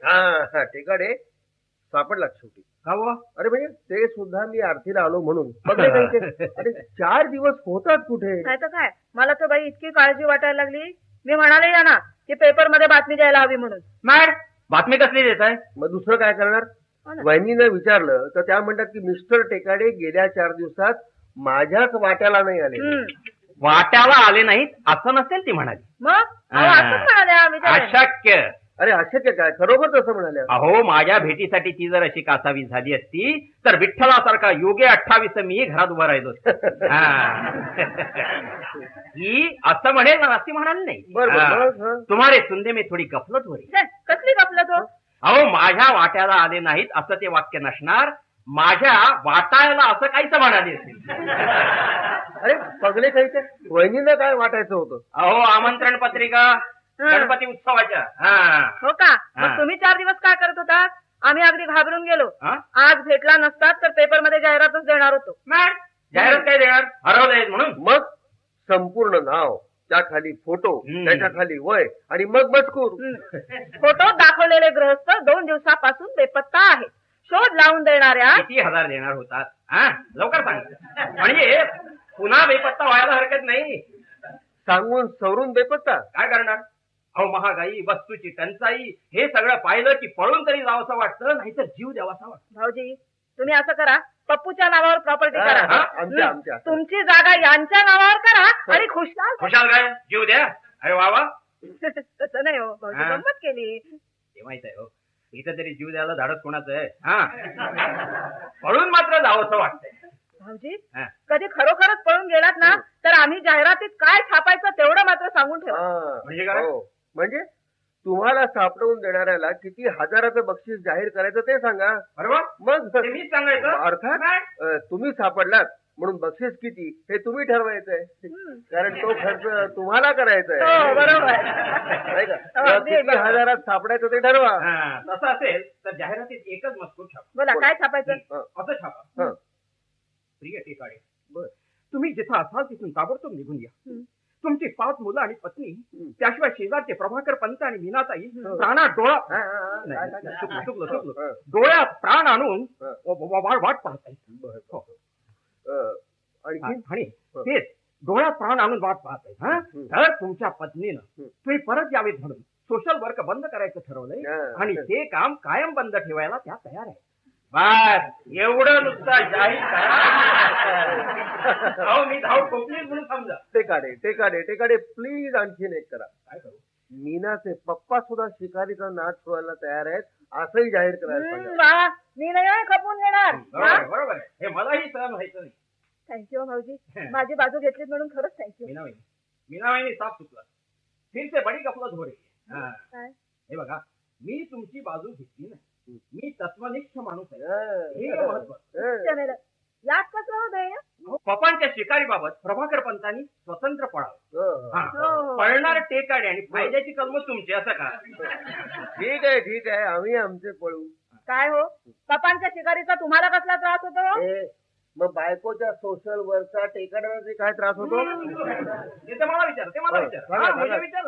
हा ठीक आहे सापडला शेवटी. का हो? अरे म्हणजे ते सुद्धा मी आरतीला आलो म्हणून बघले काही ते. अरे 4 दिवस होतात कुठे. काय तर काय, मला तर बाई इतकी काळजी वाटायला लागली. मी म्हणाले या ना की पेपर मध्ये बातमी द्यायला हवी म्हणून. मॅड बातमी कसली देत आहे? मग दुसरं काय करणार. वहिनीनं विचारलं तर त्या म्हणतात की मिस्टर टेकाडे गेल्या 4 दिवसात माझ्याच वाट्याला नाही आले. वाट्याला आले नाहीत असं नसेल ती म्हणाली. मग असंच म्हणाल्या मी त्याला. अशक्य. अरे अशक्य काय, खरोखर तसं म्हणाले. अहो माझ्या भेटीसाठी ती जर अशी कासावी झाली असती तर विठ्ठलासारखा योगे 28 मी घरात उभं राहिलो. ही असं म्हणेल ना अशी म्हणाली नाही. बरोबर. तुम्हारे सुंदे में थोडी गफलत हो रही. कसली गफलत हो? अहो माझ्या वाट्याला आले नाहीत असं ते वाक्य नसणार, माझ्या वाटायला असं काहीच म्हणाले असतील. अरे पगले काही ते वहिनीला काय वाटायचं होतं. अहो आमंत्रण पत्रिका गणपती उत्सवाच्या. हो का? मग तुम्ही 4 दिवस काय करत होतात? आम्ही अगदी घाबरून गेलो. आज भेटला नसतात तर पेपर मध्ये जाहिरातच देणार होतो. जाहिरात काय देणार? हरवलंय म्हणून. मग संपूर्ण नाव, त्या खाली फोटो, त्याच्या खाली वय आणि मग मजकूर. फोटो दाखवलेले गृहस्थ 2 दिवसापासून बेपत्ता आहे. शोध लावून देणाऱ्या किती हजार देणार होतात? लवकर सांग. म्हणजे पुन्हा बेपत्ता व्हायला हरकत नाही. सांगून सवरून बेपत्ता काय करणार? अहो महागाई, वस्तूची टंचाई हे सगळं पाहिलं की पळून तरी जावंसं वाटतं, नाहीतर जीव द्यावासा वाटतं. भाऊजी तुम्ही असं करा, पप्पूच्या नावावर प्रॉपर्टी करा. आमच्या तुमची जागा यांच्या नावावर करा आणि खुशाल खुशाल काय जीव द्या. अरे वा. तसं नाही हो भाऊजी, गंमत केली. ते माहित आहे हो, इथं तरी जीव द्यायला धाडस कोणाचं आहे. पळून मात्र जावंसं वाटतंय. भाऊजी कधी खरोखरच पळून गेलात ना तर आम्ही जाहिरातीत काय छापायचं तेवढं मात्र सांगून ठेवा. म्हणजे काय? म्हणजे तुम्हाला सापडवून देणाऱ्याला किती हजाराचं बक्षीस जाहीर करायचं ते सांगा. बरोबर. मग मीच सांगायचं. अर्थात तुम्ही सापडलात म्हणून बक्षीस किती हे तुम्ही ठरवायचंय, कारण तो खर्च तुम्हाला करायचा आहे. बरोबर. किती हजारात सापडायचं ते ठरवा. तसं असेल तर जाहिरातीत एकच मजकूर छापा. बोला काय छापायचं? असं छापा. प्रिय टेकाडे, तुम्ही जिथं असाल तिथून ताबडतोब निघून या. तुमची 5 मुलं आणि पत्नी, त्याशिवाय शेजारचे प्रभाकर पंत आणि मीनाताई प्राणात डोळ्यात प्राण आणून वाट पाहतायत. आणि तेच डोळ्यात प्राण आणून वाट पाहतायत. तर तुमच्या पत्नीनं तुम्ही परत यावेत म्हणून सोशल वर्क बंद करायचं ठरवलंय आणि ते काम कायम बंद ठेवायला त्या तयार आहे. बस एवढं नुसतं जाहीर करा. मी धाव कंप्लीट म्हणून समजा. टेकाडे प्लीज आणखीन एक करा. काय करू? मीनाचे पप्पा सुद्धा शिकारीचा नाच सोडायला तयार आहेत असंही जाहीर करायला पाहिजे. मी नाही खपवून घेणार. बरोबर आहे. हे मलाही सहन व्हायचं नाही. थँक्यू भाऊजी, माझी बाजू घेतलीत म्हणून खरंच थँक्यू. मीनाबाईंनी साफ चुकला. फिर से बडी गफलत हो रही. हे बघा, मी तुमची बाजू घेतली नाही. मी तत्वनिष्ठ माणूस आहे. यात कसं होत? पप्पांच्या शिकारीबाबत प्रभाकर पंतांनी स्वतंत्र पळावं. पळणार टेकाडे आणि फायद्याची कलम तुमची, असं का? ठीक आहे आम्ही आमचे पळू. काय हो, पप्पांच्या शिकारीचा तुम्हाला कसला त्रास होतो? मग बायकोच्या सोशल वर्कचा टेकाड्याचा काय त्रास होतो? ते मला विचार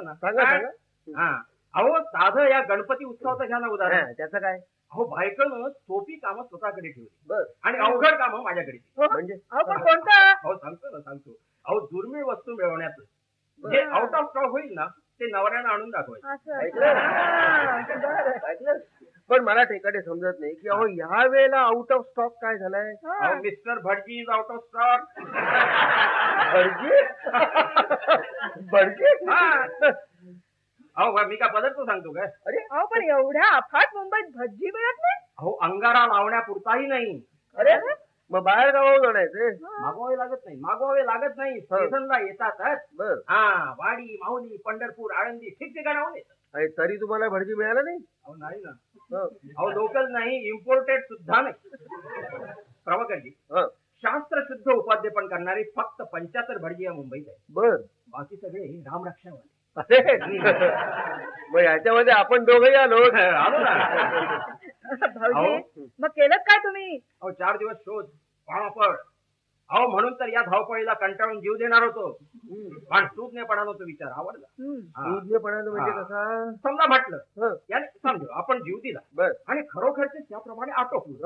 ना. सांगा. अहो साधं या गणपती उत्सवाचं घ्या ना उदाहरण. त्याचं काय? अहो बायकोनं सोपी कामं स्वतःकडे ठेवली आणि अवघड कामं माझ्याकडे. म्हणजे कोणतं? अहो सांगतो. अहो दुर्मिळ वस्तू मिळवण्याचं जे आउट ऑफ स्टॉक होईल ना ते नवऱ्यानं आणून दाखवायचं. पण मला टेकाडे समजत नाही की अहो ह्या वेळेला आउट ऑफ स्टॉक काय झालाय? मिस्टर भटजी इज आउट ऑफ स्टॉक. भटजी? अहो मी काय पदार्थ सांगतो काय? अरे अहो पण एवढ्या अफाट मुंबईत भज्जी मिळत नाही. अहो अंगारा लावण्यापुरताही नाही. अरे मग बाहेर गावावर जाण्याचे मागवावे लागत नाही. स्टेशनला येतातच. वाडी, माहुली, पंढरपूर, आळंदी ठिकठिकाणाहून येतात. तरी तुम्हाला भटजी मिळाला नाही? अहो नाही ना. अहो लोकल नाही, इम्पोर्टेड सुद्धा नाही. प्रभाकरजी, शास्त्रशुद्ध उपाध्यपन करणारी फक्त 75 भटजी या मुंबईत आहे. बर. बाकी सगळे रामरक्षावाले. मग याच्यामध्ये आपण दोघंही आलो. आलो ना. भाऊजी मग केलं काय तुम्ही? अहो 4 दिवस शोध पाणापड. अहो म्हणून तर या धावपळीला कंटाळून जीव देणार होतो, पण सूज्ञपणा तो विचार आवडला. सूज्ञपणानं म्हणजे कसा? समजा म्हटलं याने समजू आपण जीव दिला आणि खरोखरचे त्याप्रमाणे आटोपलं.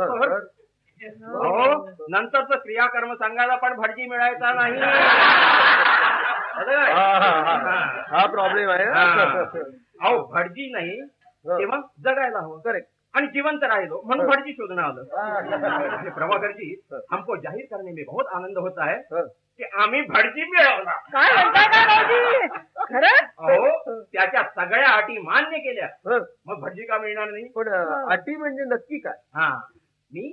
हो नंतरच क्रियाकर्म सांगायला पण भटजी मिळायचा नाही. हा प्रॉब्लेम आहे. अहो भटजी नाही तेव्हा जगायला हवं. करेक्ट. आणि जिवंत राहिलो म्हणून भटजी शोधणं आलं. प्रभाकरजी हमको जाहीर करने में बहुत आनंद होता है की आम्ही भटजी मिळवला. काय म्हणताय काय भाऊजी? खरं? हो त्याच्या सगळ्या अटी मान्य केल्या. मग भटजी का मिळणार नाही? पण अटी म्हणजे नक्की काय? मी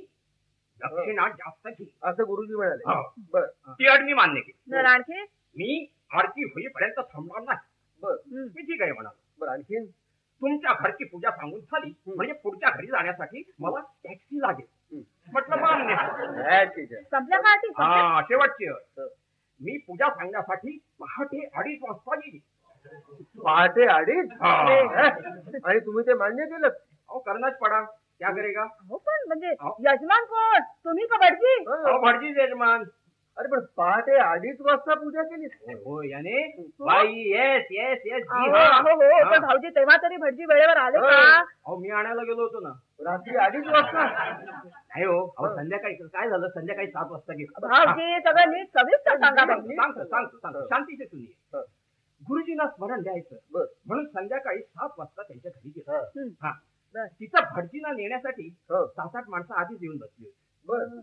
दक्षिणा जास्त घे असं गुरुजी म्हणाले. ती अट मी मान्य केली. आणखी मी आरती होईपर्यंत थांबणार नाही. मी ठीक आहे म्हणाल. बरं आणखीन? तुमच्या घरची पूजा सांगून झाली म्हणजे पुढच्या घरी जाण्यासाठी मला टॅक्सी लागेल. म्हटलं मान्य. संपल्या का अटी? हा शेवटची अट. मी पूजा सांगण्यासाठी पहाटे 2:30 वाजता येईल. पहाटे 2:30? आणि तुम्ही ते मान्य केलं? अहो करणंच पडा. क्या करेगा? हो पण म्हणजे यजमान कोण? तुम्ही का भटजी? भटजीच यजमान. अरे पण पहाटे 2:30 वाजता पूजा केली? हो याने बाई. Yes yes yes. हो पण भाऊजी तेव्हा तरी भटजी वेळेवर आले का? अहो मी आणायला गेलो होतो ना रात्री 2:30 वाजता. नाही हो. अहो संध्याकाळी काय झालं, संध्याकाळी 7 वाजता गेलो. भाऊजी सगळं नीट सविस्तर सांगा. सांगतो शांतीचे तुम्ही. गुरुजींना स्मरण द्यायचं म्हणून संध्याकाळी 7 वाजता त्यांच्या घरी गेलो. तिथं भटजींना नेण्यासाठी 7-8 माणसं आधीच येऊन बसली होती.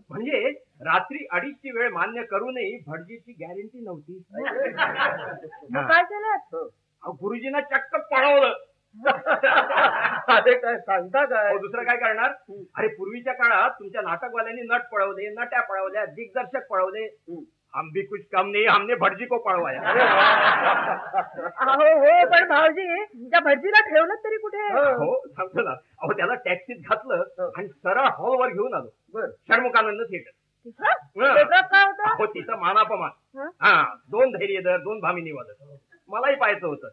म्हणजे रात्री 2:30ची वेळ मान्य करूनही भटजीची गॅरंटी नव्हती. काय केलं? गुरुजींना चक्क पळवलं. अरे काय सांगता काय? दुसरं काय करणार? अरे पूर्वीच्या काळात तुमच्या नाटकवाल्यांनी नट पळवले, नट्या पळवल्या, दिग्दर्शक पळवले. हम भी कुछ कम नहीं, हमने भटजी को पळवाया. हो पण भाऊजी त्या भटजीला ठेवलं तरी कुठे? हो सांगतो ना. अहो त्याला टॅक्सीत घातलं आणि सरळ हॉलवर घेऊन आलो. षण्मुखानंद थिएटर. काय होतं? हो तिथं मानापमान. 2 धैर्यधर, 2 भामिनी वादक. मलाही पाहायचं होतं.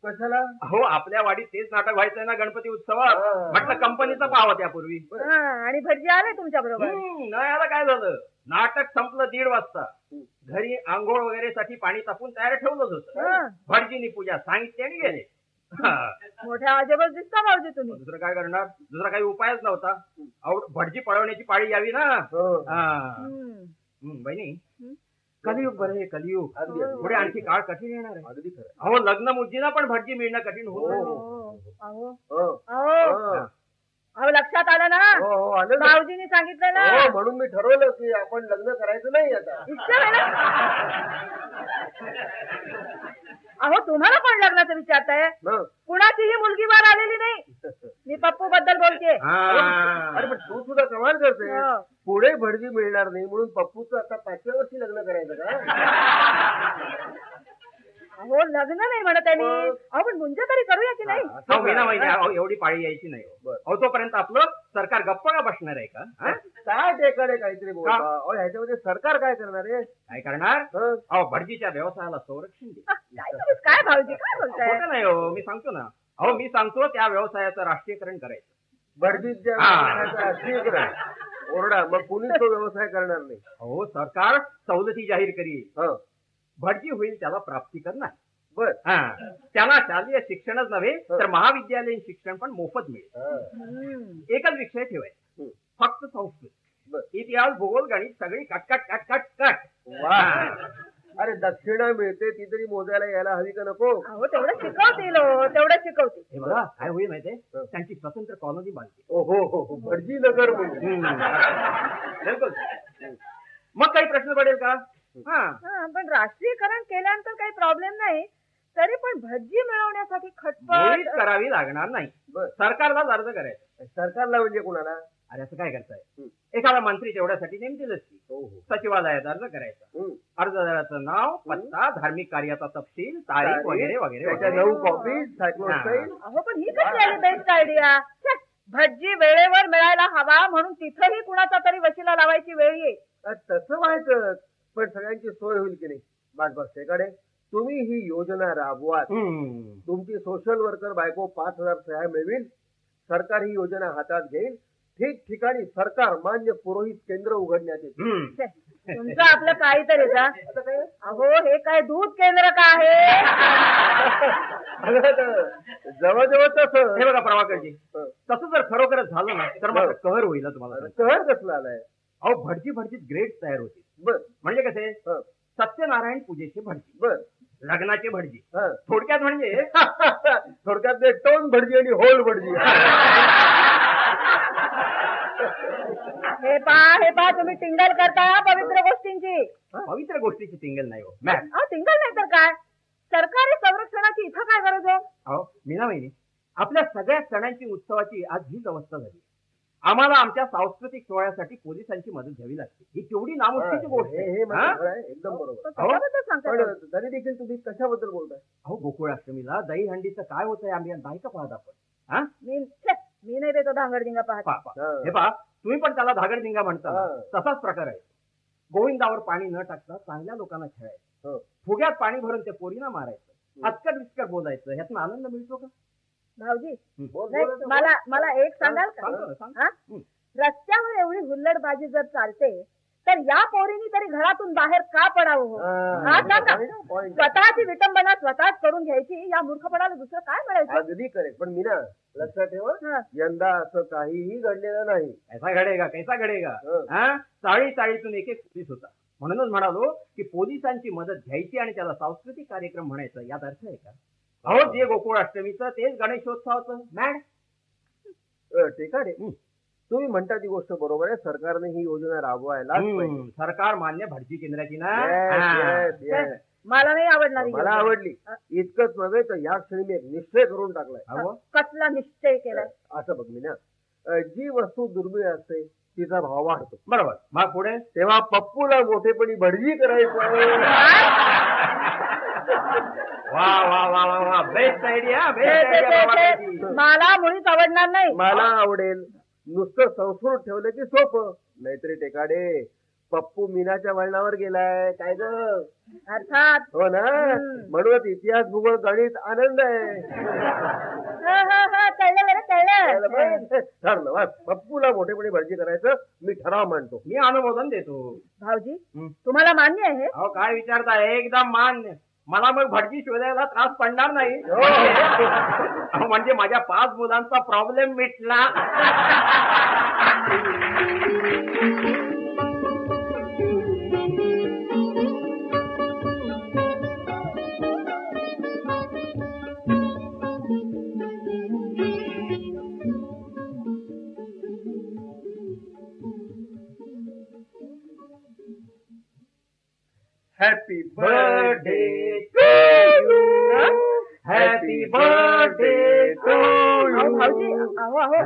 कशाला? हो आपल्या वाडीत तेच नाटक व्हायचंय ना गणपती उत्सवात. म्हटलं कंपनीचा पाहावं त्यापूर्वी. आणि भटजी आले तुमच्या बरोबर? नाही आला. काय झालं, नाटक संपलं 1:30 वाजता. घरी आंघोळ वगैरे साठी पाणी तापून तयार ठेवलंच होतं. भटजींनी पूजा सांगितली आणि गेले. मोठ्या अजबच दिसता भाऊजी तुम्ही. दुसरं काय करणार? दुसरा काही उपायच नव्हता. भटजी पळवण्याची पाळी यावी ना. बहिणी कलियुग बरं हे कलियुग. पुढे आणखी काळ कठीण येणार आहे. अगदी खरं. अहो लग्न मुद्दीना पण भटजी मिळणं कठीण अहो लक्षात आलं ना? आलं. भाऊजींनी सांगितलं ना. म्हणून मी ठरवलं की आपण लग्न करायचं नाही आता. अहो तुम्हाला कोण लग्नाचं विचारताय? कुणाचीही मुलगी वर आलेली नाही. मी पप्पू बद्दल बोलते. अरे पण तू सुद्धा कमाल करते. पुढे भटजी मिळणार नाही म्हणून पप्पूचं आता 5व्या वर्षी लग्न करायचं का? अहो लग्न नाही म्हणत आहे मी. अहो पण मुंज तरी करूया की नाही? एवढी पाळी यायची नाही. अहो तोपर्यंत आपलं सरकार गप्प का बसणार आहे का? काय टेकडे काहीतरी बोला. ह्याच्यामध्ये सरकार काय करणार आहे? काय करणार? अहो भटजीच्या व्यवसायाला संरक्षण दे. काय भाऊजी काय बोलताय? नाही हो मी सांगतो ना. अहो मी सांगतो त्या व्यवसायाचं राष्ट्रीयकरण करायचं. भटजीच्या राष्ट्रीयकरण? ओरडा. मग कुणीच तो व्यवसाय करणार नाही. हो सरकार सवलती जाहीर करील. भटजी होईल त्याला प्राप्तिकर नाही. त्याला शालेय शिक्षणच नव्हे तर महाविद्यालयीन शिक्षण पण मोफत मिळेल. एकच विषय ठेवायचा फक्त संस्कृत, इतिहास, भूगोल, गणित सगळी cut cut cut cut cut. अरे दक्षिणा मिळते ती तरी मोजायला यायला हवी का नको? हो तेवढं शिकवतील. तेवढं शिकवतील. हे बघा काय होईल माहितीये, त्यांची स्वतंत्र कॉलनी बांधते. हो भटजी नगर म्हणून. बिलकुल. मग काही प्रश्न पडेल का? पण राष्ट्रीयकरण केल्यानंतर काही प्रॉब्लेम नाही. तरी पण भटजी मिळवण्यासाठी खटपट करावी लागणार नाही. सरकारलाच अर्ज करायचा. सरकारला म्हणजे कुणाला? अरे असं काय करताय? एखादा मंत्री तेवढ्यासाठी नेमतीलच की. सचिवालयात अर्ज करायचा. अर्जदाराचं नाव, पत्ता, धार्मिक कार्याचा तपशील, तारीख वगैरे वगैरे. 9 कॉपी. अहो पण ही कशी आली बेस्ट आयडिया. भटजी हवा म्हणून तिथेही कुणाचा तरी वशिला लावायची वेळ येईल. तसं व्हायचं, पण सगळ्यांची सोय होईल की नाही. बस टेकाडे, तुम्ही ही योजना राबवा. तुमची सोशल वर्कर बायको 5,000 सह्या मिळविल. सरकार ही योजना हातात घेईल. ठिकठिकाणी सरकार मान्य पुरोहित केंद्र उघडण्यात येतील. तुमचं आपलं काहीतरी का? अहो हे काय दूध केंद्र का आहे? जवळजवळ तसं. हे बघा प्रभाकरजी, तसं जर खरोखरच झालं ना तर मात्र कहर होईल तुम्हाला. कहर कसला आलाय? अहो भटजी ग्रेड तयार होती. बर. म्हणजे कसे, सत्यनारायण पूजेचे भटजी, बर, लग्नाचे भटजी, थोडक्यात म्हणजे थोडक्यात टोन भटजी आणि होल भटजी. हे पा तुम्ही टिंगल करता पवित्र गोष्टींची. पवित्र गोष्टीची टिंगल नाही हो मॅम. टिंगल नाही तर काय? सरकारी संरक्षणाची इथं काय गरज हो? अहो मीना वहिनी, आपल्या सगळ्या सणांची उत्सवाची आज हीच अवस्था झाली. आम्हाला आमच्या सांस्कृतिक सोहळ्यासाठी पोलिसांची मदत घ्यावी लागते. ही केवढी नामुष्कीची गोष्ट आहे. एकदम बरोबर. तरी देखील तुम्ही कशाबद्दल बोलताय? अहो गोकुळाष्टमीला दहीहंडीचं काय होतंय आम्ही नाही का पाहत आपण? मी नाही देतो धांगडधिंगा पाहत. हे पहा, तुम्ही पण त्याला धागडधिंगा म्हणता, तसाच प्रकार आहे. गोविंदावर पाणी न टाकता चांगल्या लोकांना खेळायचं, फुग्यात पाणी भरून ते पोरीना मारायचं, अचकट विचकट बोलायचं, ह्यातून आनंद मिळतो का? भाऊजी मला एक सांगाल का? रस्त्यावर एवढी हुल्लडबाजी जर चालते तर या पोरीनी तरी घरातून बाहेर का पडावं? स्वतःची विटंबना स्वतःच करून घ्यायची, या मूर्खपणाला दुसरं काय म्हणायचं? अगदी करेक्ट. पण मीना लक्षात ठेवा, यंदा असं काहीही घडलेलं नाही. कैसा घडेगा? चाळीतून एक पोलीस होता. म्हणूनच म्हणालो की पोलिसांची मदत घ्यायची आणि त्याला सांस्कृतिक कार्यक्रम म्हणायचं, यात अर्थ आहे का? अहो जे गोकुळ अष्टमीचं तेच गणेशोत्सवाचं मॅड. टेकाडे, तुम्ही म्हणता ती गोष्ट बरोबर आहे. सरकारने ही योजना राबवायला सरकार मान्य भटजी केंद्राची ना. मला नाही आवडणार. मला आवडली. इतकंच नव्हे तर या क्षणी मी एक निश्चय करून टाकलाय. कसला निश्चय केलाय? असं बघ मी ना, जी वस्तू दुर्मिळ असते तिचा भाव वाढतो. बरोबर. मग पुढे तेव्हा पप्पूला मोठेपणी भटजी करायचं. वा वा वा वा वा, बेस्ट आयडिया, बेस्ट आयडिया. मला मुळीच आवडणार नाही. मला आवडेल. नुसतं संस्कृत ठेवलं की सोपं. नाहीतरी टेकाडे, पप्पू मीनाच्या वळणावर गेलाय काय ग? अर्थात. हो ना. म्हणूनच इतिहास, भूगोल, गणित आनंद आहे. ठरलं. पप्पूला मोठेपणी भटजी करायचं मी ठराव मांडतो. मी अनुमोदन देतो. भाऊजी तुम्हाला मान्य आहे? अहो काय विचारताय, एकदम मान्य. मला मग भटजी शोधायला त्रास पडणार नाही. म्हणजे माझ्या 5 मुलांचा प्रॉब्लेम मिटला. Happy birthday to you. Happy birthday to you.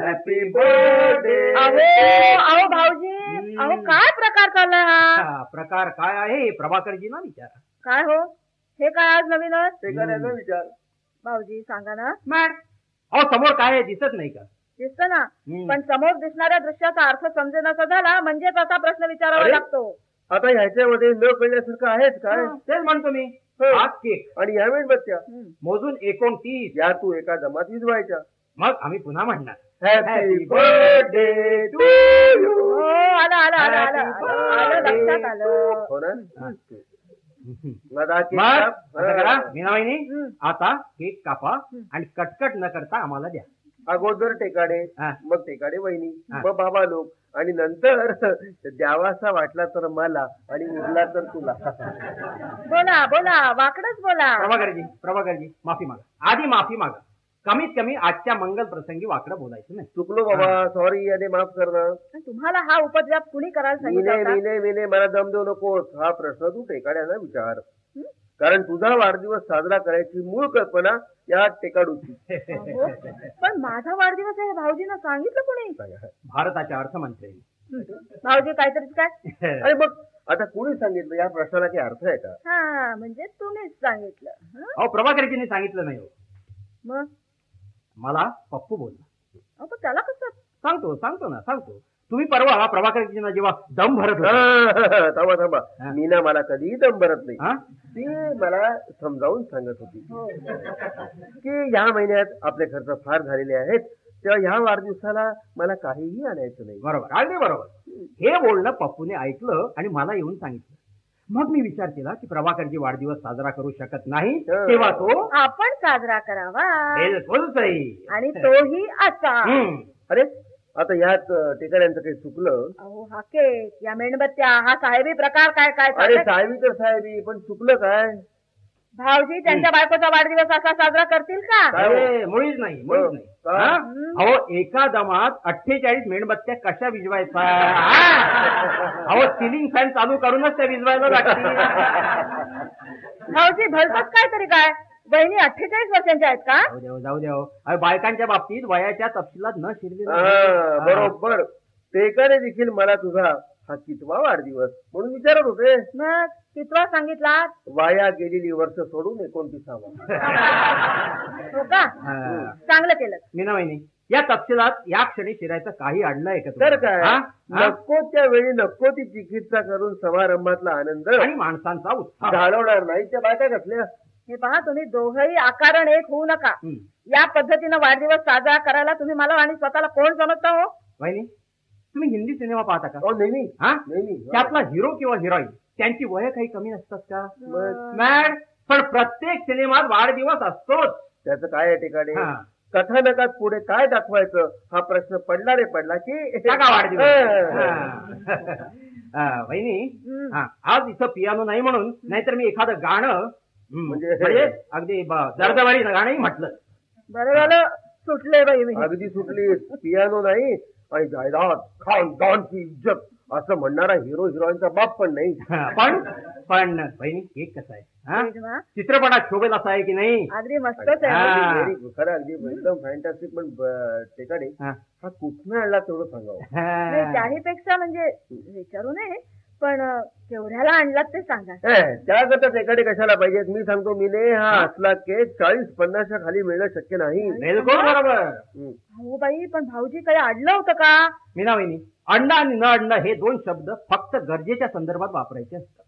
Happy birthday. अहो भाऊजी, अहो काय प्रकार चाललाय हा? प्रकार काय आहे प्रभाकरजी ना विचारा. काय हो हे काय आज नवीनच? ते करायचा विचार. भाऊजी सांगा ना. अहो समोर काय आहे दिसत नाही का? दिसत ना, पण समोर दिसणाऱ्या दृश्याचा अर्थ समजेनासा झाला म्हणजे असा प्रश्न विचारावा लागतो. आता ह्याच्यामध्ये न कळण्यासारखं आहेच काय? तेच म्हणतो मी. हात केक आणि या मेणबत्त्या मोजून 29 या तू एका जमात विजवायच्या. मग आम्ही पुन्हा म्हणणार हॅपी बर्थडे टू यू. आलं लक्षात आलं. हो ना. मीनाबाईनी आता केक कापा आणि कटकट न करता आम्हाला द्या. अगोदर टेकाडे, मग टेकाडे वहिनी, मग बाबा लोक, आणि नंतर द्यावासा वाटला तर मला आणि उरला तर तुला. बोला वाकडच बोला. प्रभाकरजी माफी मागा. आधी माफी मागा. कमीत कमी आजच्या मंगल प्रसंगी वाकडं बोलायचं नाही. चुकलो बाबा, सॉरी. याने माफ करणं. तुम्हाला हा उपद्व्याप कुणी करायला सांगितलं? मी मला दम देऊ नकोस. हा प्रश्न तू टेकाड्याला विचार. कारण तुझा वाढदिवस साजरा करायची मूळ कल्पना या टेकाडूची. पण माझा वाढदिवस आहे भाऊजींना सांगितलं कोणी? भारताच्या अर्थमंत्र्यांनी. भाऊजी काहीतरीच काय? अरे मग आता कोणी सांगितलं? या प्रश्नाला काही अर्थ आहे का? हा म्हणजे तुम्हीच सांगितलं. अहो प्रभाकरजींनी सांगितलं नाही हो. मग मला पप्पू बोलला. पण त्याला कसं सांगतो. तुम्ही परवा प्रभाकरजींना जेव्हा दम भरत होता, थांबा मीना मला कधीही दम भरत नाही. हा? ती मला समजावून सांगत होती की या महिन्यात आपले खर्च फार झालेले आहेत, तेव्हा ह्या वाढदिवसाला मला काहीही आणायचं नाही. बरोबर, अगदी बरोबर. हे बोलणं पप्पूने ऐकलं आणि मला येऊन सांगितलं. मग मी विचार केला की प्रभाकरजी वाढदिवस साजरा करू शकत नाही, तेव्हा तो आपण साजरा करावा. बिलकुल सही. आणि तोही असा. अरे आता यात टिकाड्यांचं काही चुकलं? अहो हाके, या मेणबत्त्या, हा साहेबी प्रकार काय काय अरे चाललाय? साहेबी तर साहेबी, पण चुकलं काय? भाऊजी त्यांच्या बायकोचा वाढदिवस असा साजरा करतील का? अरे, मुळीच नाही. का? हा? अहो एका दमात 48 मेणबत्त्या कशा विजवायचा? अहो सिलिंग फॅन चालू करूनच त्या विजवायला लागतील. भाऊजी भलतच काय तरी काय? बहिणी 48 वर्षांच्या आहेत का? जाऊ द्या. अरे बायकांच्या बाबतीत वयाच्या तपशिलात न शिरले. बरोबर. टिकाडे देखील मला तुझा हा कितवा वाढदिवस म्हणून विचारत होते. मग कितवा सांगितला? वाया गेलेली वर्ष सोडून 29वा. हो का? चांगलं केलं. मीना वहिनी, या तपशिलात या क्षणी शिरायचं काही अडलंय का तर तुम्हाला? काय, नको त्या वेळी नको ती चिकित्सा करून समारंभातला आनंद आणि माणसांचा उत्साह घालवणार नाही. त्या बायका कसल्या? हे पहा, तुम्ही दोघंही आकारण एक होऊ नका. या पद्धतीनं वाढदिवस साजरा करायला तुम्ही मला आणि स्वतःला कोण समजता हो? वहिनी, तुम्ही हिंदी सिनेमा पाहता का? नेहमी. नेहमी. त्यातला हिरो किंवा हिरोईन त्यांची वय काही कमी नसतात का? मॅड, पण प्रत्येक सिनेमात वाढदिवस असतोच. त्याचं काय आहे टिकाडे? कथानकात पुढे काय दाखवायचं हा प्रश्न पडला की का वाढदिवस? वहिनी, आज इथं पियानो नाही म्हणून, नाहीतर मी एखादं गाणं म्हणजे अगदी दर्दवारी गाणंही म्हटलं. बरं झालं सुटले बाई मी. अगदी सुटली. पियानो नाही आणि जायदाद खानदानची इज्जत असं म्हणणारा हिरो हिरोईनचा बाप पण नाही. पण बहिणी, एक कसं आहे, चित्रपटात शोभेल असा आहे की नाही? अगदी मस्तच आहे. खरं अगदी एकदम फॅन्टास्टिक. पण टिकाडे हा कुठनं आणला तेवढं सांगावं. त्याहीपेक्षा म्हणजे विचारू नये, पण केवढ्याला आणलात ते सांगा. त्याकरता टिकाडे कशाला पाहिजेत? मी सांगतो, मीने हा असला केक 40-50 खाली मिळणं शक्य नाही. बिलकुल बरोबर. हो बाई, पण भाऊजी काही अडलं होतं का? मीना वहिनी, अंडा आणि न अंडा हे 2 शब्द फक्त गरजेच्या संदर्भात वापरायचे असतात.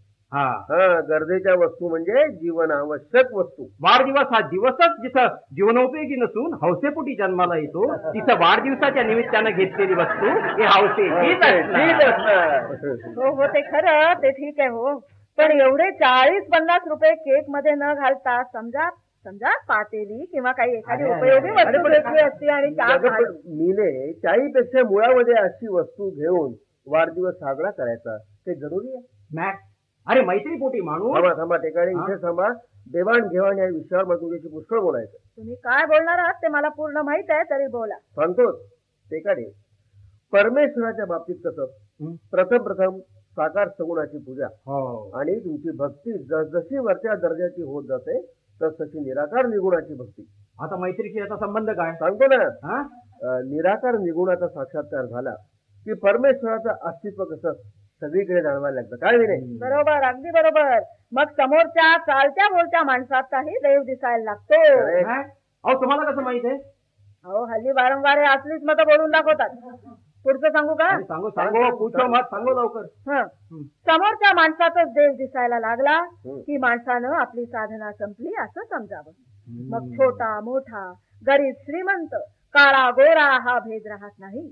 गरजेच्या वस्तू म्हणजे जीवनावश्यक वस्तू. वाढदिवस हा दिवसच जिथं जीवनोपयोगी नसून हौसेपोटी जन्माला येतो, तिथं वाढदिवसाच्या निमित्तानं घेतलेली वस्तू ही हौसेचीच असणार. हो ते खरं, ते ठीक आहे हो. पण एवढे 40-50 रुपये केक मध्ये न घालता समजा पातेली किंवा काही एखादी उपयोगी वस्तू घेतली असती आणि मीने त्याहीपेक्षा मुळामध्ये अशी वस्तू घेऊन वाढदिवस साजरा करायचा ते जरुरी आहे. मॅक्स, अरे मैत्रीपोटी माणूस. थांबा टिकाडे, इथे थांबा. देवाणघेवाण या विषयावर मला तुझ्याशी पुष्कळ बोलायचं. तुम्ही काय बोलणार आहात ते मला पूर्ण माहित आहे, तरी बोला. सांगतोच. टिकाडे, परमेश्वराच्या बाबतीत कसं प्रथम साकार सगुणाची पूजा आणि तुमची भक्ती जसजशी वरच्या दर्जाची होत जाते तशी निराकार निगुणाची भक्ती. आता मैत्रीशी याचा संबंध काय? सांगतो ना. निराकार निगुणाचा साक्षात्कार झाला की परमेश्वराचं अस्तित्व कसं सगळीकडे जाणवायला लागतं. काय नाही? बरोबर, अगदी बरोबर. मग समोरच्या चालत्या बोलत्या माणसाचाही देव दिसायला लागतो. अहो तुम्हाला कसं माहित आहे? अहो हल्ली वारंवार असलीच मतं बोलून दाखवतात. पुढचं सांगू का? सांगू लवकर. समोरच्या माणसाचाच देव दिसायला लागला की माणसानं आपली साधना संपली असं समजावं. मग छोटा मोठा, गरीब श्रीमंत, काळा गोरा हा भेद राहत नाही.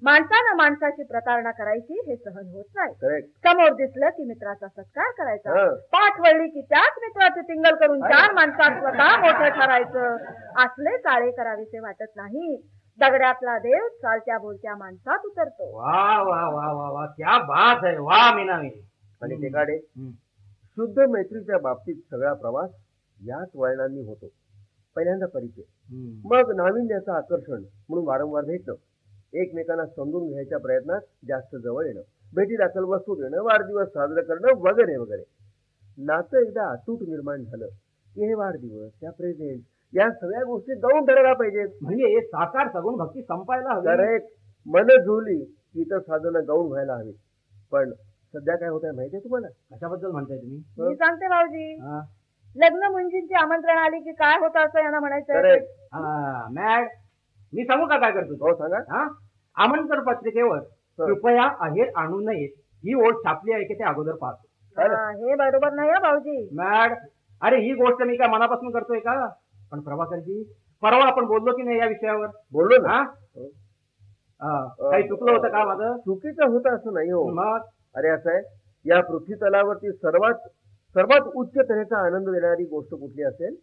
माणसानं माणसाची प्रतारणा करायची हे सहन होत नाही. समोर दिसलं की मित्राचा सत्कार करायचा, पाठ वळली की त्याच मित्राचे टिंगल करून 4 माणसात स्वतः मोठं ठरायचं. असले चाळे करावेसे वाटत नाही. दगड्यातला देव चालत्या बोलत्या माणसात उतरतो. वा वा वा वा वा, क्या बात आहे. वा मीना. आणि टिकाडे, शुद्ध मैत्रीच्या बाबतीत सगळा प्रवास याच वळणांनी होतो. पहिल्यांदा परिचय, मग नाविन्याचं आकर्षण म्हणून वारंवार भेटणं, एकमेकांना समजून घ्यायच्या प्रयत्नात जास्त जवळ येणं, भेटी दाखल वस्तू देणं, वाढदिवस साजरा करणं वगैरे वगैरे. नातं एकदा अतूट निर्माण झालं की हे वाढदिवस, त्या प्रेझेंट, या सगळ्या गोष्टी जाऊन ठरायला पाहिजेत. म्हणजे साकार सगुण भक्ती संपायला हवी. करेक्ट. मन जुळली की तर साधनं गाऊन व्हायला हवी. पण सध्या काय होत आहे माहितीये तुम्हाला? कशाबद्दल म्हणताय तुम्ही? मी सांगते भाऊजी. लग्न मुंजींची आमंत्रण आली की काय होतं असं यांना म्हणायचं. मॅड, मी सांगू का काय करतो? हो सांगा. आमंत्रण पत्रिकेवर कृपया अहेर आणू नयेत ही ओळ छापली आहे की ते अगोदर पाहतो. हे बरोबर नाही हं भाऊजी. मॅड, अरे ही गोष्ट मी काय मनापासून करतोय का? पण प्रभाकरजी, परवा आपण बोललो की नाही या विषयावर? बोललो ना. काही चुकलं होतं का माझं? चुकीचं होतं असं नाही हो. मग अरे असं आहे, या पृथ्वी तलावरती सर्वात उच्च तऱ्हेचा आनंद देणारी गोष्ट कुठली असेल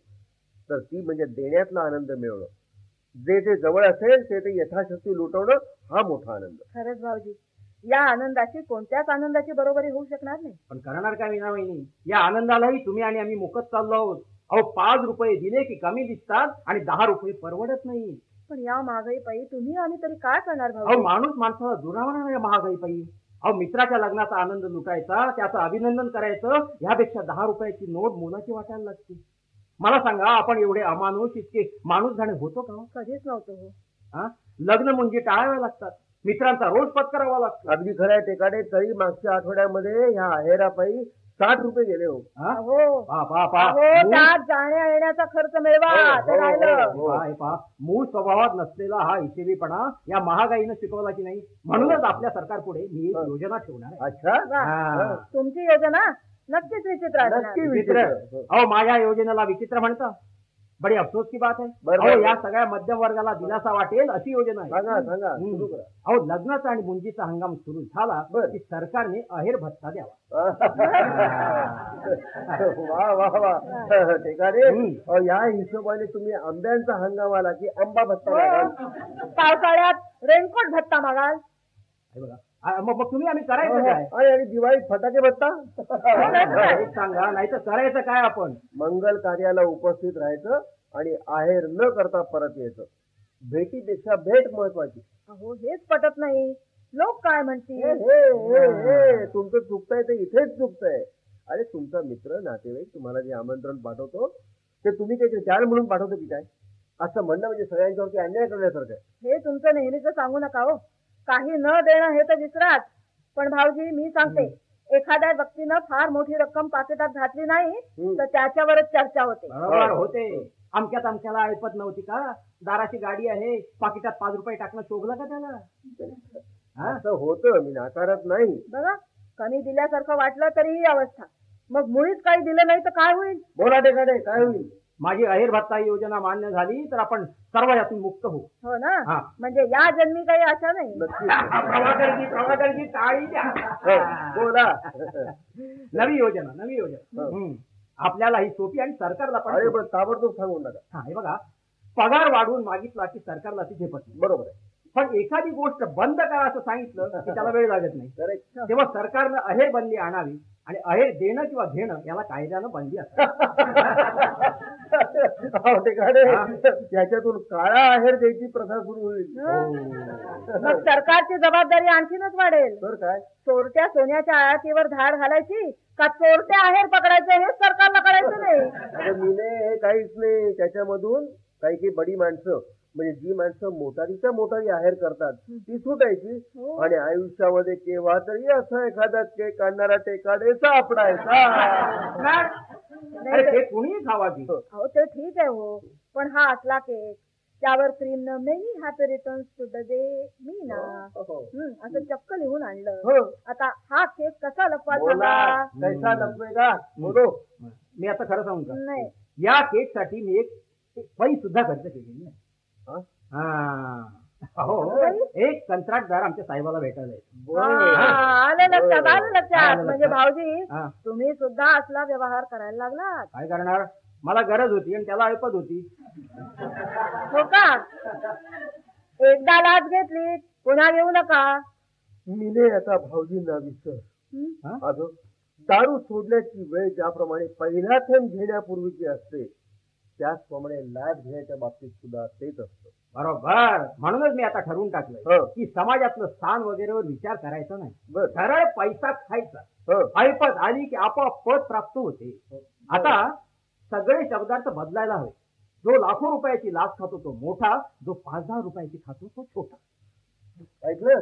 तर ती म्हणजे देण्यातला आनंद मिळवणं. जे जवळ असेल ते यथाशक्ती लुटवणं हा मोठा आनंद. खरंच भाऊजी, या आनंदाची कोणत्याच आनंदाची बरोबरी होऊ शकणार नाही. पण करणार काय मीना वहिनी? या आनंदालाही तुम्ही आणि आम्ही मुकत चाललो आहोत. अहो 5 रुपये दिले की कमी दिसतात आणि 10 रुपये परवडत नाही. पण या महागाईपायी तुम्ही आणि तरी काय करणार अहो भाऊ? माणूस माणसाला दुरावणार या महागाईपायी. अहो मित्राच्या लग्नाचा आनंद लुटायचा, त्याचं अभिनंदन करायचं, यापेक्षा 10 रुपयाची नोट मोलाची वाटायला लागते. मला सांगा, आपण एवढे अमानुष इतके माणूस जाणे होतो का? कधीच नव्हतं हो. लग्न म्हणजे टाळावे लागतात, मित्रांचा रोज पत्करावा लागतो. अगदी खरं आहे टेकाडे. तरी मागच्या आठवड्यामध्ये ह्या आहेरापायी 60 रुपये गेले हो. त्यात जाण्या येण्याचा खर्च मिळवा ते राहिलं. मूळ स्वभावात नसलेला हा हिशेबीपणा या महागाईनं शिकवला की नाही. म्हणूनच आपल्या सरकार पुढे मी एक योजना ठेवणार आहे. अच्छा, तुमची योजना नक्कीच विचित्र नक्की विचित्र. अहो माझ्या योजनेला विचित्र म्हणता? बडी अफसोस की बात आहे. अहो या सगळ्या मध्यम वर्गाला दिलासा वाटेल अशी योजना आहे. सांगा. अहो लग्नाचा आणि मुंजीचा हंगाम सुरू झाला की सरकारने अहेर भत्ता द्यावा. वा टेकाडे, या हिशोबाने तुम्ही आंब्यांचा हंगाम आला की आंबा भत्ता द्याल. पावसाळ्यात रेनकोट भत्ता मागाल. मग तुम्ही आम्ही करायचं काय? आणि दिवाळीत फटाके भत्ता सांगा, नाही तर करायचं काय? आपण मंगल कार्याला उपस्थित राहायचं आणि आहेर न करता परत यायचं. भेटीपेक्षा भेट महत्वाची. अहो हेच पटत नाही. लोक काय म्हणतील? तुमचं चुकतंय ते इथेच चुकतंय. अरे तुमचा मित्र नातेवाईक तुम्हाला जे आमंत्रण पाठवतो ते तुम्ही काही चाल म्हणून पाठवतो की काय? असं म्हणणं म्हणजे सगळ्यांच्यावरती अन्याय करण्यासारखं आहे. हे तुमचं नेहमीच सांगू नका हो. काही न देणं हे तर विसराच. पण भाऊजी मी सांगते, एखाद्या व्यक्तीनं फार मोठी रक्कम पाकिटात घातली नाही तर त्याच्यावरच चर्चा होते. बरोबर होते. आमच्याला ऐपत नव्हती का? दाराची गाडी आहे, पाकिटात 5 रुपये टाकणं शोभलं का त्याला? असं होतं, मी नाकारत नाही. बघा, कमी दिल्यासारखं वाटलं तरी ही अवस्था. मग मुळीच काही दिलं नाही तर काय होईल? बोला टेकाडे, काय होईल? माझी अहेर भत्ता ही योजना मान्य झाली तर आपण सर्व यातून मुक्त होऊ. हो ना? म्हणजे या जन्मी काही आशा नाही. प्रभाकरजी टाळी द्या. बोला. नवी योजना. आपल्याला ही सोपी आणि सरकारला पण ताबडतोब सांगून नका. हे बघा, पगार वाढवून मागितला की सरकारला ती झेपत नाही. बरोबर आहे. पण एखादी गोष्ट बंद करा असं सांगितलं की त्याला वेळ लागत नाही. तेव्हा सरकारनं अहेर बंदी आणावी आणि अहेर देणं किंवा घेणं याला कायद्यानं बंदी असते. त्याच्यातून काळा आहेर द्यायची प्रथा सुरू होईल. मग सरकारची जबाबदारी आणखीनच वाढेल. तर काय? चोरट्या सोन्याच्या आयातीवर धाड घालायची का चोरट्या आहेर पकडायचं हे सरकारला कळायचं नाही. हे काहीच नाही. त्याच्यामधून काही बडी माणसं म्हणजे जी माणसं मोटारी आहेर करतात ती सुटायची आणि आयुष्यामध्ये केव्हा तरी असा एखादा केक काढणारा टेकाडे सापडायचा. कोणी खावा की? हो ते ठीक आहे हो, पण हा असला केक त्यावर क्रीम न many happy returns to the day Meena असं चक्क लिहून आणलं. आता हा केक कसा लपवायचा? कैसा लपवेगा? बोलो. मी आता खरं सांगू का? नाही, या केक साठी मी एक पैसे सुद्धा खर्च केलेली नाही. एक कंत्राटदार आमच्या साहेबाला भेटायला आलं लक्षात. म्हणजे भाऊजी तुम्ही सुद्धा असला व्यवहार करायला लागलात. काय करणार? मला गरज होती आणि त्याला ऐपत होती. हो का? एकदा लाच घेतली पुन्हा घेऊ नका. मीने आता भाऊजींना विसर. दारू सोडण्याची वेळ ज्याप्रमाणे पहिला थेंब घेण्यापूर्वीची असते त्याचप्रमाणे लाच घेण्याच्या बाबतीत सुद्धा तेच असतं. बरोबर. म्हणूनच मी आता ठरवून टाकलंय की समाजातलं स्थान वगैरेवर विचार करायचा नाही. सरळ पैसा खायचा. ऐपत आली की आपोआप पद प्राप्त होते. आता सगळे शब्दार्थ बदलायला हवे. जो लाखो रुपयाची लाच खातो तो मोठा, जो 5,000 रुपयाची खातो तो छोटा. ऐकलं?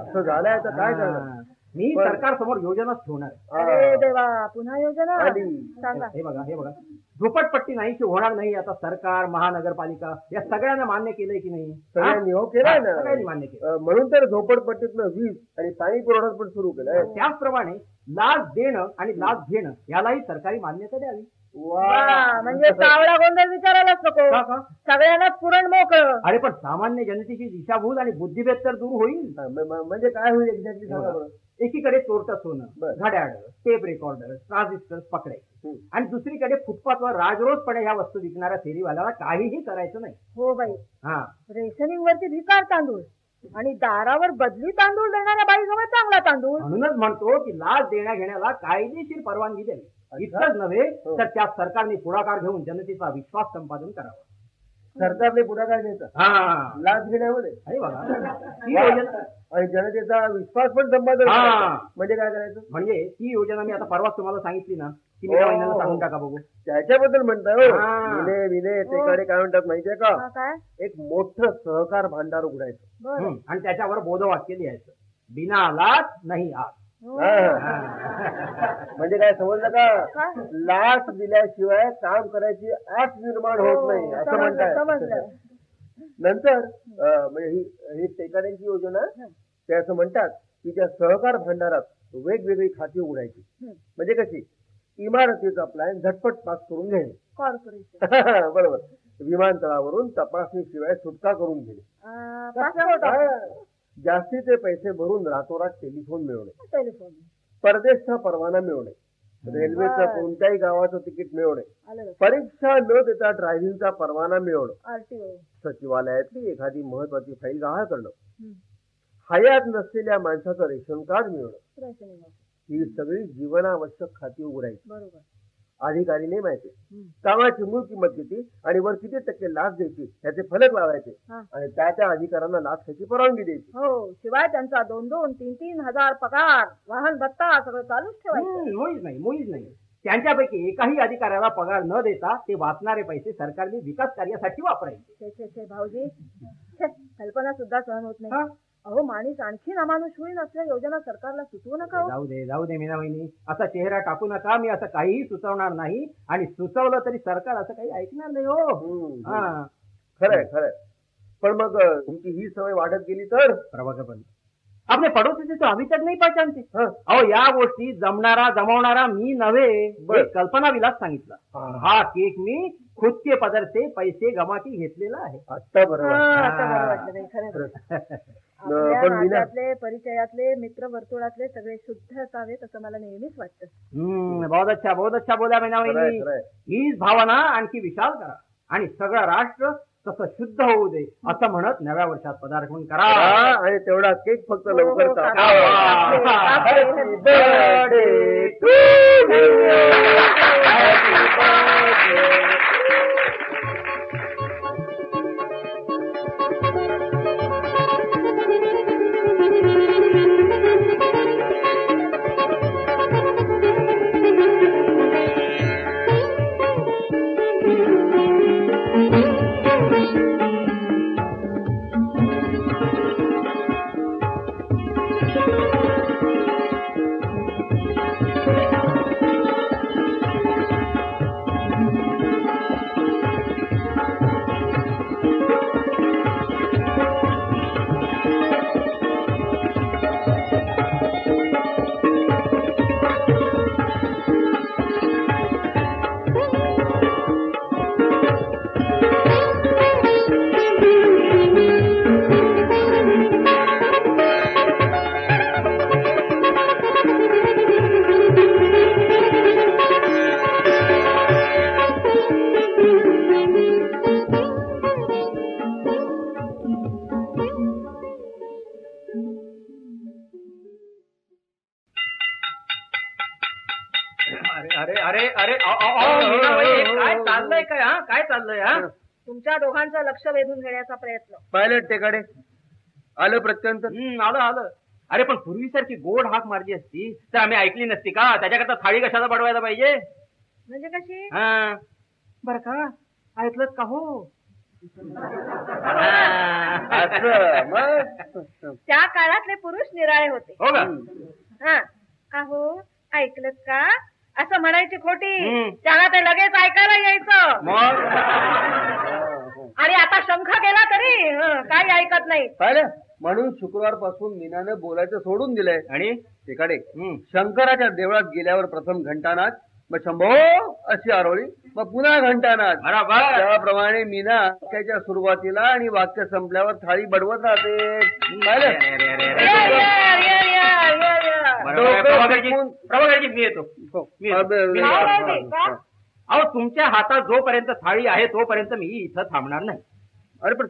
असं झालंय तर काय करणार? मी सरकार समोर योजनाच ठेवणार आहे. अरे देवा, पुन्हा योजना आली. सांगा. हे बघा झोपडपट्टी नाहीशी होणार नाही. आता सरकार, महानगरपालिका या सगळ्यांना मान्य केलंय की नाही? सगळ्यांनी हो केलंय ना. सगळ्यांनी मान्य केलं. म्हणून तर झोपडपट्टीतनं वीज आणि पाणी पुरवठा पण सुरू केलाय. त्याचप्रमाणे लाच देणं आणि लाच घेणं यालाही सरकारी मान्यता द्यावी. वा, म्हणजे सावळा गोंधळ विचारायलाच नको. का का? सगळ्यांना पुरण मोकळं. अरे पण सामान्य जनतेची दिशाभूल आणि बुद्धिभेद तर दूर होईल. म्हणजे काय होईल एक्झॅक्टली सांगा बरं. एकीकडे चोरटं सोनं, बरं. घड्याळ, टेप रेकॉर्डर, ट्रान्झिस्टर पकडायचे आणि दुसरीकडे फुटपाथवर राजरोसपणे ह्या वस्तू विकणाऱ्या फेरीवाल्याला काहीही करायचं नाही. हो बाई, हा, रेशनिंग वरती भिकार तांदूळ आणि दारावर बदली तांदूळ देणाऱ्या बाईजवळ चांगला तांदूळ. म्हणूनच म्हणतो की लाच देण्या घेण्याला कायदेशीर परवानगी द्यावी. इतकंच नव्हे तर त्यात सरकारने पुढाकार घेऊन जनतेचा विश्वास संपादन करावा. सरकारने पुढाकार घ्यायचा हा, लाच घेण्यामध्ये अरे बघा, ही योजना आणि जनतेचा विश्वास पण संपादन हा. करायचा. म्हणजे काय करायचं? म्हणजे ती योजना मी आता परवाच तुम्हाला सांगितली ना, की मी त्या महिन्याला सांगून टाका बघू. त्याच्याबद्दल म्हणताय हो. हा. विने तेकडे काय म्हणतात माहितीये का? हा, काय एक मोठं सहकार भांडार उघडायचं. बरं. आणि त्याच्यावर बोधवाक्य लिहायचं, बिना लाच नाही आत. हो. म्हणजे काय समजलं का? काय? लाच दिल्याशिवाय काम करायची आस निर्माण होत नाही असं समजलं, म्हणताय. समजलं. नंतर म्हणजे ही टेकाड्यांची योजना ते असं म्हणतात की त्या सहकार भांडारात वेगवेगळी खाती उघडायची. म्हणजे कशी? इमारतीचा प्लॅन झटपट पास करून घेणे. कॉर्पोरेशन. बरोबर. विमानतळावरून तपासणीशिवाय सुटका करून घेणे. Passport office. जास्तीचे पैसे भरून रातोरात टेलिफोन मिळवणे. टेलिफोन. परदेशचा परवाना मिळवणे. रेल्वेचं कोणत्याही गावाचं तिकीट मिळवणे. आलं लक्षात. परीक्षा न देता ड्रायव्हिंगचा परवाना मिळवणं. आरटीओ. सचिवालयातली एखादी महत्वाची फाईल गहाळ करणं. हयात नसलेल्या माणसाचं रेशन कार्ड मिळवणं. Rationing office. ही सगळी जीवनावश्यक खाती उघडायची. बरोबर. अधिकारी माहिती कामाची मूळ किंमत किती आणि वर किती टक्के लाच द्यायची ह्याचे फलक लावायचे हा. आणि त्या अधिकाऱ्यांना लाच ह्याची परवानगी द्यायची. हो, शिवाय त्यांचा 2-2, 3-3 हजार पगार, वाहन भत्ता सगळं चालूच ठेवायचं. मुळीच नाही. त्यांच्यापैकी एकाही अधिकाऱ्याला पगार न देता ते वाचणारे पैसे सरकारने विकास कार्यासाठी वापरायचे. छे भाऊजी, कल्पना सुद्धा सहन होत नाही. अहो, माणूस आणखी अमानुष होईल असल्या योजना सरकारला सुचवू नका. जाऊ दे मीना वहिनी, असा चेहरा टाकू नका. मी असं काहीही सुचवणार नाही आणि सुचवलं तरी सरकार असं काही ऐकणार नाही. हो, खरंय. पण मग तुमची ही सवय वाढत गेली तर प्रभाकर आपले पडोसी तो अभी तक नाही पहचानते. अहो, या गोष्टी जमवणारा मी नव्हे, कल्पना विलास सांगितलं. हा केक मी खुद के पदर से पैसे गमा की घेतलेला आहे. आता बरोबर. आपल्या नात्यातले, परिचयातले, मित्र वर्तुळातले सगळे शुद्ध असावेत असं मला नेहमीच वाटतं. बहुत अच्छा बोला मीना वहिनी. हीच भावना आणखी विशाल करा आणि सगळं राष्ट्र तसं शुद्ध होऊ दे असं म्हणत नव्या वर्षात पदार्पण करा. आणि तेवढा केक फक्त लवकर कापा. Happy birthday to you. Happy birthday. काय चाललंय हा? तुमच्या दोघांचं लक्ष वेधून घेण्याचा प्रयत्न. पायलट टेकाडे आलं प्रत्यंत. आलं. अरे पण पूर्वीसारखी गोड हाक मारली असती तर आम्ही ऐकली नसती का? त्याच्याकरता थाळी कशाला बनवायला पाहिजे? म्हणजे कशी? बर का, ऐकलत का? हो, त्या काळातले पुरुष निराळे होते. हो का? हा. अहो ऐकलं का असं म्हणायची खोटी त्याला ते लगेच ऐकायला यायचं मग आणि आता शंख गेला तरी काही ऐकत नाही. पाहिलं म्हणून शुक्रवार पासून मीनानं बोलायचं सोडून दिलंय. आणि तिकडे शंकराच्या देवळात गेल्यावर प्रथम घंटानाद, मग शंभो अशी आरोळी, मग पुन्हा घंटानाद. बरोबर. त्याप्रमाणे मीना वाक्याच्या सुरुवातीला आणि वाक्य संपल्यावर थाळी बडवत राहते. प्रभाकरजी मी येतो. अहो तुमच्या हातात जोपर्यंत थाळी आहे तोपर्यंत मी इथं थांबणार नाही. अरे पण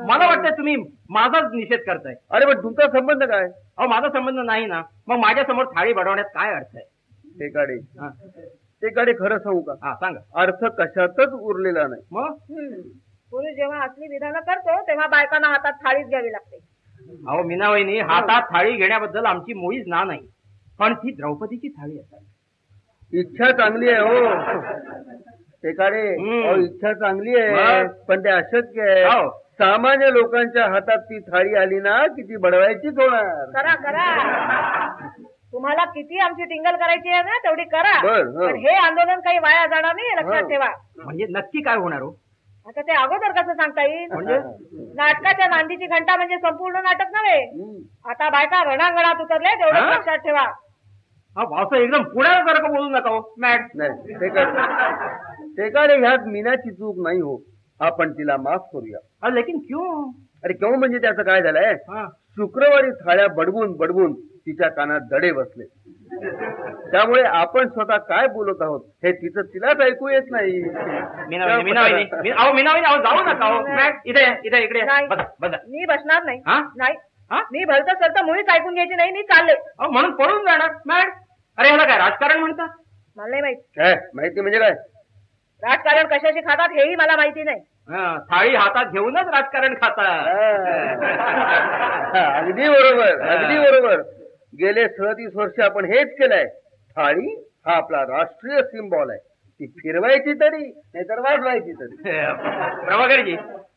मला वाटतं तुम्ही माझाच निषेध करताय. अरे पण तुमचा संबंध काय? अहो माझा संबंध नाही ना, मग माझ्या समोर थाळी बडवण्यात काय अर्थ आहे? ते काढे खरं सांगू का? हा सांगा. अर्थ कशातच उरलेला नाही. मग पुरुष जेव्हा असली विधानं करतो तेव्हा बायकांना हातात थाळीच घ्यावी लागते. अहो मीना वहिनी, हातात थाळी घेण्याबद्दल आमची मुळीच ना नाही, पण ती द्रौपदीची थाळी असावी. इच्छा चांगली आहे हो ते काढे. इच्छा चांगली आहे पण ते अशक्य आहे. सामान्य लोकांच्या हातात ती थाळी आली ना की ती बडवायचीच होणार. करा करा, तुम्हाला किती आमची टिंगल करायची आहे ना तेवढी करा. पण हे आंदोलन काही वाया जाणार नाही, लक्षात ठेवा. म्हणजे नक्की काय होणार हो? आता ते अगोदर कसं सांगता येईल? म्हणजे नाटकाच्या नांदीची घंटा म्हणजे संपूर्ण नाटक नव्हे. आता बायका रणांगणात उतरले तेवढं लक्षात ठेवा. असं एकदम पुण्यासारखं बोलू नका हो मॅड. नाही ते काढे ह्यात मीनाची चूक नाही हो, आपण तिला माफ करूया. लेकिन क्यों? अरे क्यों म्हणजे त्याचं काय झालंय, शुक्रवारी थाळ्या बडवून बडवून तिच्या कानात दडे बसले. त्यामुळे आपण स्वतः काय बोलत आहोत हे तिलाच ऐकू येत नाही. जाऊ नका इथे इथे इकडे मी बसणार नाही. मी भलत सरत मुळीच ऐकून घ्यायची नाही, मी चालले. म्हणून पळून जाणार मॅड? अरे ह्याला काय राजकारण म्हणतात? मला नाही माहित. काय माहिती म्हणजे काय? राजकारण कशाशी खातात हेही मला माहिती नाही. थाळी हातात घेऊनच राजकारण खातात. अगदी बरोबर, अगदी बरोबर. गेले 37 वर्ष आपण हेच केलंय. थाळी हा आपला राष्ट्रीय सिम्बॉल आहे. ती फिरवायची तरी नाहीतर वाजवायची तरी. प्रभाकरजी,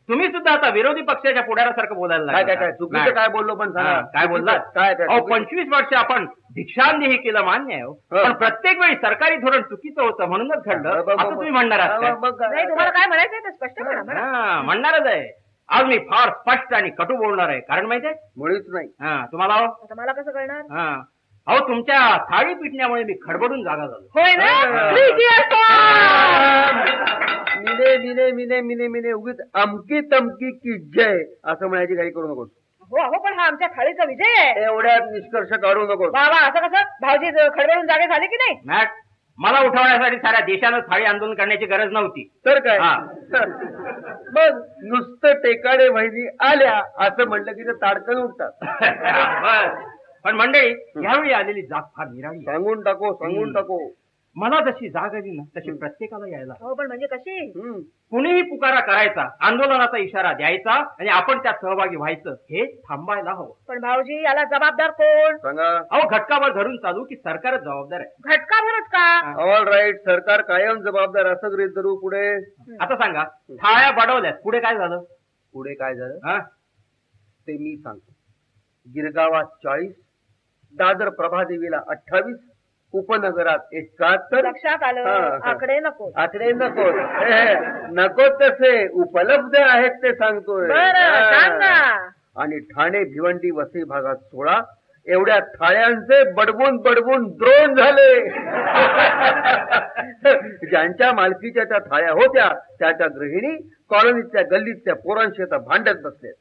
तुम्ही सुद्धा आता विरोधी पक्षाच्या पुढाऱ्यासारखं बोलायला काय काय चुकीचं काय बोललो पण सांगा. काय बोललात? काय 25 वर्ष आपण भिक्षांदेही केलं मान्य आहे, पण प्रत्येक वेळी सरकारी धोरण चुकीचं होतं म्हणूनच घडलं असं तुम्ही म्हणणार आहात? नाही, तुम्हाला काय म्हणायचंय ते स्पष्ट म्हणा. म्हणणारच आहे. आज मी फार स्पष्ट आणि कटू बोलणार आहे. कारण माहितीये? मुळीच नाही. तुम्हाला मला कसं कळणार? अहो तुमच्या थाळी पिटण्यामुळे मी खडबडून जागा झालो. होय ना? मिने मिने मिने मिने मिने उगीच अमकी तमकी की जय असं म्हणायची काही करू नकोस. हो अहो, पण हा आमच्या थाळीचा विजय आहे. एवढ्यात निष्कर्ष काढू नकोस. बाबा असं कसं? भाऊजी खडबडून जागे झाले की नाही? मॅट, मला उठवण्यासाठी साऱ्या देशानं थाळी आंदोलन करण्याची गरज नव्हती. तर काय? मग नुसतं टेकाडे वहिनी आल्या असं म्हटलं की ते ताडकन उठतात. पण मंडळी, यावेळी आलेली जाग फार निराळी. सांगून टाको. मला जशी जाग आली ना तशी प्रत्येकाला यायला. हो, पण म्हणजे कशी? कुणीही पुकारा करायचा, आंदोलनाचा इशारा द्यायचा आणि आपण त्यात सहभागी व्हायचं, हे थांबायला हवं. पण भाऊजी याला जबाबदार कोण? सांगा. अहो घटकावर धरून चालू की सरकारच जबाबदार आहे? घटकावरच का? ऑल राईट, सरकार कायम जबाबदार असं गृहीत धरू. पुढे आता सांगा, थाळ्या बडवल्यात, पुढे काय झालं? पुढे काय झालं ते मी सांगतो. गिरगावात 40, दादर प्रभादेवीला 28, उपनगरात 71. लक्षात आलं. आकडे नको नको तसे उपलब्ध आहेत ते सांगतोय. आणि ठाणे भिवंडी वसई भागात 16. एवढ्या थाळ्यांचे बडवून द्रोण झाले. ज्यांच्या मालकीच्या त्या थाळ्या होत्या त्या गृहिणी कॉलनीतल्या गल्लीतल्या पोरांशी आता भांडत बसले.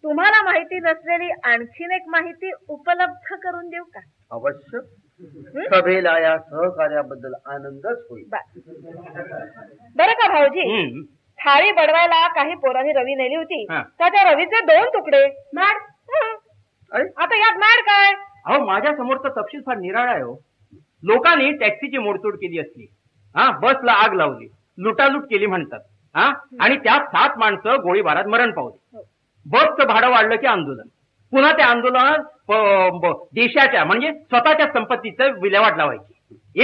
तुम्हाला माहिती नसलेली आणखीन एक माहिती उपलब्ध करून देऊ का? अवश्य. सभेला या सहकार्याबद्दल आनंदच होईल. बरं का भाऊजी, थाळी बडवायला काही पोरांनी रवी नेली होती, तर त्या रवीचे 2 तुकडे. मॅड, आता यात मॅड काय? अहो माझ्या समोरचा तपशील फार निराळा आहे. लोकांनी टॅक्सीची मोडतोड केली असली, बसला आग लावली, लुटालूट केली म्हणतात, आणि त्यात 7 माणसं गोळीबारात मरण पावली. बसचं भाडं वाढलं की आंदोलन, पुन्हा त्या आंदोलनात देशाच्या म्हणजे स्वतःच्या संपत्तीचं विल्हेवाट लावायची.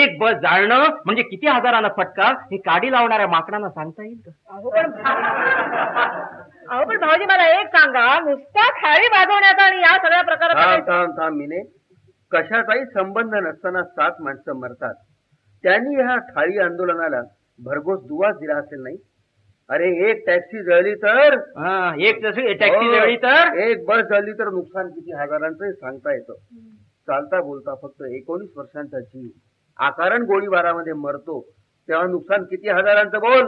एक बस जाळणं म्हणजे किती हजारांना फटका हे काडी लावणाऱ्या माकडांना सांगता येईल का? अहो पण भाऊजी मला एक सांगा, नुसता थाळी वाजवण्याचा आणि या सगळ्या प्रकारात थांब मिने, कशाचाही संबंध नसताना 7 माणसं मरतात. त्यांनी ह्या ठाळी आंदोलनाला भरघोस दुवाच दिला असेल नाही? अरे एक टॅक्सी जळली तर एक टॅक्सी जळली तर एक बस जळली तर नुकसान किती हजारांचं सांगता येतं. चालता बोलता फक्त 19 वर्षांचा जीव आकारण गोळीबारामध्ये मरतो तेव्हा नुकसान किती हजारांचं? बोल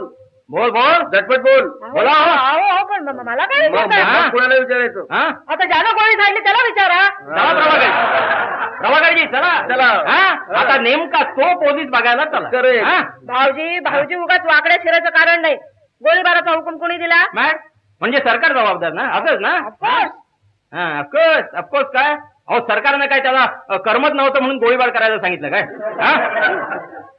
बोल बोल झटपट बोल. बोला. पण मला काय मग कोणाला विचारायचं? आता ज्याला गोळी झाडली त्याला विचारा. प्रभाकरजी चला चला. आता नेमका तो पोलीस बघायला चला. भाऊजी उगाच वाकड्या शिरायचं कारण नाही. गोळीबाराचा हुकूम कोणी दिला? म्हणजे सरकार जबाबदार ना? असंच ना? ऑफकोर्स काय अहो सरकारनं काय त्याला करमत नव्हतं म्हणून गोळीबार करायला सांगितलं काय?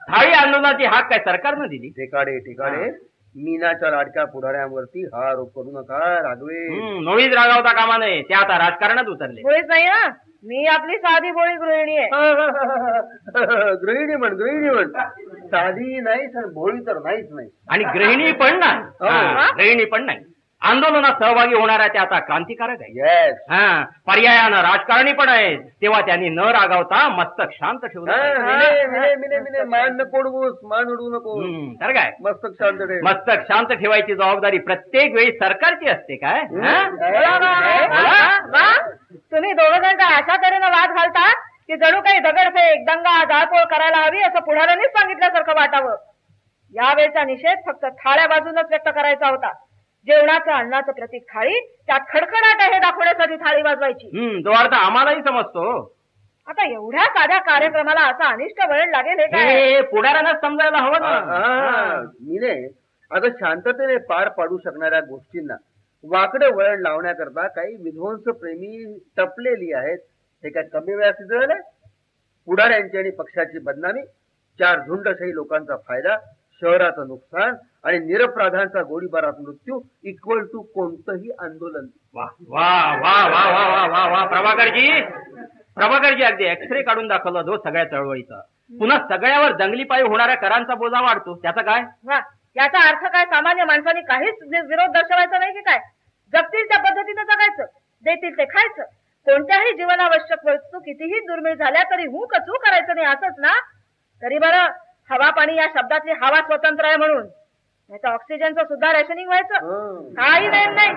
ठाळी आंदोलनाची हाक काय सरकारनं दिली? ठिकाणे मीनाच्या लाडक्या पुढाऱ्यांवरती हा आरोप करू नका राघवे. नोळीच रागावता कामा नये. ते आता राजकारणात उतरले. गोळीच नाही ना, मी आपली साधी गोळी गृहिणी आहे. गृहिणी म्हण. साधी नाहीच आणि भोळी तर नाहीच नाही. आणि गृहिणी पण नाही. आंदोलनात सहभागी होणाऱ्या त्या आता क्रांतिकारक आहे. पर्यायानं राजकारणी पण आहेत. तेव्हा त्यांनी न रागावता मस्तक शांत ठेवलं. मान नको मान उडवू नको. तर काय मस्तक शांत ठेवायची जबाबदारी प्रत्येक वेळी सरकारची असते काय? तुम्ही दोघं जण काय अशा तऱ्हेनं वाद घालता की जणू काही दगडफेक दंगा जाळपोळ करायला हवी असं पुढाऱ्यांनीच सांगितल्यासारखं वाटावं. यावेळचा निषेध फक्त थाळ्या बाजूनच व्यक्त करायचा होता. जेवणाचं अन्नाचं प्रतीक थाळी, त्यात खडखडाट हे दाखवण्यासाठी थाळी वाजवायची. तो अर्थ आम्हालाही समजतो. आता एवढ्या साध्या कार्यक्रमाला असं अनिष्ट वळण लागेल हे काय? पुढाऱ्यांनाच समजायला हवं ना. मीने आता शांततेने पार पाडू शकणाऱ्या गोष्टींना वाकडं वळण लावण्याकरता काही विध्वंस प्रेमी टपलेली आहेत. हे काय कमी वेळात झालंय? पुढाऱ्यांची आणि पक्षाची बदनामी, 4 झुंडशाही लोकांचा फायदा, शहराचं नुकसान आणि निरपराधांचा गोळीबारात मृत्यू इक्वल टू कोणतंही आंदोलन. वा वा वा वा वा वा वा प्रभाकरजी अगदी एक्सरे काढून दाखवलं जो सगळ्या चळवळीचा. पुन्हा सगळ्यावर दंगली पायी होणाऱ्या करांचा बोजा वाढतो. त्याचा काय? याचा अर्थ काय? सामान्य माणसांनी काहीच विरोध दर्शवायचा नाही की काय? जगतील त्या पद्धतीनं जगायचं, देतील ते खायचं. कोणत्याही जीवनावश्यक वस्तू कितीही दुर्मिळ झाल्या तरी कचू करायचं नाही असंच ना? तरी बरं हवा पाणी या शब्दातली हवा स्वतंत्र आहे म्हणून याचं ऑक्सिजनचं सुद्धा रेशनिंग व्हायचं काही नाही.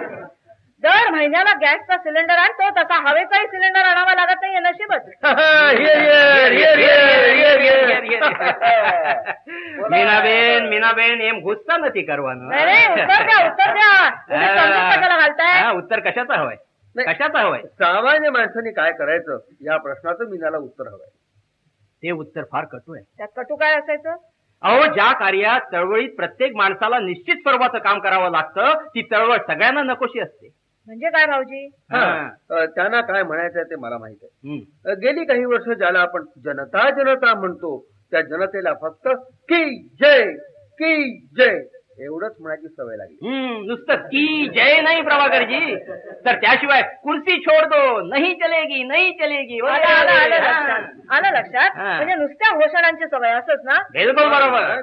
दर महिन्याला गॅसचा सिलेंडर आणतो तसा हवेचाही सिलेंडर आणावा लागत नाहीये. नशीबच. मीनाबेन एम गुस्सा નથી કરવાનો. उत्तर द्या. कशाला घालताय? उत्तर कशाचं हवंय? कशाचं हवंय? सामान्य माणसाने काय करायचं या प्रश्नाचं मीनाला उत्तर हवंय. ते उत्तर फार कटू आहे. त्यात कटू काय असायचं? अहो ज्या कार्यात चळवळीत प्रत्येक माणसाला निश्चित स्वरूपाचं काम करावं लागतं ती चळवळ सगळ्यांना नकोशी असते. म्हणजे काय भाऊजी? त्यांना काय म्हणायचंय ते मला माहित आहे. गेली काही वर्ष ज्याला आपण जनता म्हणतो त्या जनतेला फक्त की जय एवढंच म्हणायची सवय लागली. नुसतं की जय नाही प्रभाकरजी, तर त्याशिवाय कुर्सी छोड दो, नाही चलेगी. आलं लक्षात? म्हणजे नुसत्या घोषणांची सवय असंच ना? बिलकुल बरोबर.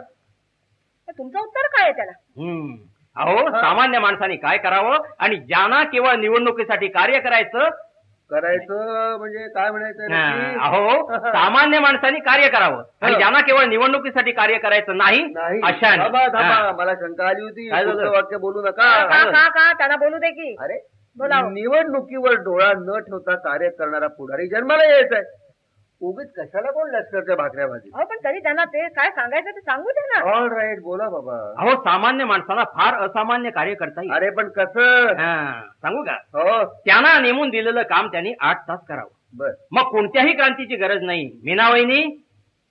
तुमचं उत्तर काय आहे त्याला? अहो सामान्य माणसाने काय करावं आणि ज्यांना केवळ निवडणुकीसाठी कार्य करायचं म्हणजे काय म्हणायचं? अहो सामान्य माणसांनी कार्य करावं आणि ज्यांना केवळ निवडणुकीसाठी कार्य करायचं नाही अशा. मला शंका आली होती. वाक्य बोलू नका. का त्यांना बोलू दे की. अरे निवडणुकीवर डोळा न ठेवता कार्य करणारा पुढारी जन्माला यायचाय. उगीच कशाला कोण लष्करच्या भाकऱ्या भाजी. पण तरी त्यांना ते काय सांगायचं ते सांगू दे ना. ऑल राईट बोला बाबा. अहो सामान्य माणसाला फार असामान्य कार्य करता येईल. अरे पण कसं सांगू का? हो त्यांना नेमून दिलेलं काम त्यांनी 8 तास करावं. बर मग कोणत्याही क्रांतीची गरज नाही. मीनावहिनी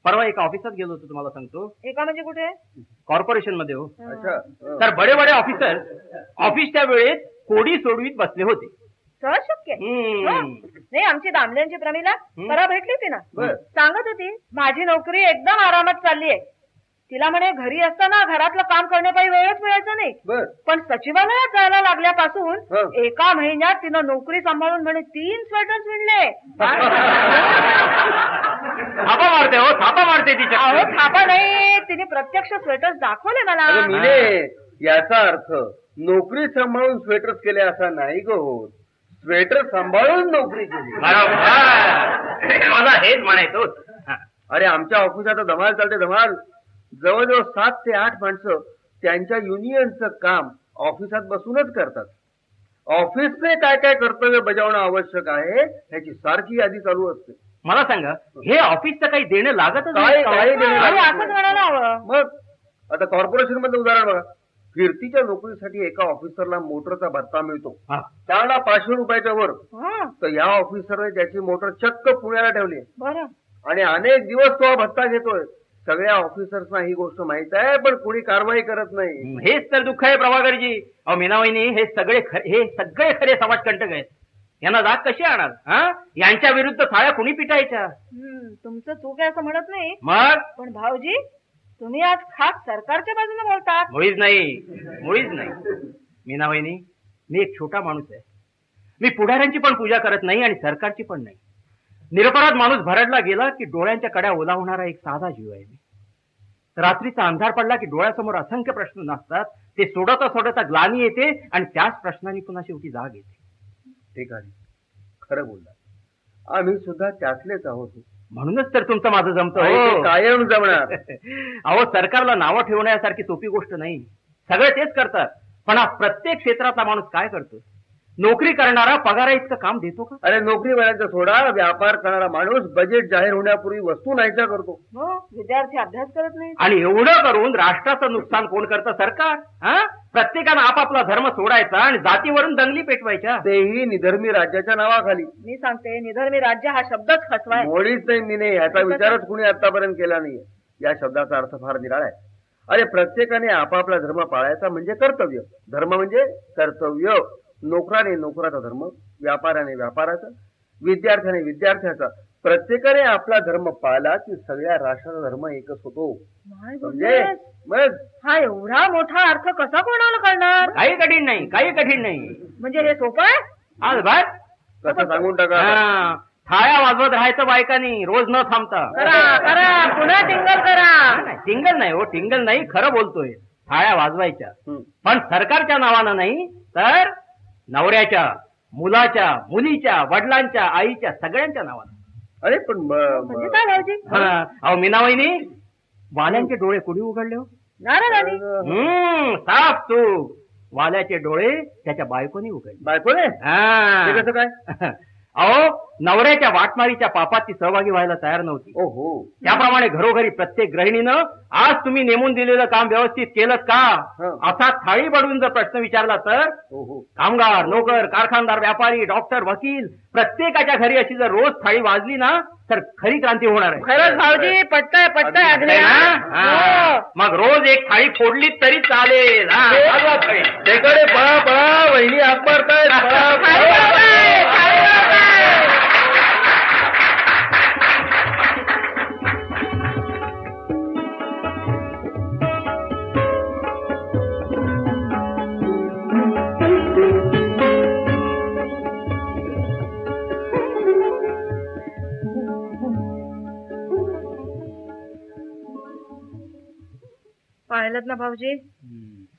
परवा एका ऑफिसात गेलो होतो तुम्हाला सांगतो. एका म्हणजे कुठे? कॉर्पोरेशन मध्ये हो. अच्छा. तर बडे बडे ऑफिसर ऑफिसच्या वेळेत कोडी सोडवीत बसले होते. सहज शक्य नाही. आमची दामल्यांची प्रमिला मला भेटली होती ना, सांगत होती माझी नोकरी एकदम आरामात चालली आहे. तिला म्हणे घरी असताना घरातलं काम करण्यापायी वेळच मिळायचा नाही. पण सचिवालयात जायला लागल्यापासून एका महिन्यात तिनं नोकरी सांभाळून म्हणे 3 स्वेटर्स विणले. थापा मारते हो, थापा मारते तिच्या. अहो थापा नाही, तिने प्रत्यक्ष स्वेटर्स दाखवले मला. याचा अर्थ नोकरी सांभाळून स्वेटर्स केले असा नाही गो. स्वेटर सांभाळून नोकरी केली. बरोबर, मला हेच म्हणायचं होतं. अरे आमच्या ऑफिसात धमाल चालते, धमाल. जवळजवळ 7 ते 8 माणसं त्यांच्या युनियनचं काम ऑफिसात बसूनच करतात. ऑफिसने काय काय कर्तव्य बजावणं आवश्यक आहे ह्याची सारखी यादी चालू असते. मला सांगा, हे ऑफिसचं काही देणं लागतच काही देणं लागत नाही. असंच म्हणायला हवं. मग आता कॉर्पोरेशन मधलं उदाहरण बघा. फिरतीच्या नोकरीसाठी एका ऑफिसरला मोटरचा भत्ता मिळतो, हा. त्याला 500 रुपयाच्या वर. हं, तर या ऑफिसरने त्याची मोटर चक्क पुण्याला ठेवली बरं. आणि अनेक दिवस तो हा भत्ता घेतोय. सगळ्या ऑफिसर्सना ही गोष्ट माहित आहे, पण कोणी कारवाई करत नाही. हेच तर दुःख आहे प्रभाकरजी. अहो मीनाबाईंनी, हे सगळे खरे समाजकंटक आहेत. यांना जाग कशी आणणार? हा, यांच्या विरुद्ध थाळ्या कुणी पिटायच्या? तुमचं चूक आहे असं म्हणत नाही, मग पण भाऊजी तुम्ही आज खास सरकारच्या बाजूने बोलतात. मुळीच नाही. मीनाबाईंनी, मी एक छोटा माणूस आहे. मी पुढाऱ्यांची पण पूजा करत नाही आणि सरकारची पण नाही. निरपराध माणूस भरडला गेला की डोळ्यांच्या कड्या ओलावणारा एक साधा जीव आहे मी. रात्रीचा अंधार पडला की डोळ्यासमोर असंख्य प्रश्न नसतात. ते सोडता ग्लानी येते आणि त्याच प्रश्नांनी पुन्हा शेवटी जाग येते. ठीक आहे, खरं बोलला. आम्ही सुद्धा त्यातलेच आहोत. म्हणूनच तर तुमचं माझं जमतं. आणि ते कायम जमणार. अहो, सरकारला नावं ठेवण्यासारखी सोपी गोष्ट नाही. सगळे तेच करतात, पण हा प्रत्येक क्षेत्रातला माणूस काय करतो? नोकरी करणारा पगारा इतकं काम देतो का? अरे नोकरीवाल्यांचा सोडा, व्यापार करणारा माणूस बजेट जाहीर होण्यापूर्वी वस्तू नाहीचा करतो. विद्यार्थी अभ्यास करत नाही. आणि एवढं करून राष्ट्राचं नुकसान कोण करतं? सरकार. हा, प्रत्येकानं आपापला धर्म सोडायचा आणि जातीवरून दंगली पेटवायच्या, तेही निधर्मी राज्याच्या नावाखाली. मी सांगते, निधर्मी राज्य हा शब्दच फसवाय. मुळीच नाही. मी नाही, ह्याचा विचारच कुणी आतापर्यंत केला नाहीये. या शब्दाचा अर्थ फार निराळा आहे. अरे प्रत्येकाने आपापला धर्म पाळायचा म्हणजे कर्तव्य. धर्म म्हणजे कर्तव्य. नोकराने नोकराचा धर्म, व्यापाराने व्यापाराचा, विद्यार्थ्याने विद्यार्थ्याचा. प्रत्येकाने आपला धर्म पाळला की सगळ्या राष्ट्राचा धर्म एकच होतो. म्हणजे मग हा एवढा मोठा अर्थ कसा कोणाला कळणार? काही कठीण नाही. म्हणजे हे सोपं आहे? आज बस कसं सांगून टाका. थाळ्या वाजवत राहायचं बायकांनी, रोज न थांबता. करा पुन्हा टिंगल करा. टिंगल नाही हो, टिंगल नाही, खरं बोलतोय. थाळ्या वाजवायच्या, पण सरकारच्या नावानं नाही, तर नवऱ्याच्या, मुलाच्या, मुलीच्या, वडिलांच्या, आईच्या, सगळ्यांच्या नावानं. अरे पण म्हणजे काय भाऊजी? अहो मीनाबाईंनी, वाल्यांचे डोळे कुणी उघडले हो? नारदानी. साफ चूक. वाल्याचे डोळे त्याच्या बायकोनी उघडले. बायकोने? हा, कसं काय? अहो, नवऱ्याच्या वाटमारीच्या पापात ती सहभागी व्हायला तयार नव्हती. ओहो. त्याप्रमाणे घरोघरी प्रत्येक गृहिणीनं आज तुम्ही नेमून दिलेलं काम व्यवस्थित केलं का असा थाळी बडवून जर प्रश्न विचारला तर कामगार, नोकर, कारखानदार, व्यापारी, डॉक्टर, वकील प्रत्येकाच्या घरी अशी जर रोज थाळी वाजली ना तर खरी क्रांती होणार आहे. खरंच भाऊजी, पटतंय अगदी. मग रोज एक थाळी फोडली तरी चालेल. त्याकडे पळा पळा, वहिनी हाक मारतायत. पाहिलं ना भाऊजी,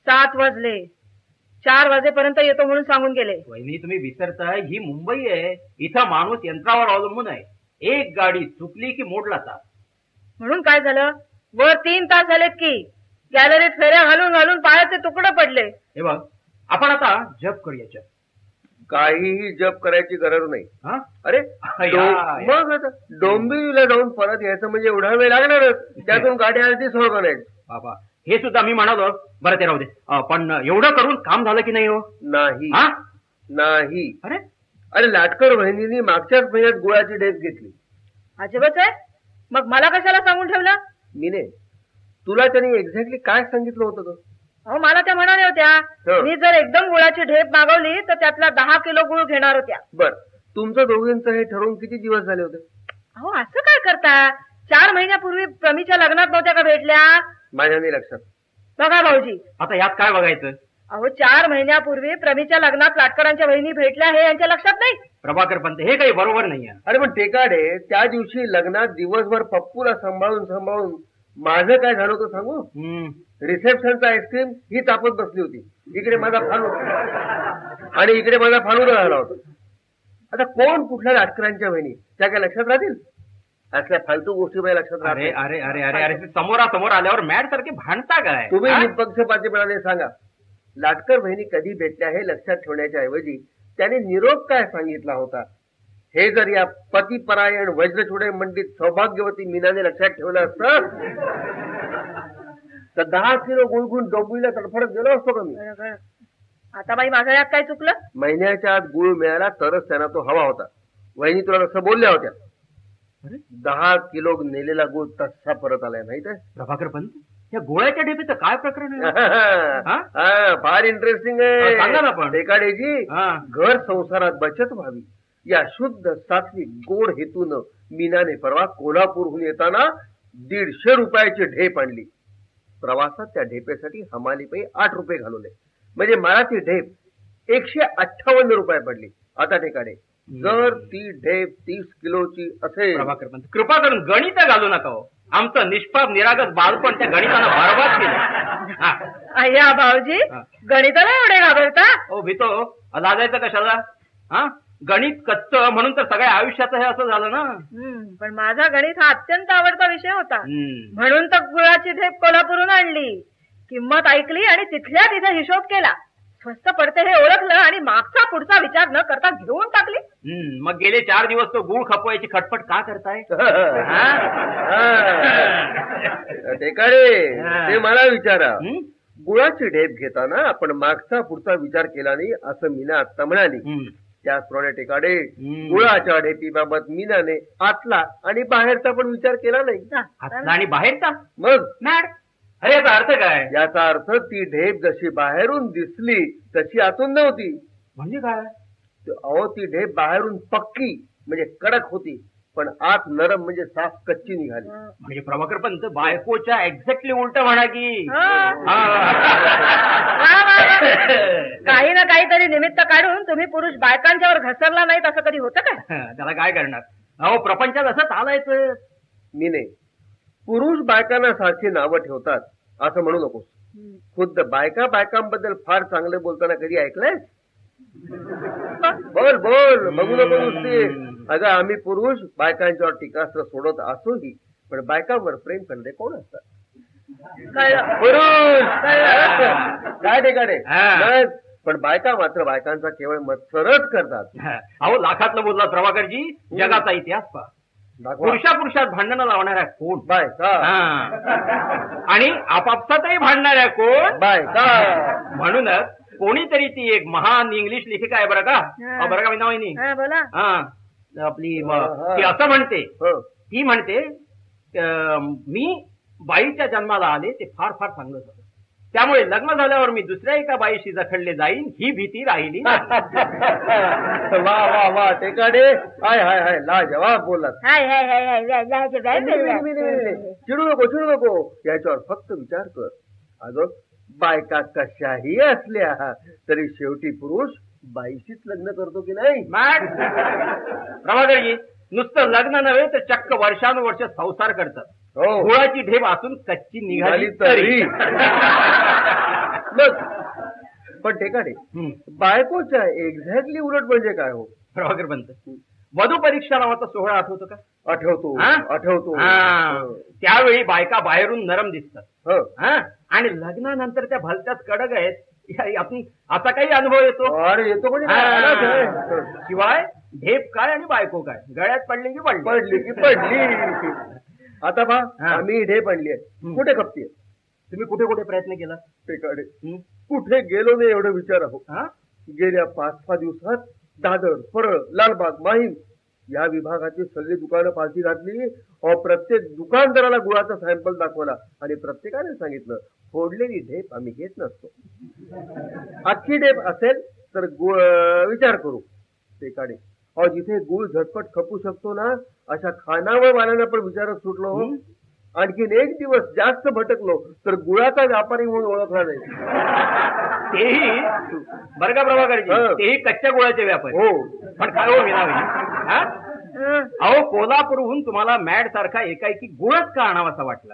7 वाजले. 4 वाजेपर्यंत येतो म्हणून सांगून गेले. वहिनी, तुम्ही विसरताय, ही मुंबई आहे. इथं माणूस यंत्रावर अवलंबून आहे. एक गाडी चुकली की मोडला तास. म्हणून काय झालं? वर 3 तास झालेत की गॅलरीत फेऱ्या घालून घालून पायाचे तुकडे पडले. हे बघ, आपण आता जप करूया. जप काहीही जप करायची गरज नाही. अरे मग डोंबिवलीला जाऊन परत यायचं म्हणजे एवढा वेळ लागणारच. त्यातून गाडी आली ती सोडणार नाही. बाबा, हे सुद्धा मी म्हणालो. बरं, ते राहू दे. पण एवढं करून काम झालं की नाही हो? नाही. अरे लाटकर बहिणींनी मागच्याच महिन्यात गुळाची ढेप घेतली. अजिबात आहे. मग मला कशाला सांगून ठेवलं? मीने तुला त्यांनी एक्झॅक्टली काय सांगितलं होतं? अहो, मला त्या म्हणाल्या होत्या, मी जर एकदम गुळाची ढेप मागवली तर त्यातला 10 किलो गुळ घेणार होत्या. बर, तुमचं दोघींचं हे ठरवून किती दिवस झाले होते? अहो, असं काय करता? 4 महिन्यापूर्वी प्रमीच्या लग्नात नव्हत्या का भेटल्या? माझ्या नाही लक्षात. बघा भाऊजी, आता यात काय बघायचं? अहो, 4 महिन्यापूर्वी प्रमीच्या लग्नात लाटकरांच्या बहिणी भेटल्या हे यांच्या लक्षात नाही? प्रभाकर पंत, हे काही बरोबर नाहीये. अरे पण टेकाडे, त्या दिवशी लग्नात दिवसभर पप्पूला सांभाळून माझं काय झालं होतं सांगू? रिसेप्शनचा आईस्क्रीम ही तापत बसली होती. इकडे माझा फानूर आणि इकडे माझा फानूर राहिला होता. आता कोण कुठल्या राजकारण्यांच्या बहिणी त्या काय लक्षात राहतील? असल्या फालतू गोष्टी माझ्या लक्षात अरे राहतील. अरे अरे अरे अरे समोरासमोर आल्यावर मॅड सारखे भांडता काय? तुम्ही हा? निपक्षपातीपणाने सांगा, लाटकर बहिणी कधी भेटल्या हे लक्षात ठेवण्याच्या ऐवजी त्याने निरोप काय सांगितला होता हे जर या पतिपरायण वज्रचोडे मंडित सौभाग्यवती मीनाने लक्षात ठेवलं असतं तर 10 किलो गुळगुण डोंबिवलीला तडफडत गेलो असतो का मी. आता बाई माझ्या यात काय चुकलं? महिन्याच्या आत गुळ मिळाला तरच त्यांना तो हवा होता. वहिनी तुला तसं बोलल्या होत्या. 10 किलो नेलेला गुळ तसा परत आलाय माहित आहे. प्रभाकर पंत, या गोळ्याच्या ढेपीचं काय प्रकरण आहे? फार इंटरेस्टिंग सांगा ना आहे. पण. टेकाडेजी, हा. घर संसारात बचत व्हावी या शुद्ध सात्विक गोड हेतून मीनाने परवा कोल्हापूरहून येताना 150 रुपयाची ढेप आणली. प्रवासात त्या ढेपेसाठी हमालीपैकी 8 रुपये घालवले. म्हणजे मला ती ढेप 158 रुपये पडली. आता टेकाडे, जर ती ढेप 30 किलोची असेल. प्रभाकर पंत, कृपा करून गणित घालू नका हो. आमचं निष्पाप निरागस बालपण त्या गणितानं बरबाद केलं. हा. अय्या भाऊजी, हा. गणिताला एवढे घाबरता? ओ भीतो, लाजायचं कशाला? हा, गणित कच्चं म्हणून तर सगळ्या आयुष्याचं हे असं झालं ना. पण माझा गणित हा अत्यंत आवडता विषय होता. हम्म. म्हणून तर गुळाची ढेप कोल्हापूरहून आणली. किंमत ऐकली आणि तिथल्या तिथे हिशोब केला. स्वस्त पडते हे ओळखलं आणि मागचा पुढचा विचार न करता घेऊन टाकली. मग गेले 4 दिवस तो गुळ खपवायची खटपट का करताय? टेकाडे, ते मला विचारा. हम्म? गुळाची ढेप घेताना आपण मागचा पुढचा विचार केला नाही असं मीना आता म्हणाली. हम्म. त्याचप्रमाणे टेकाडे, गुळाच्या ढेपीबाबत मीनाने आतला आणि बाहेरचा पण विचार केला नाही. आतला आणि बाहेरचा मग मॅड, अरे याचा अर्थ काय? याचा अर्थ ती ढेप जशी बाहेरून दिसली तशी आतून नव्हती. म्हणजे काय? अहो, ती ढेप बाहेरून पक्की म्हणजे कडक होती, पण आत नरम म्हणजे साफ कच्ची निघाली. म्हणजे प्रभाकर पंत, बायकोच्या एक्झॅक्टली उलट म्हणा की. काही ना काहीतरी निमित्त काढून तुम्ही पुरुष बायकांच्यावर घसरला नाहीत असं कधी होतं काय? त्याला काय करणार? अहो, प्रपंचात असं चालायचं. मी नाही, पुरुष बायकांना सारखी नावं ठेवतात असं म्हणू नकोस. खुद्द बायकांबद्दल फार चांगले बोलताना कधी ऐकलंय? बोल बोल, बघू नको नुसते. अगं, आम्ही पुरुष बायकांच्यावर टीकास्त्र सोडत असूही पण बायकांवर प्रेम करणे कोण असतात? पुरुष. काय ठिकाणे, पण बायका मात्र बायकांचा केवळ मत्सरच करतात. अहो, लाखातलं बोलला प्रभाकरजी. जगाचा इतिहास पहा. पुरुषात भांडणं लावणाऱ्या कोण? बायका. आणि आपापसातही भांडणाऱ्या कोण? बायका. म्हणूनच कोणीतरी ती एक महान इंग्लिश लेखिका आहे बरं का, बरं का विनावणी? बोला. आपली ती असं म्हणते, ती म्हणते, मी बाईच्या जन्माला आले ते फार फार चांगलं झालं. त्यामुळे लग्न झाल्यावर मी दुसऱ्या एका बाईशी जखडले जाईन ही भीती राहिली. वा वा वा टेकाडे, हाय हाय हाय, लाजवाब बोललात. चिडू नको याच्यावर फक्त विचार कर. अगं, बायका कशाही असल्या तरी शेवटी पुरुष बाईशीच लग्न करतो की नाही? प्रभाकरजी, नुसतं लग्न नव्हे तर चक्क वर्षानुवर्ष संसार करतात. गुळाची ढेप असून कच्ची निघाली तरी. मग पण ठेकाणे, बायकोच्या एक्झॅक्टली उलट म्हणजे काय हो? प्रभाकर पंत, वधू परीक्षा नावाचा सोहळा आठवतो का? आठवतो. त्यावेळी बायका बाहेरून नरम दिसतात आणि लग्नानंतर त्या भलत्याच कडक आहेत. आपण असा काही अनुभव येतो? अरे येतो म्हणजे शिवाय ढेप काय आणि बायको काय, गळ्यात पडली की पडली. आता पहा, आम्ही ढेप आणली आहे, कुठे खपतीये? तुम्ही कुठे कुठे प्रयत्न केला? टेकाडे, कुठे गेलो नाही एवढं विचार आहो. गेल्या 5-6 दिवसात दादर, परळ, लालबाग, माहीम या विभागाची सगळी दुकानं पालथी घातली. प्रत्येक दुकानदाराला गुळाचा सॅम्पल दाखवला आणि प्रत्येकाने सांगितलं, फोडलेली ढेप आम्ही घेत नसतो. अख्खी ढेप असेल तर गुळ विचार करू. टेकाडे, जिथे गुळ झटपट खपू शकतो ना अशा खानावळ वाल्यानं पण विचारच सुटलो हो. आणखीन एक दिवस जास्त भटकलो तर गुळाचा व्यापारी म्हणून ओळखला नाही. तेही बरं का प्रभाकरजी, तेही कच्च्या गुळाचे व्यापारी. हो, पण काय हो विनावणी, अहो, कोल्हापूरहून तुम्हाला मॅड सारखा एकाएकी गुळच का आणावासा वाटला?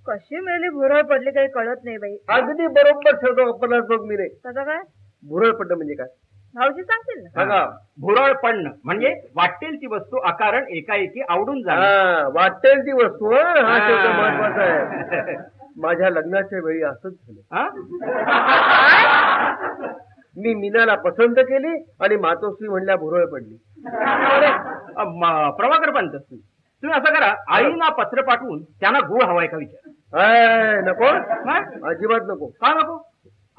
कशी मेली भुरळ पडली काही कळत नाही बाई. अगदी बरोबर ठरतो आपल्याला बघ मी नाही. कसं काय भुरळ पडलं म्हणजे काय? भाऊजी सांगतील ना. सांगा. भुरळ पडणं म्हणजे वाटेल ती वस्तू अकारण एकाएकी आवडून जाणं. वाटेल ती वस्तू हा शब्द महत्वाचा आहे. माझ्या लग्नाच्या वेळी असंच झालं. मी मीनाला पसंत केली आणि मातोश्री म्हणल्या भुरळ पडली. प्रभाकर पंत, तुम्ही असं करा, आईना पत्र पाठवून त्यांना गुळ हवाय का विचार. नको, अजिबात नको. का नको?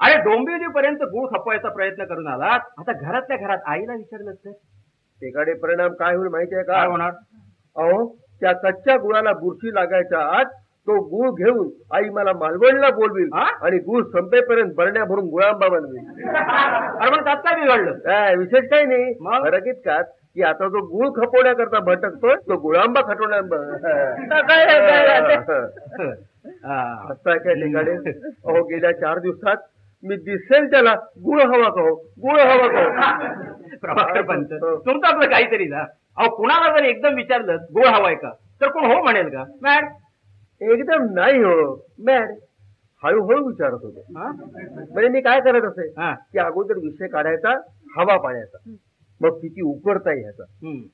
अरे डोंबिवलीपर्यंत गुळ खपवायचा प्रयत्न करून आलात, आता घरातल्या घरात आईला विचारलं तर त्याकडे परिणाम काय होईल माहितीये का? काय होणार? अहो, त्या कच्च्या गुळाला बुरशी लागायच्या आत तो गुळ घेऊन आई मला मालवणला बोलवील आणि गुळ संपेपर्यंत बरण्या भरून गुळांबा बनवेल. अरे पण त्यात काय बिघडलं? विशेष काही नाही, फरक इतकाच की आता जो गुळ खपवण्याकरता भटकतोय तो गुळांबा खटवण्या हसताय काय ठिकाणी. अहो, गेल्या 4 दिवसात मी दिसेल त्याला गुळ हवा कहो, गुळ हवा कहो. प्रभाकर पंत, तुमचं आपलं काहीतरी ना. अहो, कुणाला जर एकदम विचारलं गुळ हवाय का तर कोण हो म्हणेल का? मॅड एकदम नाही हो मॅड, हळूहळू विचारत होते. म्हणजे मी काय करत असे की अगोदर विषय काढायचा हवा पाण्याचा, मग किती उकडता ह्याचा,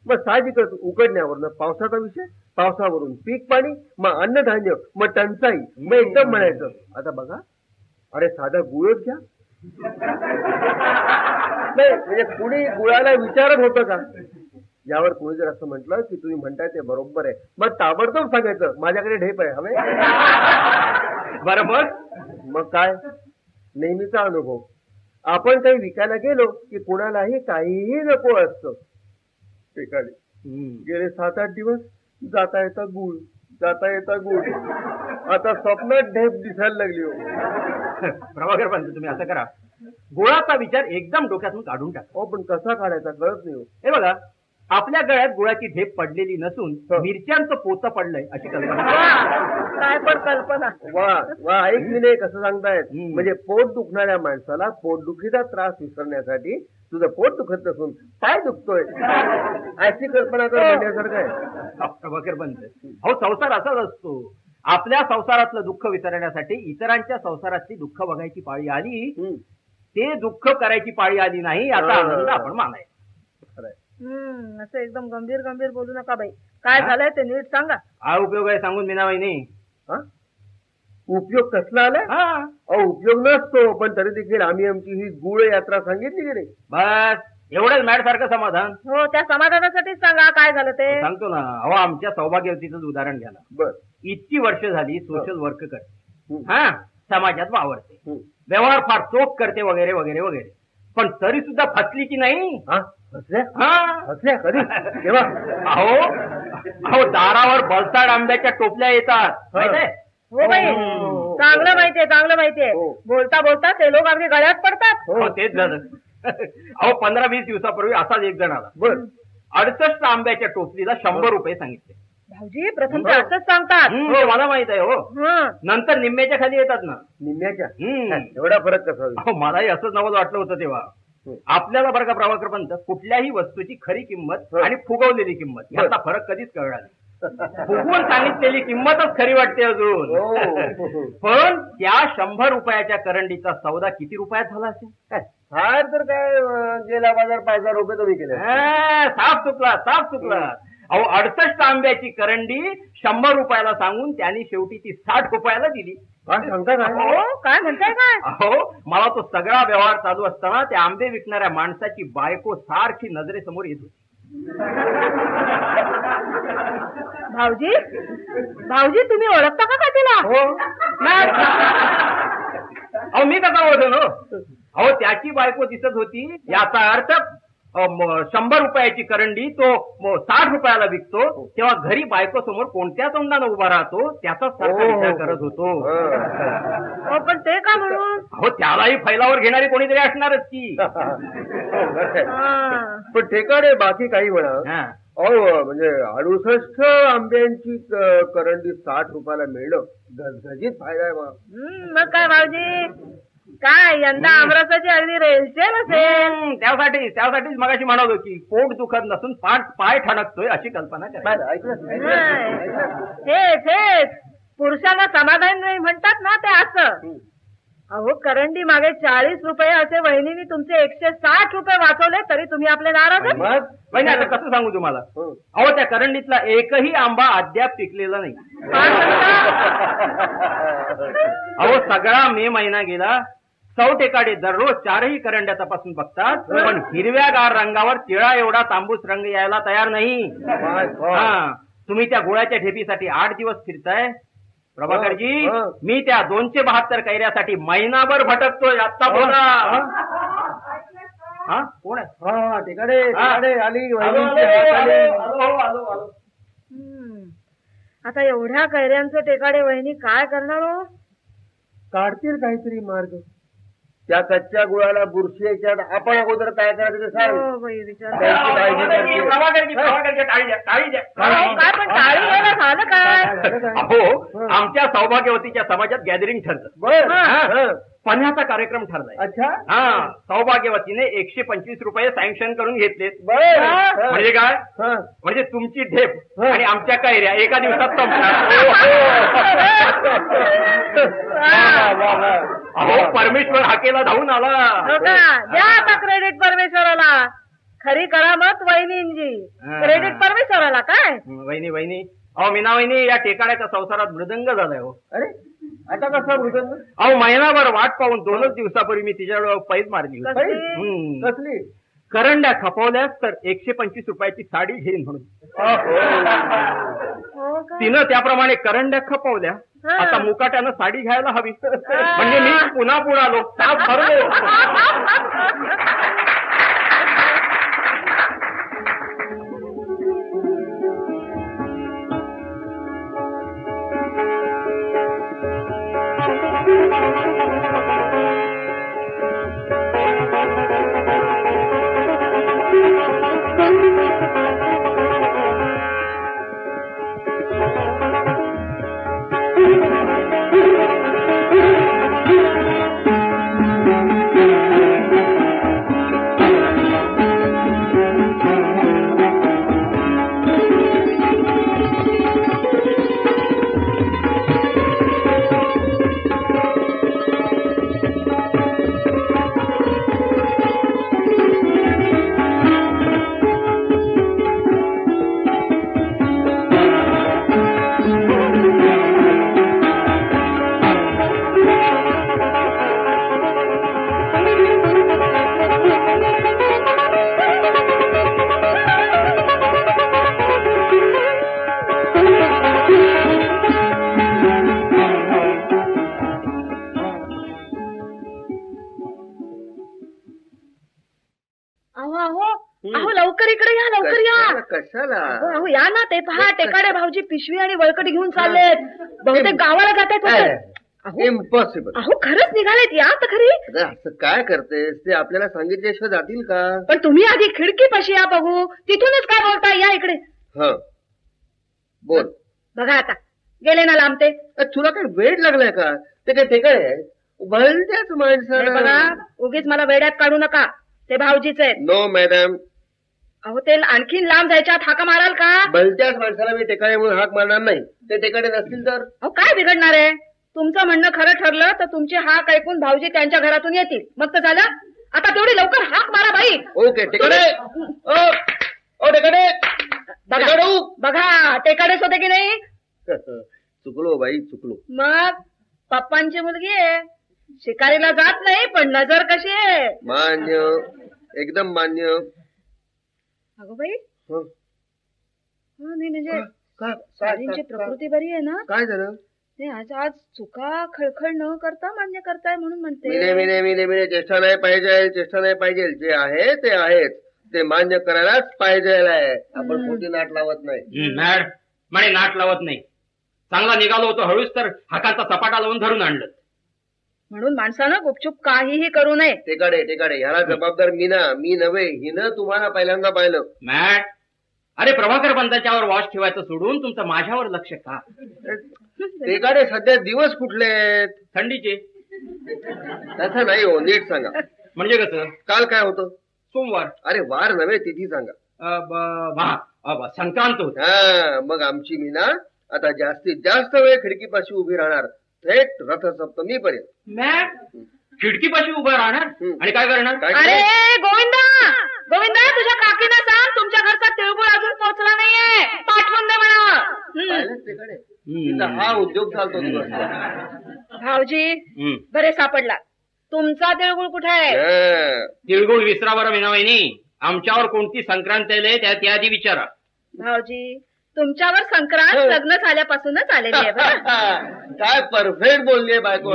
मग साहजिकच उकडण्यावरनं पावसाचा विषय, पावसावरून पीक पाणी, मग अन्नधान्य, मग टंचाई, मग एकदम म्हणायचं आता बघा अरे साधा गुळच घ्या. नाही म्हणजे कुणी गुळाला विचारत होतं का? यावर कोणी जर असं म्हटलं की तुम्ही म्हणताय ते बरोबर आहे, मग ताबडतोब सांगायचं माझ्याकडे ढेप आहे हवे. बरोबर. मग काय नेहमीचा अनुभव, आपण काही विकायला गेलो की कुणालाही काहीही नको असतं. गेले 7-8 दिवस जाता येता गुळ, जाता येता गुळ, आता स्वप्नात ढेप दिसायला लागली हो. प्रभाकर पंत, तुम्ही असं करा, गुळाचा विचार एकदम डोक्यातून काढून टाका. हो, पण कसा काढायचा कळत नाही हो. हे बघा, आपल्या गळ्यात गुळाची ढेप पडलेली नसून मिरच्यांचं पोतं पडलंय अशी कल्पना. काय पण कल्पना. वा ऐक मी नाही कसं सांगतायत. म्हणजे पोट दुखणाऱ्या माणसाला पोटदुखीचा त्रास विसरण्यासाठी तुझं पोट दुखत नसून पाय दुखतोय अशी कल्पना कर म्हणण्यासारखं आहे. प्रभाकर पंत, अहो संसार असाच असतो. आपल्या संसारातलं दुःख विसरण्यासाठी इतरांच्या संसारातली दुःख बघायची पाळी आली, ते दुःख करायची पाळी आली नाही याचा आनंद आपण मानायचा. असं एकदम गंभीर गंभीर बोलू नका बाई. काय झालंय ते नीट सांगा. हा उपयोग आहे सांगून मीनाबाईनी. उपयोग कसला आलाय? उपयोग नसतो, पण तरी देखील आम्ही आमची ही गुळ यात्रा सांगितली की नाही. बस एवढंच मॅड सारखं समाधान. हो, त्या समाधानासाठीच सांगा काय झालं ते. सांगतो ना. अहो, आमच्या सौभाग्यवतीचं उदाहरण घ्या ना. बर, इतकी वर्ष झाली सोशल वर्क करते, समाजात वावरते, व्यवहार फार चोख करते वगैरे वगैरे वगैरे, पण तरी सुद्धा फसली की नाही. हसल्या कधी तेव्हा अहो दारावर बलसाड आंब्याच्या टोपल्या येतात माहितीये. हो बाई, चांगलं माहितीये, चांगलं माहितीये. बोलता बोलता ते लोक अगदी गळ्यात पडतात. हो, तेच झालं. अहो 15-20 दिवसापूर्वी असाच एक जण आला. बर, 68 आंब्याच्या टोपलीला 100 रुपये सांगितले. भाऊजी प्रथम ते असंच सांगतात. हो, मला माहित आहे. हो, नंतर निम्म्याच्या खाली येतात ना. निम्म्याच्या एवढा फरक कसा? हो, मलाही असंच नवल वाटलं होतं तेव्हा. आपल्याला बरं का प्रभाकर पंत, कुठल्याही वस्तूची खरी किंमत आणि फुगवलेली किंमत याचा फरक कधीच कळणार नाही. फुगवून सांगितलेली किंमतच खरी वाटते अजून. पण त्या 100 रुपयाच्या करंडीचा सौदा किती रुपयात झाला असेल? फार तर काय गेला बाजार 5,000 रुपये तुम्ही केले. साफ चुकला, साफ चुकला. अहो 68 आंब्याची करंडी 100 रुपयाला सांगून त्यांनी शेवटी ती 60 रुपयाला दिली. सांगता काय? काय म्हणताय काय? अहो, मला तो सगळा व्यवहार चालू असताना त्या आंबे विकणाऱ्या माणसाची बायको सारखी नजरेसमोर येत होती. भाऊजी, भाऊजी तुम्ही ओळखता का तिला? हो. अहो मी कसा ओळखतो ना. अहो त्याची बायको दिसत होती, याचा अर्थ 100 रुपयाची करंडी तो 60 रुपयाला विकतो, तेव्हा घरी बायको समोर कोणत्या तोंडानं उभा राहतो त्याचाच सारखा विचार करत होतो. पण ते का म्हणून? हो, त्यालाही फैलावर घेणारी कोणीतरी असणारच की. पण ठेकाणे बाकी काही म्हणा. अहो म्हणजे 68 आंब्यांची करंडी 60 रुपयाला मिळणं घसघशीत फायदा आहे. मग काय भाऊजी, काय यंदा आमरसाची अगदी रेलचेल असेल. त्यासाठीच मगाशी म्हणालो की पोट दुखत नसून पाय ठणकतोय अशी कल्पना करा. हेच पुरुषाला समाधान नाही म्हणतात ना, ते असं अहो करंडी मागे 40 रुपये असे वहिनीने तुमचे 160 रुपये वाचवले तरी तुम्ही आपले नाराज आहात? मग वहिनी आता कसं सांगू तुम्हाला अहो त्या करंडीतला एकही आंबा अद्याप पिकलेला नाही. काय अहो सगळा मे महिना गेला. सौटेकाडे दररोज 4ही करंड्या तपासून बघतात पण हिरव्यागार रंगावर तिळा एवढा तांबूस रंग यायला तयार नाही. हा तुम्ही त्या गुळाच्या ठेपीसाठी 8 दिवस फिरताय. प्रभाकरजी मी त्या 272 कैऱ्यासाठी महिनाभर भटकतोय. आत्ता बोला. हा कोण आहे? हा तिकडे आली आता एवढ्या कैऱ्यांचं टेकाडे वहिनी काय करणार हो? काढतील काहीतरी मार्ग. त्या कच्च्या गुळाला बुरशी याच्यात आपण अगोदर काय करायचं ते सांग. हो बाई विचार. काय पण टाळी घ्यायला झालं काय? अहो आमच्या सौभाग्यवतीच्या समाजात गॅदरिंग ठरलं. बर पन्हाचा कार्यक्रम ठरलाय. अच्छा. हा सौभाग्यवतीने 125 रुपये सँक्शन करून घेतलेत. बर म्हणजे काय? म्हणजे तुमची ढेप आणि आमच्या कैऱ्या एका दिवसात संपणार. अहो परमेश्वर हाकेला धावून आला. द्या आता क्रेडिट परमेश्वराला. खरी करामत वहिनींची, क्रेडिट परमेश्वराला. काय वहिनी अहो मीना वहिनी या टेकाड्याच्या संसारात मृदंग झालाय हो. अरे आता कसा मृदंग? अहो महिनाभर वाट पाहून 2च दिवसापूर्वी मी तिच्यावर पैज मारली. कसली? करंड्या खपवल्यास तर 125 रुपयाची साडी घेईन म्हणून. तिनं त्याप्रमाणे करंड्या खपवल्या. आता मुकाट्यानं साडी घ्यायला हवी. म्हणजे मी पुन्हा आलो. साफ ठरलो. अहो लवकर इकडे या, लवकर या. कशाला? अहो या ना. ते पहा टेकाडे भाऊजी पिशवी आणि वळकटी घेऊन चाललेत. बहुतेक गावाला जातायत. इम्पॉसिबल. अहो खरंच निघालेत. या तर खरी. असं काय करतेस? ते आपल्याला सांगितल्याशिवाय जातील का? पण तुम्ही आधी खिडकीपाशी या बघू. तिथूनच काय बोलता. या इकडे. हा बोल. बघा आता गेले ना लांबते. तुला काय वेळ लागलाय का? ते काय टेकाडे आहे? भलत्याच माणसाला. बघा उगीच मला वेड्यात काढू नका. ते भाऊजीच आहेत. No madam. अहो ते आणखीन लांब जायच्यात हाका माराल का? भलत्याच माणसाला मी टेकाडे म्हणून हाक मारणार नाही. ते टेकाडे नसतील तर? अहो काय बिघडणार आहे? तुमचं म्हणणं खरं ठरलं तर तुमचे हाक ऐकून भाऊजी त्यांच्या घरातून येतील. मग तर झालं. आता तेवढी लवकर हाक मारा बाई. ओके टेकाडे. ओ टेकाडे. बघा टेकाडेच होते की नाही. चुकलो बाई चुकलो. मग पप्पांची मुलगी आहे. शिकारीला जात नाही पण नजर कशी आहे. मान्य. एकदम मान्य. अगं बाई. नाही म्हणजे सारींची प्रकृती बरी आहे ना? काय झालं? ते आज चुका खळखळ न करता मान्य करताय म्हणून म्हणते. मिले चेष्टा नाही पाहिजे. चेष्टा नाही पाहिजे. जे आहे ते आहेच. ते मान्य करायलाच पाहिजे. आपण खोटी नाट लावत नाही. म्हणे नाट लावत नाही. चांगला निघालो होतो हळूच तर हाकांचा सपाटा लावून धरून आणलं. म्हणून माणसानं गुपचूप काहीही करू नये. टेकाडे ह्याला जबाबदार मी नव्हे. हिनं तुम्हाला पहिल्यांदा पाहिलं. मॅट अरे प्रभाकर पंताच्यावर वॉच ठेवायचं सोडून तुमचं माझ्यावर लक्ष का? टेकाडे सध्या दिवस कुठले आहेत? थंडीचे. तसं नाही हो. नीट सांगा. म्हणजे कसं? काल काय होतं? सोमवार. अरे वार नव्हे तिथी सांगा. संक्रांत होत. हा मग आमची मीना आता जास्तीत जास्त वेळ खिडकीपाशी उभी राहणार. थेट रथसप्तमीपर्यंत. मॅट खिडकीपाशी उभं राहणार आणि काय करणार? अरे गोविंदा गोविंदा, तुझ्या काकीना सांग तुमच्या घरचा तिळगुळ अजून पोहोचला नाहीये, पाठवून दे म्हणा. हा उद्योग चालतो दिवस. भाऊजी बरे सापडला. तुमचा तिळगुळ कुठे आहे? तिळगुळ विसरा बरं मीनाबाईनी. आमच्यावर कोणती संक्रांत आले त्या आधी विचारा. भाऊजी तुमच्यावर संक्रांत लग्न झाल्यापासूनच आलेली आहे बरं. काय परफेक्ट बोललीये बायको.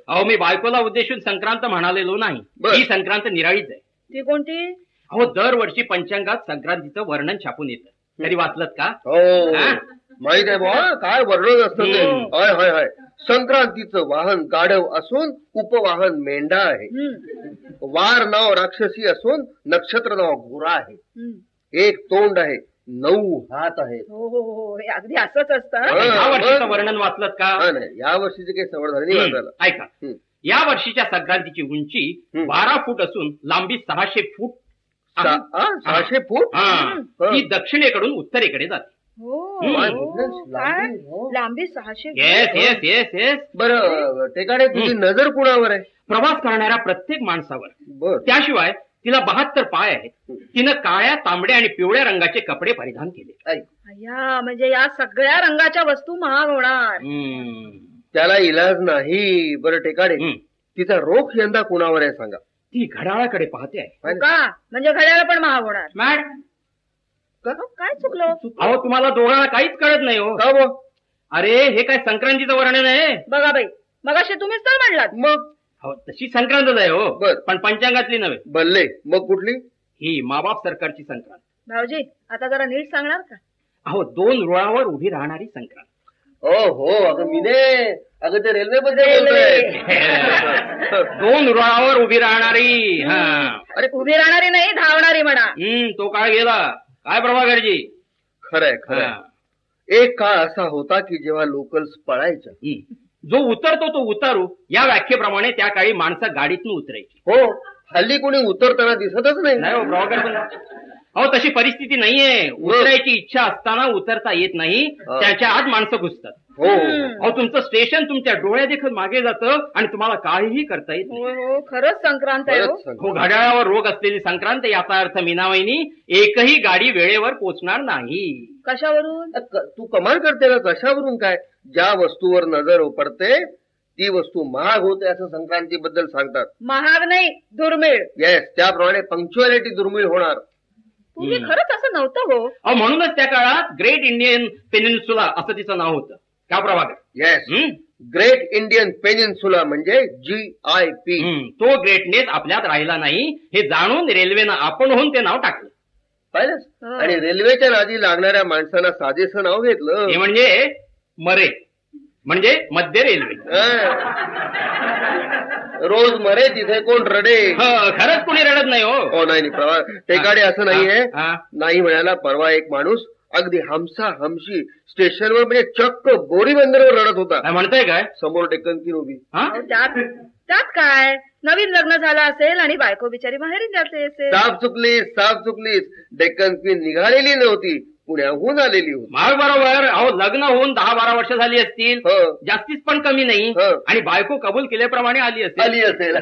अहो मी बायकोला उद्देशून संक्रांत म्हणालेलो नाही. ही संक्रांत निराळीच आहे. ती कोणती? अहो दरवर्षी पंचांगात संक्रांतीचं वर्णन छापून येतं. कधी वाचलत का? हो माहित आहे बुवा, काय वर्णन असतं ते. होय होय होय. संक्रांतीचं वाहन गाढव असून उपवाहन मेंढा आहे. वार नाव राक्षसी असून नक्षत्र नाव घोडा आहे. एक तोंड आहे, 9 हात आहेत. हो हो हो, हे अगदी असंच असतं. या वर्षीचं वर्णन वाचलत का? या वर्षीची काही सवड झाली नाही वाचायला. ऐका, या वर्षीच्या संक्रांतीची उंची 12 फूट असून लांबी 600 फूट. 600 फूट. ती दक्षिणेकडून उत्तरेकडे जाते. लांबी 600. Yes yes yes yes. बरं टेकाडे, तुझी नजर कुणावर आहे? प्रवास करणाऱ्या प्रत्येक माणसावर. त्याशिवाय तिला 72 पाय आहेत. तिनं काळ्या, तांबड्या आणि पिवळ्या रंगाचे कपडे परिधान केले. अय्या, म्हणजे या सगळ्या रंगाच्या वस्तू महाग होणार. त्याला इलाज नाही. बरं टेकाडे, तिचा रोख यंदा कुणावर आहे सांगा? ती घड्याळाकडे पाहते आहे. का? म्हणजे घड्याळ पण महाग होणार. मॅड काय चुकलो? अहो तुम्हाला दोघांना काहीच कळत नाही हो. का बो? अरे हे काय संक्रांतीचं वर्णन आहे? बघा बाई, मगाशी तुम्हीच तर म्हणलात. मग हो तशी संक्रांतच आहे हो, बर. पण पंचांगातली नव्हे. बल्ले, मग कुठली? ही माबाप सरकारची संक्रांत. भाऊजी आता जरा नीट सांगणार का? अहो 2 रुळावर उभी राहणारी संक्रांत. हो अगं मीने, अगं ते रेल्वे बद्दल बोलतोय. 2 रुळावर उभी राहणारी. अरे उभी राहणारी नाही, धावणारी म्हणा. तो काळ गेला. काय प्रभाकरजी? खरंय खरंय. एक काळ असा होता की जेव्हा लोकल्स पळायच्या. जो उतरतो तो उतारू या व्याख्येप्रमाणे त्या काळी माणसं गाडीतून उतरायची. हो, हल्ली कोणी उतरताना दिसतच नाही हो प्रभाकर. अहो तशी परिस्थिती नाहीये. उतरायची इच्छा असताना उतरता येत नाही, त्याच्या आत माणसं घुसतात. हो अहो तुमचं स्टेशन तुमच्या डोळ्या देखत मागे जातं आणि तुम्हाला काहीही करता येत नाही. हो खरंच संक्रांत आहे. हो घड्याळावर रोग असलेली संक्रांत. याचा अर्थ मीनाबाईनी एकही गाडी वेळेवर पोहोचणार नाही. कशावरून? तू कमाल करते का? कशावरून काय? ज्या वस्तूवर नजर पडते ती वस्तू महाग होते असं संक्रांतीबद्दल सांगतात. महाग नाही, दुर्मिळ. येस, त्याप्रमाणे पंक्च्युअलिटी दुर्मिळ होणार. तुम्ही खरंच असं नव्हतं हो. अहो म्हणूनच त्या काळात ग्रेट इंडियन पेनिन्सुला असं तिचं नाव होतं. का Prabhakar? Yes, great Indian peninsula म्हणजे GIP. तो ग्रेटनेस आपल्यात राहिला नाही हे जाणून रेल्वेनं आपण होऊन ते नाव टाकलं. पाहिलंच. आणि रेल्वेच्या नादी लागणाऱ्या माणसांना साधेसं नाव घेतलं. हे म्हणजे मरे, म्हणजे मध्य रेल्वे. रोज मरे तिथे कोण रडे. खरंच कोणी रडत नाही हो. नाही प्रवास टेकाडे असं नाहीये. नाही म्हणायला परवा एक माणूस अगदी हमसा हमशी स्टेशनवर म्हणजे चक्क बोरी बंदरवर रडत होता. म्हणतोय काय? समोर डेक्कन क्वीन उभी. त्यात काय, नवीन लग्न झालं असेल आणि बायको बिचारी माहेरी जाते असेल. साफ चुकलीस. डेक्कन क्वीन निघालेली नव्हती, पुण्याहून आलेली होती. माग बरोबर. अहो लग्न होऊन 10-12 वर्ष झाली असतील, जास्तीच पण कमी नाही. आणि बायको कबूल केल्याप्रमाणे आली असेल.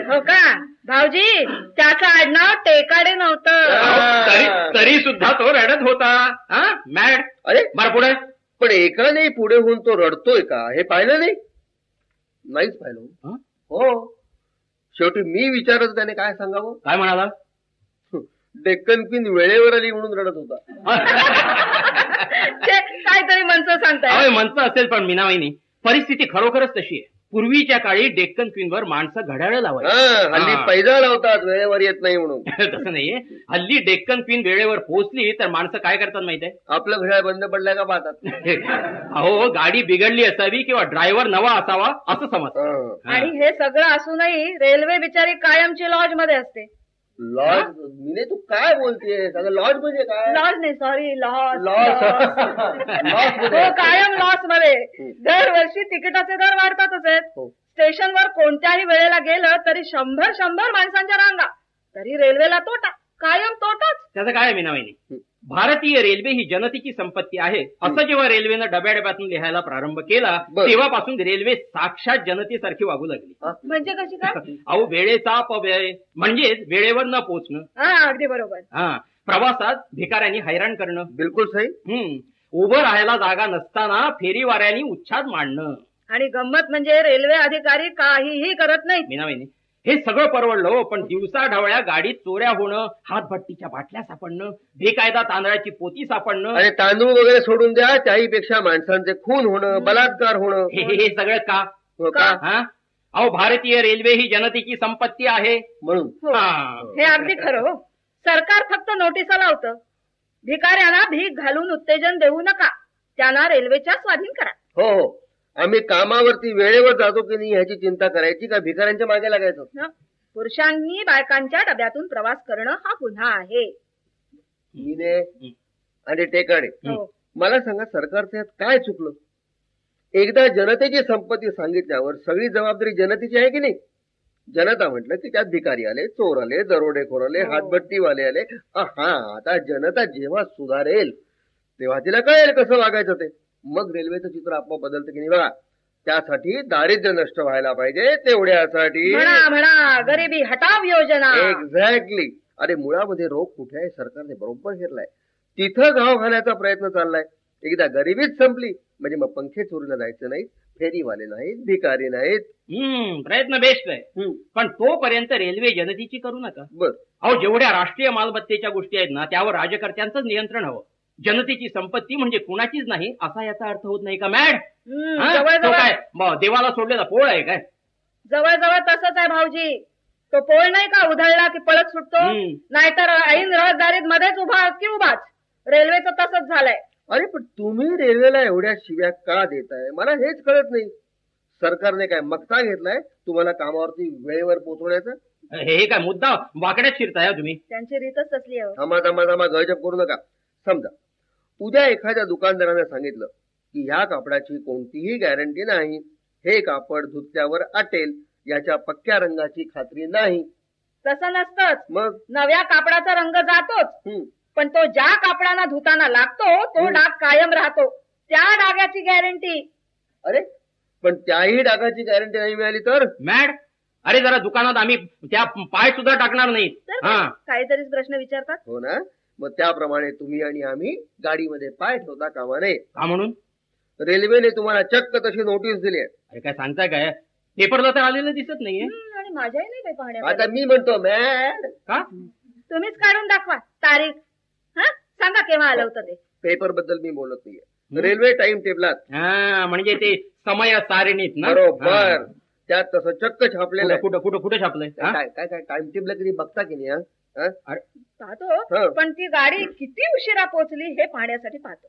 हो का भाऊजी? त्याचं आडनाव टेकाडे नव्हतं. तरी सुद्धा तो रडत होता. मॅड. अरे बरं पुढे. पण एका नाही पुढे होऊन तो रडतोय का हे पाहिलं नाही? नाहीच पाहिलं. हो, शेवटी मी विचारच त्याने काय सांगावं. काय म्हणाला? डेक्कन क्वीन वेळेवर आली म्हणून रडत होता. काहीतरी मनचं सांगताय. मनचं असेल पण मीनाबाईनी परिस्थिती खरोखरच तशी आहे. पूर्वीच्या काळी डेक्कन क्वीनवर माणसं घड्याळ लावायची. हल्ली पैजा लावतात वेळेवर येत नाही म्हणून. तसं नाहीये. हल्ली डेक्कन क्वीन वेळेवर पोहोचली तर माणसं काय करतात माहितीये? आपलं घड्याळ बंद पडलाय का पाहतात. अहो गाडी बिघडली असावी किंवा ड्रायव्हर नवा असावा असं समजतं. आणि हे सगळं असूनही रेल्वे बिचारी कायमची लॉज मध्ये असते. लॉज? मीने तू काय बोलतेस? लॉज म्हणजे काय? लॉज नाही, सॉरी, लॉस. हो, कायम लॉस मध्ये. दरवर्षी तिकिटाचे दर वाढतातच आहेत. स्टेशनवर कोणत्याही वेळेला गेलं तरी 100 माणसांच्या रांगा, तरी रेल्वेला तोटा, कायम तोटाच. त्याचं काय मीनाबाईनी? भारतीय रेल्वे ही जनतेची संपत्ती आहे असं जेव्हा रेल्वेनं डब्या डब्यातून लिहायला प्रारंभ केला तेव्हापासून रेल्वे साक्षात जनतेसारखी वागू लागली. म्हणजे कशी काय? अहो वेळेचा अपव्यय म्हणजेच वेळेवर न पोहोचणं. अगदी बरोबर. प्रवासात भिकाऱ्यांनी हैराण करणं. बिलकुल सही. उभं राहायला जागा नसताना फेरीवाऱ्यांनी उच्छाद मांडणं. आणि गंमत म्हणजे रेल्वे अधिकारी काहीही करत नाहीत. मीनाबाईंनी हे सगळं परवडलं, पण दिवसा ढवळ्या गाडीत चोऱ्या होणं, हातभट्टीच्या बाटल्या सापडणं, बेकायदा तांदळाची पोती सापडणं आणि तांदूळ वगैरे सोडून द्या, त्याहीपेक्षा माणसांचे खून होणं, बलात्कार होणं, हे सगळं का? अहो भारतीय रेल्वे ही जनतेची संपत्ती आहे म्हणून. हे अगदी खरं हो. सरकार फक्त नोटिसा लावतं, भिकाऱ्यांना भीक घालून उत्तेजन देऊ नका, त्यांना रेल्वेच्या स्वाधीन करा. हो हो, आम्ही कामावरती वेळेवर जातो की नाही ह्याची चिंता करायची का भिकाऱ्यांच्या मागे लागायचं? पुरुषांनी बायकांच्या डब्यातून प्रवास करणं हा गुन्हा आहे. मीने आणि टेकाडे, मला सांगा सरकारचं यात काय चुकलं? एकदा जनतेची संपत्ती सांगितल्यावर सगळी जबाबदारी जनतेची आहे की नाही? जनता म्हटलं की त्यात भिकारी आले, चोर आले, दरोडेखोर आले, हातभट्टीवाले आले. आता जनता जेव्हा सुधारेल तेव्हा तिला कळेल कसं वागायचं ते. मग रेल्वेचं चित्र आपोआप बदलतं की नाही बघा. त्यासाठी दारिद्र्य नष्ट व्हायला पाहिजे, तेवढ्यासाठी म्हणा गरिबी हटाव योजना. एक्झॅक्टली. अरे मुळामध्ये रोग कुठे आहे सरकारने बरोबर घेतलाय, तिथं घाव घालायचा प्रयत्न चाललाय. एकदा गरिबीच संपली म्हणजे मग पंखे चोरीला जायचं नाहीत, फेरीवाले नाहीत, भिकारी नाहीत. प्रयत्न बेस्ट आहे, पण तोपर्यंत रेल्वे जनतेची करू नका. अहो जेवढ्या राष्ट्रीय मालमत्तेच्या गोष्टी आहेत ना त्यावर राजकर्त्यांचंच नियंत्रण हवं. जनतेची संपत्ती म्हणजे कुणाचीच नाही असा याचा अर्थ होत नाही का मॅड? काय देवाला सोडलेला पोळ आहे काय? जवळजवळ तसंच आहे भाऊजी. तो पोळ नाही का उधळला की पळत सुटतो, नाहीतर ऐन रहदारीत मध्येच उभाच. रेल्वेचं तसंच झालंय. अरे पण तुम्ही रेल्वेला एवढ्या शिव्या का देताय मला हेच कळत नाही. सरकारने काय मक्ता घेतलाय तुम्हाला कामावरती वेळेवर पोहोचवण्याचा? हे काय मुद्दा वाकड्यात शिरताय तुम्ही? त्यांची रीतच तसली आहे. थांबा गळजप करू नका. समजा उद्या एखाद्या दुकानदाराने सांगितलं की ह्या कापडाची कोणतीही गॅरंटी नाही, हे कापड धुतल्यावर आटेल, याच्या पक्क्या रंगाची खात्री नाही. तसं नसतंच. मग नव्या कापडाचा रंग जातोच, पण तो ज्या कापडाला धुताना लागतो तो डाग कायम राहतो, त्या डागाची गॅरंटी. अरे पण त्याही डागाची गॅरंटी नाही मिळाली तर? मॅड, अरे जरा दुकानात आम्ही त्या पाय सुद्धा टाकणार नाहीत. काहीतरीच प्रश्न विचारतात. हो ना, मग त्याप्रमाणे तुम्ही आणि आम्ही गाडीमध्ये पाय ठेवता कामा नये. का म्हणून? रेल्वेने तुम्हाला चक्क तशी नोटीस दिली आहे. अरे काय सांगताय काय? पेपरला तर आलेलं दिसत नाहीये. आणि माझ्याही नाही काही पाहण्यात. आता मी म्हणतो मॅड, का तुम्हीच काढून दाखवा तारीख. सांगा केव्हा आलं होतं ते. पेपर बद्दल मी बोलत नाहीये, रेल्वे टाइम टेबलात. म्हणजे ते समय सारणीत ना? बरोबर, त्यात तसं चक्क छापलेलं आहे. कुठं छापलंय? काय टाइम टेबल कधी बघता की नाही? पाहतो, पण ती गाडी किती उशिरा पोहोचली हे पाहण्यासाठी पाहतो.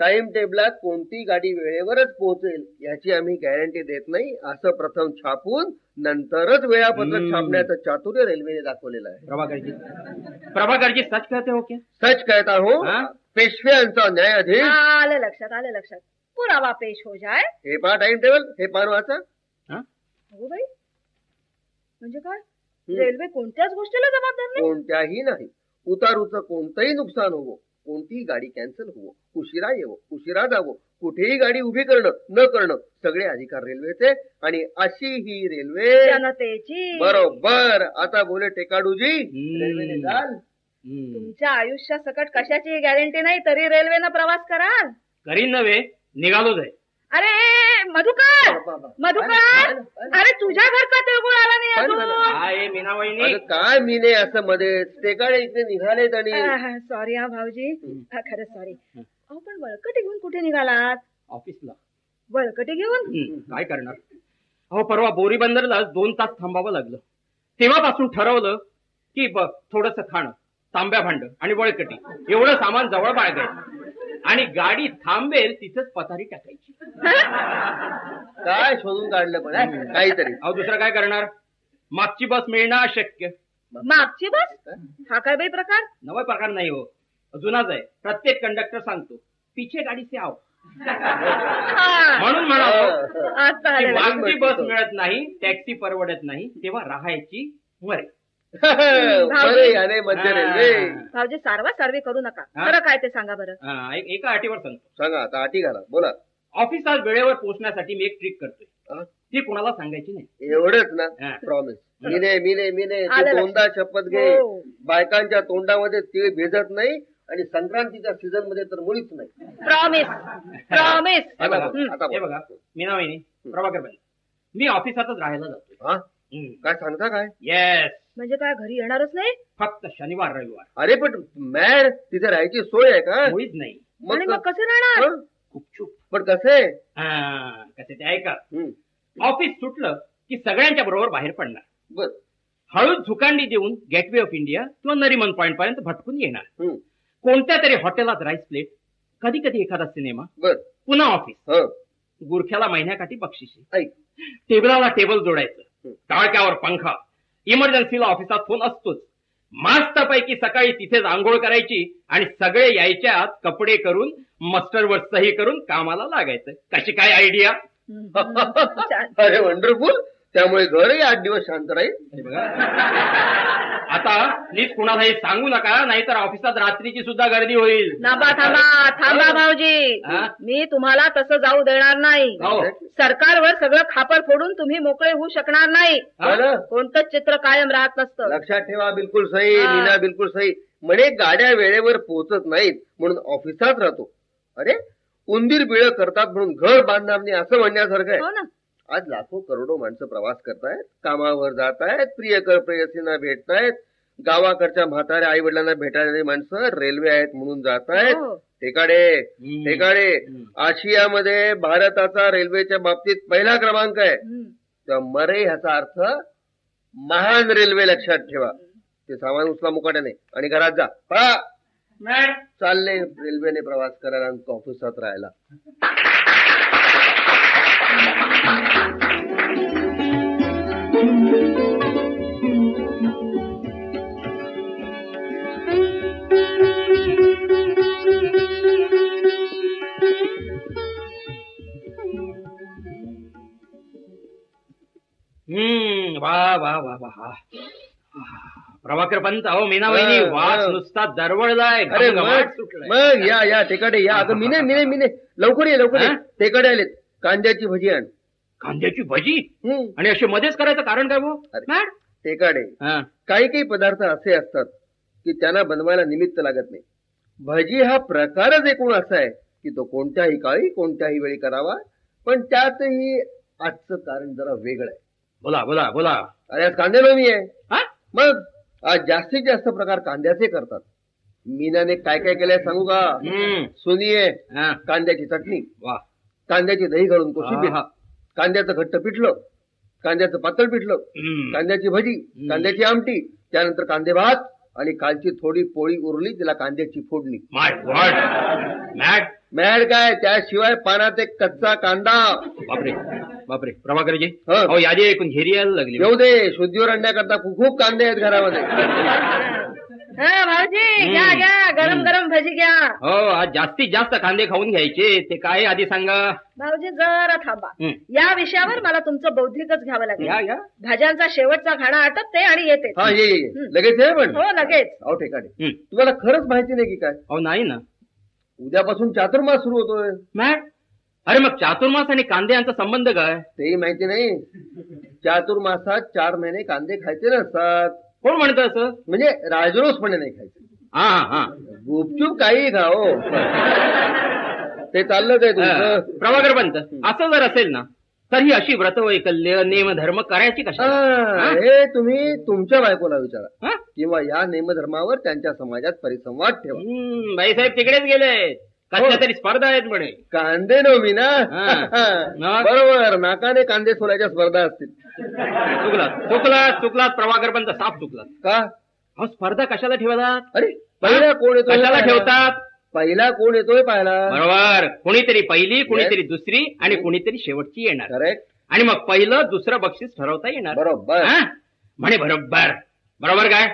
टाइम टेबलात कोणती गाडी वेळेवरच पोहोचेल याची आम्ही गॅरंटी देत नाही, असं प्रथम छापून नंतरच वेळापत्रक छापण्याचं चातुर्य रेल्वेने दाखवलेलं आहे. प्रभाकरजी सच कहते हो क्या? सच कहता हो. पेशव्यांचा न्यायाधीश. आलं लक्षात. पुरावा पेश हो जाय. हे पहा टाइम टेबल, हे पान वाचा. हो बाई, म्हणजे काय? रेल्वे कोणत्याच गोष्टीला जबाबदार नाही? कोणत्याही नाही. उतारूचं कोणतंही नुकसान होवो, कोणतीही गाडी कॅन्सल होवो, उशिरा येवो, उशिरा जावो, कुठेही गाडी उभी करणं न करणं, सगळे अधिकार रेल्वेचे. आणि अशी ही रेल्वे जनतेची. बरोबर. आता बोले टेकाडूजी, रेल्वेने जाल. तुमच्या आयुष्यासकट कशाची गॅरंटी नाही तरी रेल्वेनं प्रवास कराल? करीन नव्हे, निघालोच आहे. अरे मधुकर, अरे तुझ्या घरचा तिळगुळ आला नाही अजून. मीनाबाईंनी काय मीने असं मध्ये टेकाडे इथे निघालेत. आणि सॉरी भाऊजी, खरंच सॉरी. पण बळकटी घेऊन कुठे निघालात? ऑफिसला. बळकटी घेऊन? काय करणार? अहो परवा बोरी बंदरला 2 तास थांबावं लागलं. तेव्हापासून ठरवलं की थोडंसं खाणं, तांब्या भांड आणि बळकटी एवढं सामान जवळ बाळगायचं आणि गाडी थांबेल तिथंच पथारी टाकायची. काय शोधून काढलं पण काहीतरी. अहो दुसरं काय करणार? मागची बस मिळणं अशक्य. मागची बस? हा काय बाई प्रकार? नवा प्रकार नाही हो, जुनाच आहे. प्रत्येक कंडक्टर सांगतो पीछे गाडी से आओ. म्हणून म्हणालो मागची बस मिळत नाही, टॅक्सी परवडत नाही, तेव्हा राहायची मरे. बरे याने मध्य रेल्वे. भाऊजी सारवा सारवी करू नका. खरं काय ते सांगा बरं. एका अटीवर सांगतो. सांगा आता अटी घाला बोला. ऑफिसात वेळेवर पोहोचण्यासाठी मी एक ट्रिक करतोय. ती कुणाला सांगायची नाही. एवढंच ना. प्रॉमिस. मिने तोंडा शपथ घे. बायकांच्या तोंडामध्ये तीळ भिजत नाही आणि संक्रांतीच्या सीझन मध्ये तर मुळीच नाही. Promise promise. हे बघा मीना वहिनी, प्रभाकर बाई, मी ऑफिसातच राहायला जातोय. काय सांगता काय? येस. म्हणजे काय घरी येणारच नाही? फक्त शनिवार रविवार. अरे पण मॅड तिथे राहायची सोय आहे का? मुळीच नाही. मग कसे राहणार? खूप पण कसे कसे ते ऐका. ऑफिस सुटलं की सगळ्यांच्या बरोबर बाहेर पडणार. बर. हळूच झुकांडी देऊन गेटवे ऑफ इंडिया किंवा नरिमन पॉइंट पर्यंत भटकून येणार. कोणत्या तरी हॉटेलात राईस प्लेट, कधी कधी एखादा सिनेमा. बर. पुन्हा ऑफिस. गुरख्याला महिन्याकाठी बक्षिशी. ऐक, टेबलाला टेबल जोडायचं, टाळक्यावर पंखा, इमर्जन्सीला ऑफिसात फोन असतोच. मस्तपैकी सकाळी तिथेच आंघोळ करायची आणि सगळे यायच्यात कपडे करून मस्टरवर सही करून कामाला लागायचं. कशी काय आयडिया? अरे वंडरफुल. त्यामुळे घरही 8 दिवस शांत राहील. आता नीट कुणालाही सांगू नका, नाहीतर ऑफिसात रात्रीची सुद्धा गर्दी होईल. थांबा भाऊजी. मी तुम्हाला तसं जाऊ देणार नाही. सरकारवर सगळं खापर फोडून तुम्ही मोकळे होऊ शकणार नाही. कोणतंच चित्र कायम राहत नसतं. लक्षात ठेवा. बिलकुल सही मीना, बिलकुल सही. म्हणे गाड्या वेळेवर पोहोचत नाहीत म्हणून ऑफिसात राहतो. अरे उंदीर बिळ करतात म्हणून घर बांधणार नाही असं म्हणण्यासारखं आहे. हो ना. आज लाखो करोडो माणसं प्रवास करतायत, कामावर जातायत, प्रियकर प्रेयसींना भेटतायत, गावाकडच्या म्हाताऱ्या आई वडिलांना भेटायला माणसं रेल्वे आहेत म्हणून जातायत. ठेकाडे आशियामध्ये भारताचा रेल्वेच्या बाबतीत पहिला क्रमांक आहे. तर मरे ह्याचा अर्थ महान रेल्वे. लक्षात ठेवा. ते सामान उचला मुकाट्याने आणि घरात जा. पळा. चालले रेल्वेने प्रवास करायला आणि ऑफिसात राहायला. वा वा वा वा. प्रभाकर पंत, अहो मीना वहिनी, वास नुसता दरवळलाय. अरे मग या ठेकाडे या. अगं मिने लवकर ये. ठेकाडे आलेत. कांद्याची भजी आण. कांद्याची भजी? आणि असे मध्येच करायचं कारण काय भाऊ? ठेकाडे काही पदार्थ असे असतात की त्यांना बनवायला निमित्त लागत नाही. भजी हा प्रकारच एकूण असा आहे की तो कोणत्याही काळी कोणत्याही वेळी करावा. पण त्यातही आजचं कारण जरा वेगळं आहे. बोला. अरे आज कांदे नवमी आहे. मग आज जास्तीत जास्त प्रकार कांद्याचे करतात. मीनाने काय काय केलंय सांगू का? सुनीये कांद्याची चटणी, कांद्याची दही घालून कोशिंबीर, कांद्याचं घट्ट पिठलं, कांद्याचं पातळ पिठलं, कांद्याची भजी, कांद्याची आमटी, त्यानंतर कांदे भात आणि कालची थोडी पोळी उरली तिला कांद्याची फोडणी. मॅड काय? त्याशिवाय पानात एक कच्चा कांदा. बापरे प्रभाकरजी, हो यादी ऐकून घेरी यायला लागली. येऊ दे. शुद्धीवर आणण्याकरता खूप कांदे आहेत घरामध्ये. भाऊजी घ्या गरम गरम भजी घ्या. हो आज जास्तीत जास्त कांदे खाऊन घ्यायचे. ते काय आधी सांगा. भाऊजी जरा थांबा. या विषयावर मला तुमचं बौद्धिकच घ्यावं लागेल. भाज्यांचा शेवटचा घाणा आटपते आणि येते. लगेच आहे. पण हो लगेच. अहो ठेकाडे, तुम्हाला खरंच माहिती नाही की काय? अहो नाही ना. उद्यापासून चातुर्मास सुरू होतोय. मॅट, अरे मग चातुर्मास आणि कांदे यांचा संबंध काय? तेही माहिती नाही. चातुर्मासात 4 महिने कांदे खायचे नसतात. कोण म्हणतं असं? म्हणजे राजरोसपणे नाही खायचे. गुपचूप काही खाओ. ते चाललंच आहे तुमचं. प्रभाकर पंत, असं जर असेल ना तर ही अशी व्रत वैकल्य नेमधर्म करायची कशा? हे तुम्ही तुमच्या बायकोला विचारा किंवा या नेमधर्मावर त्यांच्या समाजात परिसंवाद ठेवा. बाईसाहेब तिकडेच गेले. कसल्या तरी स्पर्धा आहेत म्हणे. कांदे नवमी ना? बरोबर. नाकाने कांदे सोलायच्या स्पर्धा असतील. चुकलात प्रभाकर पंत, साफ चुकलात. का? स्पर्धा कशाला ठेवतात? अरे पहिला कोण येतो? कशाला ठेवतात? पहिला कोण येतोय पाहायला. बरोबर. कुणीतरी पहिली, कुणीतरी दुसरी आणि कुणीतरी शेवटची येणार. करेक्ट. आणि मग पहिलं दुसरं बक्षीस ठरवता येणार. बरोबर म्हणे. बरोबर काय?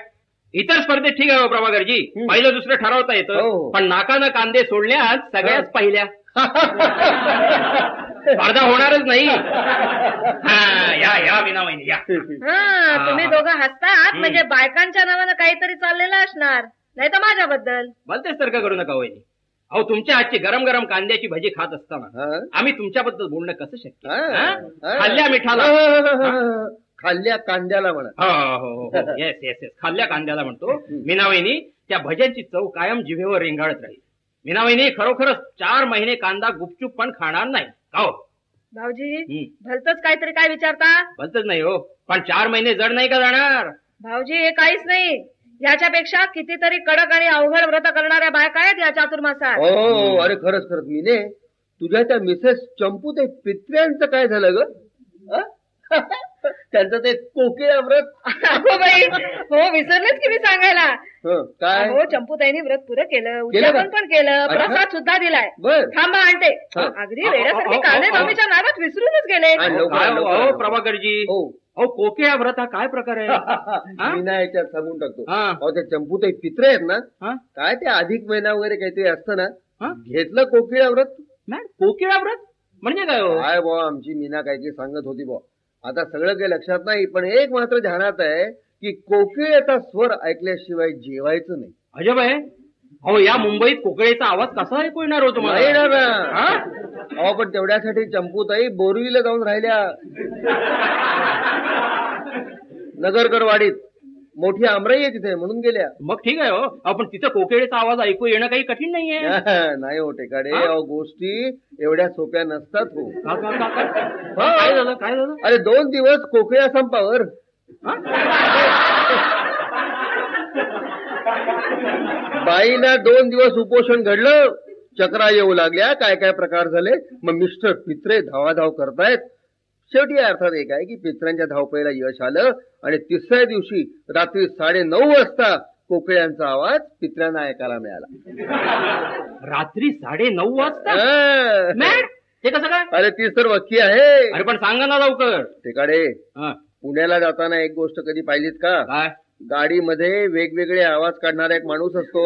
इतर स्पर्धेत ठीक आहे प्रभाकरजी, पहिलं दुसरं ठरवता येतं. पण नाकानं कांदे सोडण्यात सगळ्याच पहिल्या. स्पर्धा होणारच नाही. हा, या विना वहिनी या. तुम्ही दोघं हसतात म्हणजे बायकांच्या नावानं काहीतरी चाललेलं असणार, नाही तर माझ्याबद्दल. भलतेच तर्क करू नका वहिनी. अहो, तुमच्या हातची गरम गरम कांद्याची भजी खात असताना आम्ही तुमच्याबद्दल बोलणं कसं शक्य? खाल्ल्या मिठाला, खाल्ल्या कांद्याला म्हणा. हो, येस येस येस, खाल्ल्या कांद्याला म्हणतो. मीनावहिनी, त्या भज्यांची चव कायम जिभेवर रेंगाळत राहील. मीनावहिनी, खरोखरच 4 महिने कांदा गुपचूप पण खाणार नाही का हो? भाऊजी भलतच काहीतरी काय विचारता? भलतच नाही हो, पण 4 महिने जड नाही का जाणार? भाऊजी, हे काहीच नाही. याच्यापेक्षा कितीतरी कडक आणि अवघड व्रत करणाऱ्या बायका आहेत या चातुर्मासात. हो, अरे खरंच खरंच मीने, तुझ्या त्या मिसेस चंपू ते पित्र्यांचं काय झालं ग? त्यांचं ते कोकिळा व्रत. हो बाई, हो विसरलेच की मी सांगायला. काय हो, चंपूताईंनी व्रत पुरं केलं, उद्यापन पण केलं, प्रसाद सुद्धा दिलाय. थांबा आणते. अगदी वेड्यासारखे कांदे मम्मीच्या नावात विसरूनच गेले. प्रभाकरजी, अहो कोकिळा व्रत हा काय प्रकार आहे? विनायच्यात सांगून टाकतो. अहो, ते चंपूताई पित्रे आहेत ना, काय ते अधिक महिना वगैरे काहीतरी असतं ना, घेतलं कोकिळा व्रत. कोकिळा व्रत म्हणजे काय? काय बुवा, आमची मीना काय सांगत होती बुवा. आता सगळं काही लक्षात नाही, पण एक मात्र ध्यानात आहे की कोकिळेचा स्वर ऐकल्याशिवाय जेवायचं नाही. अजब आहे. अहो, या मुंबईत कोकिळेचा आवाज कसा ऐकू येणार हो तुम्हाला? येणार ना. अहो, पण तेवढ्यासाठी चंपूताई बोरवीला जाऊन राहिल्या, नगरकरवाडीत. मोठी आमराई आहे तिथे, म्हणून गेल्या. मग ठीक आहे हो, आपण तिथं कोकिळेचा आवाज ऐकू येणं काही कठीण नाहीये. नाही हो टेकाडे, गोष्टी एवढ्या सोप्या नसतात हो. काय झालं? काय झालं? अरे 2 दिवस कोकिळा संपावर. बाईला 2 दिवस उपोषण घडलं, चक्रा येऊ लागल्या, काय काय प्रकार झाले. मग मिस्टर पित्रे धावाधाव करतायत. शेवटी अर्थात एक आहे की पित्रांच्या धावपळीला यश आलं आणि 3ऱ्या दिवशी रात्री 9:30 वाजता कोकिळ्यांचा आवाज पित्रांना ऐकायला मिळाला. रात्री 9:30 वाजता? ते कसं काय? अरे तीच तर वक्की आहे. अरे पण सांगा ना लवकर. तिकडे पुण्याला जाताना एक गोष्ट कधी पाहिलीत का? काय? गाडीमध्ये वेगवेगळे आवाज काढणारा एक माणूस असतो.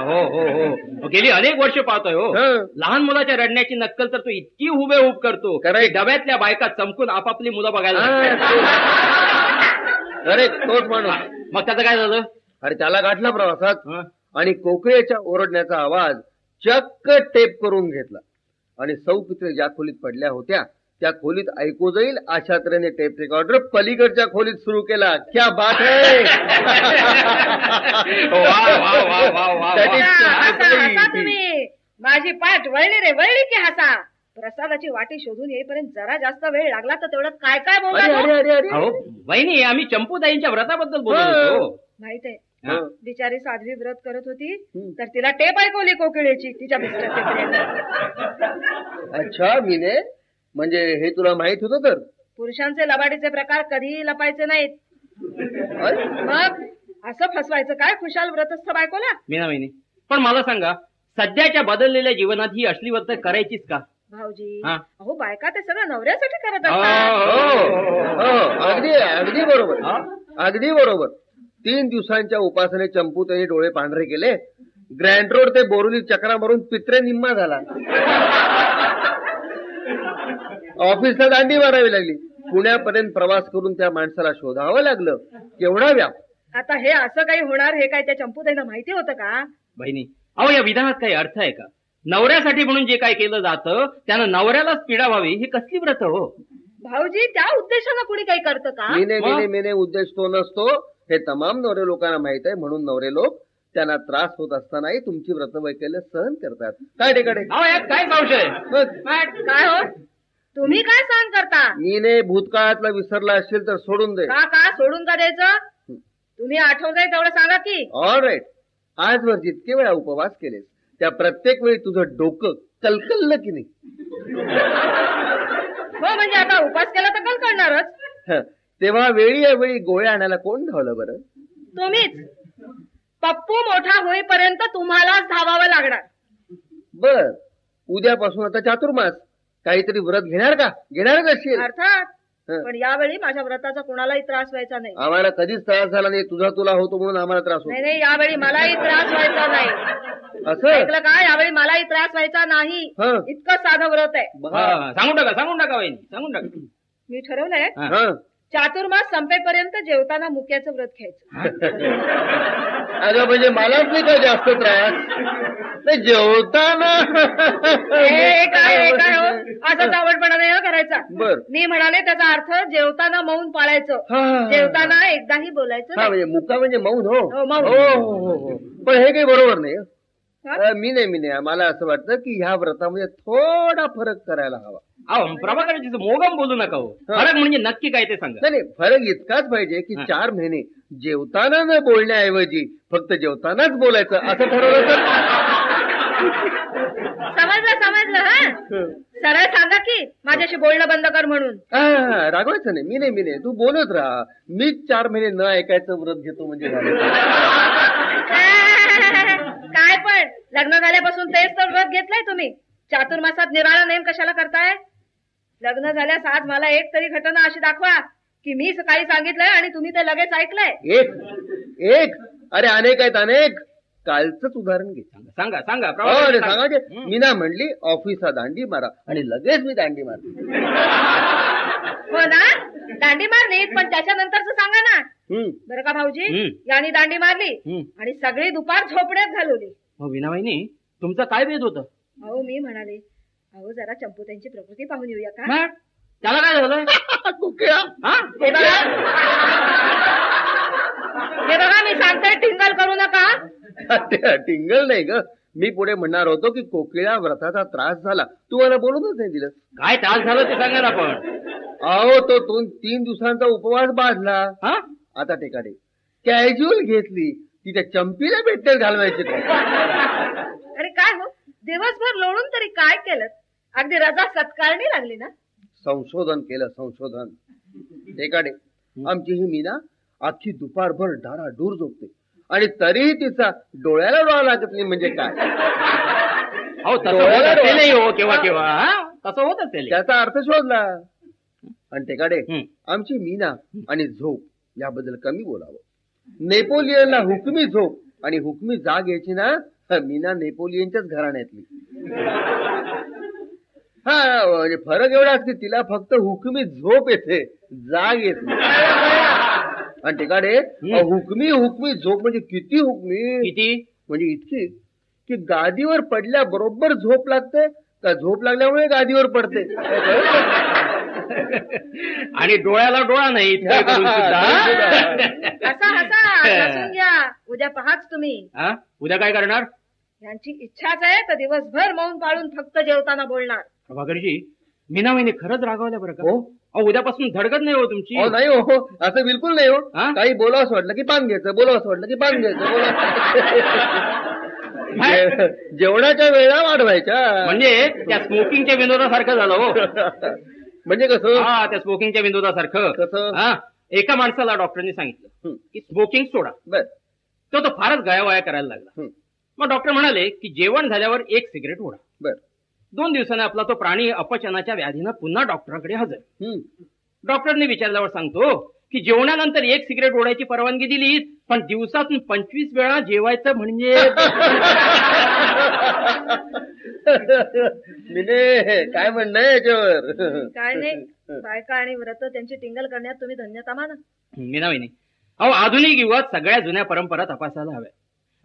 हो हो हो, गेली अनेक वर्ष पाहतोय हो. लहान मुलाच्या रडण्याची नक्कल तर तो इतकी हुबेहूब करतो, डब्यातल्या बायका चमकून आपापली मुलं बघायला. अरे तोच माणूस. मग त्याचं काय झालं? अरे त्याला गाठला प्रवासात आणि कोकिळेच्या ओरडण्याचा आवाज चक्क टेप करून घेतला आणि सौ पित्रे ज्या खोलीत पडल्या होत्या त्या खोलीत ऐकू जाईल अशा तऱ्हेने टेप रेकॉर्डर पलीकडच्या खोलीत सुरू केला. क्या बात आहे. तुम्ही माझी पाठ वळली रे, वळली की हसा. प्रसादाची वाटी शोधून येईपर्यंत जरा जास्त वेळ लागला तर तेवढ्यात काय काय बोलला? वहिनी, आम्ही चंपूताईंच्या व्रताबद्दल बोलत होतो. माहित आहे, बिचारी साध्वी व्रत करत होती तर तिला टेप ऐकवली कोकिळेची तिच्या मिस्टर. अच्छा मीने, म्हणजे हे तुला माहित होतं? तर पुरुषांचे लबाडीचे प्रकार कधीही लपायचे नाहीत. मग असं फसवायचं काय खुशाल व्रतस्थ बायकोला? मीनावहिनी, पण मला सांगा, सध्याच्या बदललेल्या जीवनात ही असली व्रत करायचीच का? भाऊजी, अहो बायका ते सगळं नवऱ्यासाठी करत असतात. अगदी अगदी बरोबर, अगदी बरोबर. 3 दिवसांच्या उपासने चंपू त्यांनी डोळे पांढरे केले. ग्रँड रोड ते बोरुली चक्रा मारून पित्रे निम्मा झाला. ऑफिसला दांडी मारावी लागली. पुण्यापर्यंत प्रवास करून त्या माणसाला शोधावं लागलं. केवढा व्याप. आता हे असं काही होणार हे काय त्या चंपूताईंना माहिती होतं का? बहिणी, अहो या विधानात काही अर्थ आहे का? नवऱ्यासाठी म्हणून जे काय केलं जातं त्यानं नवऱ्यालाच पीडा व्हावी ही कसली व्रत हो? भाऊजी, त्या उद्देशानं कुणी काही करतं का? मेने उद्देश तो नसतो हे तमाम नवरे लोकांना माहित आहे. म्हणून नवरे लोक त्यांना त्रास होत असतानाही तुमची व्रतवैकल्य सहन करतात. काय टेकडे? काय संशय? काय हो, तुम्ही काय सहन करता? मीने भूतकाळातला विसरला असेल तर सोडून दे. का सोडून का द्यायचं? तुम्ही आठवताय तेवढं सांगा की. All right. आजवर जितके वेळा उपवास केलेस त्या प्रत्येक वेळी तुझं डोकं कलकललं की नाही? हो, म्हणजे आता उपास केला तर कलकलणारच. तेव्हा वेळी वेळी गोळ्या आणायला कोण धावलं बरं? तुम्हीच. पप्पू मोठा होईपर्यंत तुम्हालाच धावावं लागणार. बर, उद्यापासून आता चातुर्मास. काहीतरी व्रत घेणार का? घेणार कशी? अर्थात, पण यावेळी माझ्या व्रताचा कोणालाही त्रास व्हायचा नाही. आम्हाला कधीच त्रास झाला नाही. तुझा तुला होतो म्हणून आम्हाला त्रास होतो. नाही, यावेळी मलाही त्रास व्हायचा नाही. असं ऐकलं का, यावेळी मलाही त्रास व्हायचा नाही. हं. इतकं साधं व्रत आहे. सांगून टाका वहिनी, सांगून टाका. मी ठरवलंय हं. चातुर्मास संपेपर्यंत जेवताना मुक्याचं व्रत घ्यायचं. अगं म्हणजे मलाच नाही का जास्त त्रास, नाही जेवताना. हे काय हो, असा चावटपणा नाही करायचा. बर. मी म्हणाले त्याचा अर्थ जेवताना मौन पाळायचं. हा. जेवताना एकदाही बोलायचं हा नाही. म्हणजे मुका म्हणजे मौन. हो हो, मौन. हो. पण हे काही बरोबर नाही. हा? मी नाही मला असं वाटतं की ह्या व्रतामध्ये थोडा फरक करायला हवा. अहो प्रभाकरजी मोगम बोलू नका हो. फरक म्हणजे नक्की काय ते सांगा. नाही फरक इतकाच पाहिजे की 4 महिने जेवताना न बोलण्याऐवजी फक्त जेवतानाच बोलायचं असं ठरवलं तर. समजलं हा. सरळ सांगा की माझ्याशी बोलणं बंद कर म्हणून. रागवायचं नाही. मी नाही तू बोलत राहा. मीच 4 महिने न ऐकायचं व्रत घेतो म्हणजे काय पण लग्न झाल्यापासून तेच तर व्रत घेतलंय तुम्ही. चातुर्मासात निराळा नेम कशाला करताय. लग्न झाल्यास आज मला एक तरी घटना अशी दाखवा की मी काही सांगितलंय आणि तुम्ही ते लगेच ऐकलंय. एक अरे अनेक आहेत अनेक. कालचंच उदाहरण घे. सांगा सांगा. मीना म्हणली ऑफिसला दांडी मारा आणि लगेच मी दांडी मारली. हो ना, दांडी मारली, पण त्याच्यानंतरच सांगा ना. बरं का भाऊजी, यांनी दांडी मारली आणि सगळी दुपार झोपण्यात घालवली. वीणा वहिनी तुमचं काय भेद होतं. अहो मी म्हणाले, अहो जरा चंपू त्यांची प्रकृती पाहून येऊया का. त्याला काय झालं. हे बघा मी सांगते, टिंगल करू नका. टिंगल नाही ग. मी पुढे म्हणणार होतो की कोकिळा व्रताचा त्रास झाला, तू मला बोलूनच नाही दिलं. काय त्रास झाला ते सांगा ना. पण अहो तो 3 दिवसांचा उपवास बांधला. आता ठिकाणी कॅज्युअल घेतली. तिच्या चंपीला भेटेल घालवायची काय. अरे काय हो, दिवसभर लोळून तरी काय केलं. अगदी रजा सत्कारणी लागली ना. संशोधन केलं संशोधन. ठिकाणी आमची ही मीना अख्खी दुपारभर डाराडूर झोपते आणि तरीही तिचा डोळ्याला डोळा लागत नाही म्हणजे काय. नाही हो केव्हा तसं होत असेल. त्याचा अर्थ शोधला. आणि ठिकाणी आमची मीना आणि झोप याबद्दल कमी बोलावं. नेपोलियनला हुकमी झोप आणि हुकमी जाग यायची ना, मीना नेपोलियनच्याच घराण्यातली. म्हणजे फरक एवढाच की तिला फक्त हुकमी झोप येते, जाग येत नाही. आणि ठिकाणी हुकमी झोप म्हणजे किती हुकमी म्हणजे इतकी की गादीवर पडल्याबरोबर झोप लागते का झोप लागल्यामुळे गादीवर पडते. आणि डोळ्याला डोळा नाही. हसून घ्या. उद्या पहाच तुम्ही. उद्या काय करणार. यांची इच्छाच आहे तर दिवसभर मौन पाळून फक्त जेवताना बोलणार. प्रभाकरजी मीना वहिनी खरंच रागावल्या बरं का. उद्यापासून धडकत नाही हो तुमची. नाही हो, असं बिलकुल नाही हो. काही बोलावंच वाटलं की पान घ्यायचं, बोलावंच वाटलं की पान घ्यायचं. जेवणाच्या वेळा वाढवायच्या. म्हणजे त्या स्मोकिंगच्या विनोदासारखं झालं हो. म्हणजे कसं. त्या स्मोकिंगच्या विनोदासारखं कसं. एका माणसाला डॉक्टरने सांगितलं की स्मोकिंग सोडा. तो फारच गयावया करायला लागला. मग डॉक्टर म्हणाले की जेवण झाल्यावर 1 सिगरेट ओढा. 2 दिवसाने आपला तो प्राणी अपचनाच्या व्याधीनं पुन्हा डॉक्टरांकडे हजर. डॉक्टरने विचारल्यावर सांगतो की जेवणानंतर 1 सिगरेट ओढायची परवानगी दिली, पण दिवसातून 25 वेळा जेवायचं म्हणजे. काय म्हणणं आहे याच्यावर. काय नाही, बायका आणि व्रत त्यांची टिंगल करण्यात तुम्ही धन्यता माना. मीना वहिनी आधुनिक युगात सगळ्या जुन्या परंपरा तपासायला हव्या.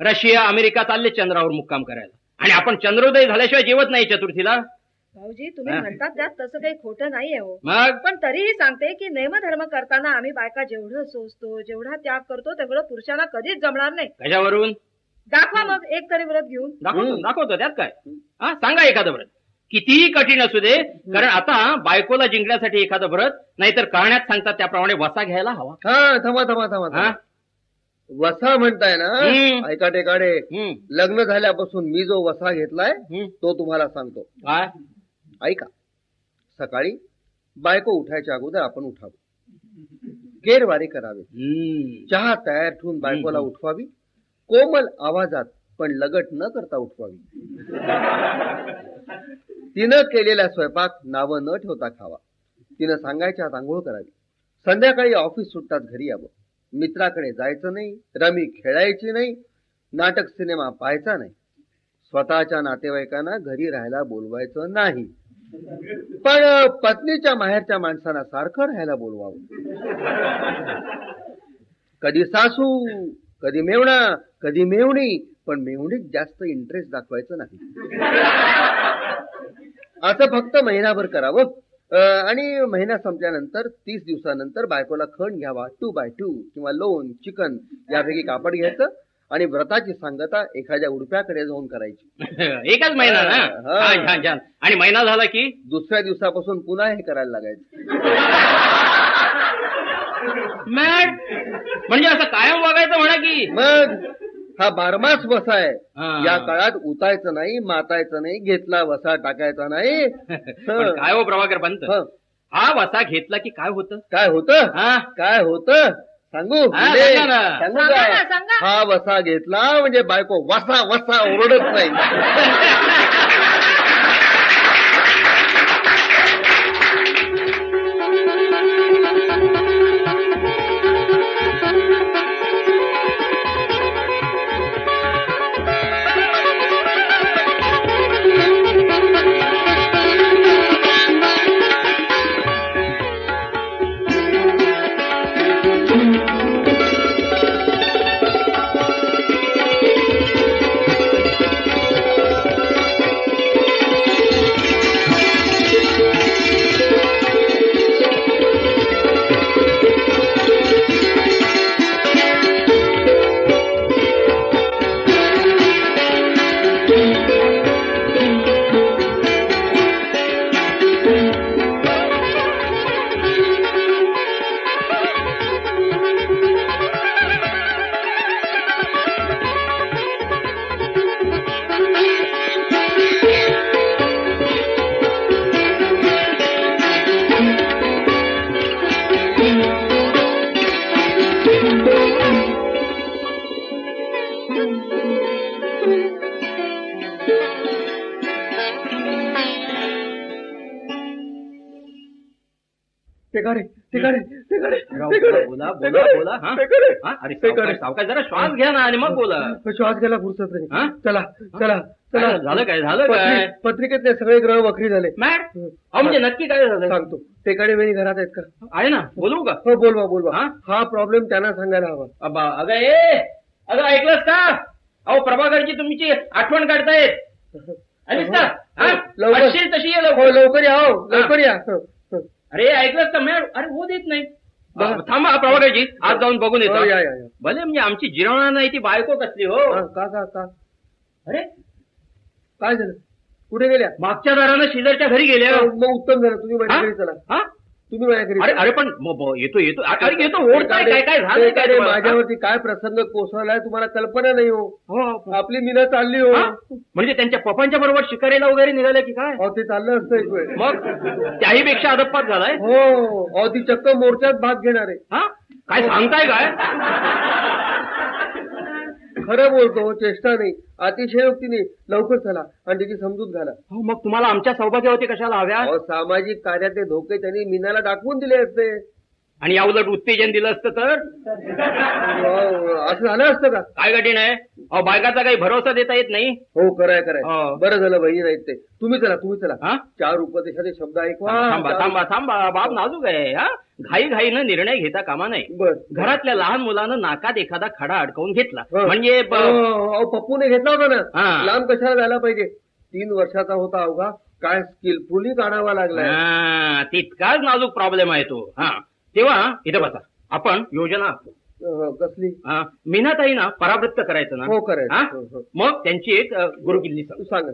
रशिया अमेरिका चालले चंद्रावर मुक्काम करायला आणि आपण चंद्रोदय झाल्याशिवाय जेवत नाही चतुर्थीला. भाऊजी तुम्ही म्हणतात त्यात तसं काही खोटं नाहीये हो. मग पण तरीही सांगते की नेमधर्म करताना आम्ही बायका जेवढं सोचतो, जेवढा त्याग करतो तेवढं पुरुषांना कधीच जमणार नाही. कशावरून. दाखवा मग एक तरी व्रत घेऊन. दाखवतो त्यात काय. सांगा एखादं व्रत कितीही कठीण असू दे. कारण आता बायकोला जिंकण्यासाठी एखादं व्रत नाहीतर करण्यात सांगतात त्याप्रमाणे वसा घ्यायला हवा. थांबा वसा म्हणताय ना. ऐका टेकाडे, लग्न झाल्यापासून मी जो वसा घेतलाय तो तुम्हाला सांगतो. काय. ऐका. सकाळी बायको उठायच्या अगोदर आपण उठावं, केरवारी करावी, चहा तयार ठेवून बायकोला उठवावी, कोमल आवाजात पण लगट न करता उठवावी, तिनं केलेला स्वयंपाक नावं न ठेवता खावा, तिनं सांगायच्या आत आंघोळ करावी, संध्याकाळी ऑफिस सुटताच घरी यावं, मित्राकडे जायचं नाही, रमी खेळायची नाही, नाटक सिनेमा पाहायचा नाही, स्वतःच्या नातेवाईकांना घरी राहायला बोलवायचं नाही, पण पत्नीच्या माहेरच्या माणसांना सारखं राहायला बोलवावं. कधी सासू, कधी मेवणा, कधी मेवणी, पण मेवणीत जास्त इंटरेस्ट दाखवायचं नाही. असं फक्त महिनाभर करावं. आणि महिना संपल्यानंतर 30 दिवसानंतर बायकोला खण घ्यावा, 2x2 किंवा लोण, चिकन यापैकी कापड घ्यायचं आणि व्रताची सांगता एखाद्या उडप्याकडे जाऊन करायची. एकच महिना ना? छान छान. आणि महिना झाला की दुसऱ्या दिवसापासून पुन्हा हे करायला लागायचं. मॅड म्हणजे असं कायम वागायचं म्हणा की. मग हा बारमास वसा आहे. या काळात उतायचं नाही, मातायचं नाही, घेतला वसा टाकायचा नाही. काय हो प्रभाकर पंत, हा वसा घेतला की काय होतं? काय होतं? काय होतं सांगू? सांगू काय? हा वसा घेतला म्हणजे बायको वसा वसा ओरडत नाही. सावकाश जरा श्वास घ्या ना आणि मग बोला. श्वास घ्यायला फुरसत नाही. चला चला चला. झालं काय? पत्रिकेतले सगळे ग्रह वक्री झाले. मॅड म्हणजे नक्की काय झालं सांगतो. टेकाडे वेणी घरात आहेत का? आहे ना. बोलू का? हो बोलवा. हा प्रॉब्लेम त्यांना सांगायला हवा. अगं ऐकलंस का? अहो प्रभाकरची तुमची आठवण काढतायत. तशी लवकर या. हो लवकर या. अरे ऐकलंस का मॅड? अरे हो देत नाही. थांबा प्रभाकरजी, आज जाऊन बघून येतो. भले म्हणजे आमची जिरवणार नाही ती बायको कसली हो. का? अरे काय झालं? कुठे गेल्या? मागच्या दारानं शेजारच्या घरी गेल्या. मग उत्तम झालं. तुम्ही माझ्या घरी चला. तुम्ही माझ्या घरी. अरे पण येतो ओढताय काय झालं? काय माझ्यावरती काय प्रसंग कोसळलाय तुम्हाला कल्पना नाही हो. आपली मीना चालली हो. म्हणजे त्यांच्या पप्पांच्या बरोबर शिकारीला वगैरे निघाल्या की काय? ते चाललं असतं एक वेळ. मग त्याही पेक्षा अदप्पात झालाय. हो ती चक्क मोर्चात भाग घेणार आहे. काय सांगताय काय? खरं बोलतो, चेष्टा नाही. अतिशयोक्तीने लवकर चला आणि त्याची समजूत घाला. मग तुम्हाला आमच्या सौभाग्यावरती कशाला हव्या? सामाजिक कार्यातले धोके त्यांनी मीनाला दाखवून दिले असते. आणि या उलट उत्तेजन दिलं असतं तर असं झालं असतं का? काय कठीण आहे? बायकाचा काही भरोसा देता येत नाही. हो कराय. बरं झालं बहिणी नाहीत ते. तुम्ही चला. 4 उपदेशाचे शब्द ऐकवा. थांबा बाब नाजूक आहे. घाईनं निर्णय घेता कामा नाही. घरातल्या लहान मुलानं नाकात एखादा खडा अडकवून घेतला म्हणजे पप्पूने घेतला होता ना. लांब कशाला झाला पाहिजे? 3 वर्षाचा होता अवघा. काय स्किलफुली काढावा लागला. तितकाच नाजूक प्रॉब्लेम आहे तो. तेव्हा इथं बसा. आपण योजना कसली? मीनाताई ना परावृत्त करायचं ना. हो करायचं. मग त्यांची एक गुरुकिल्ली सांगा.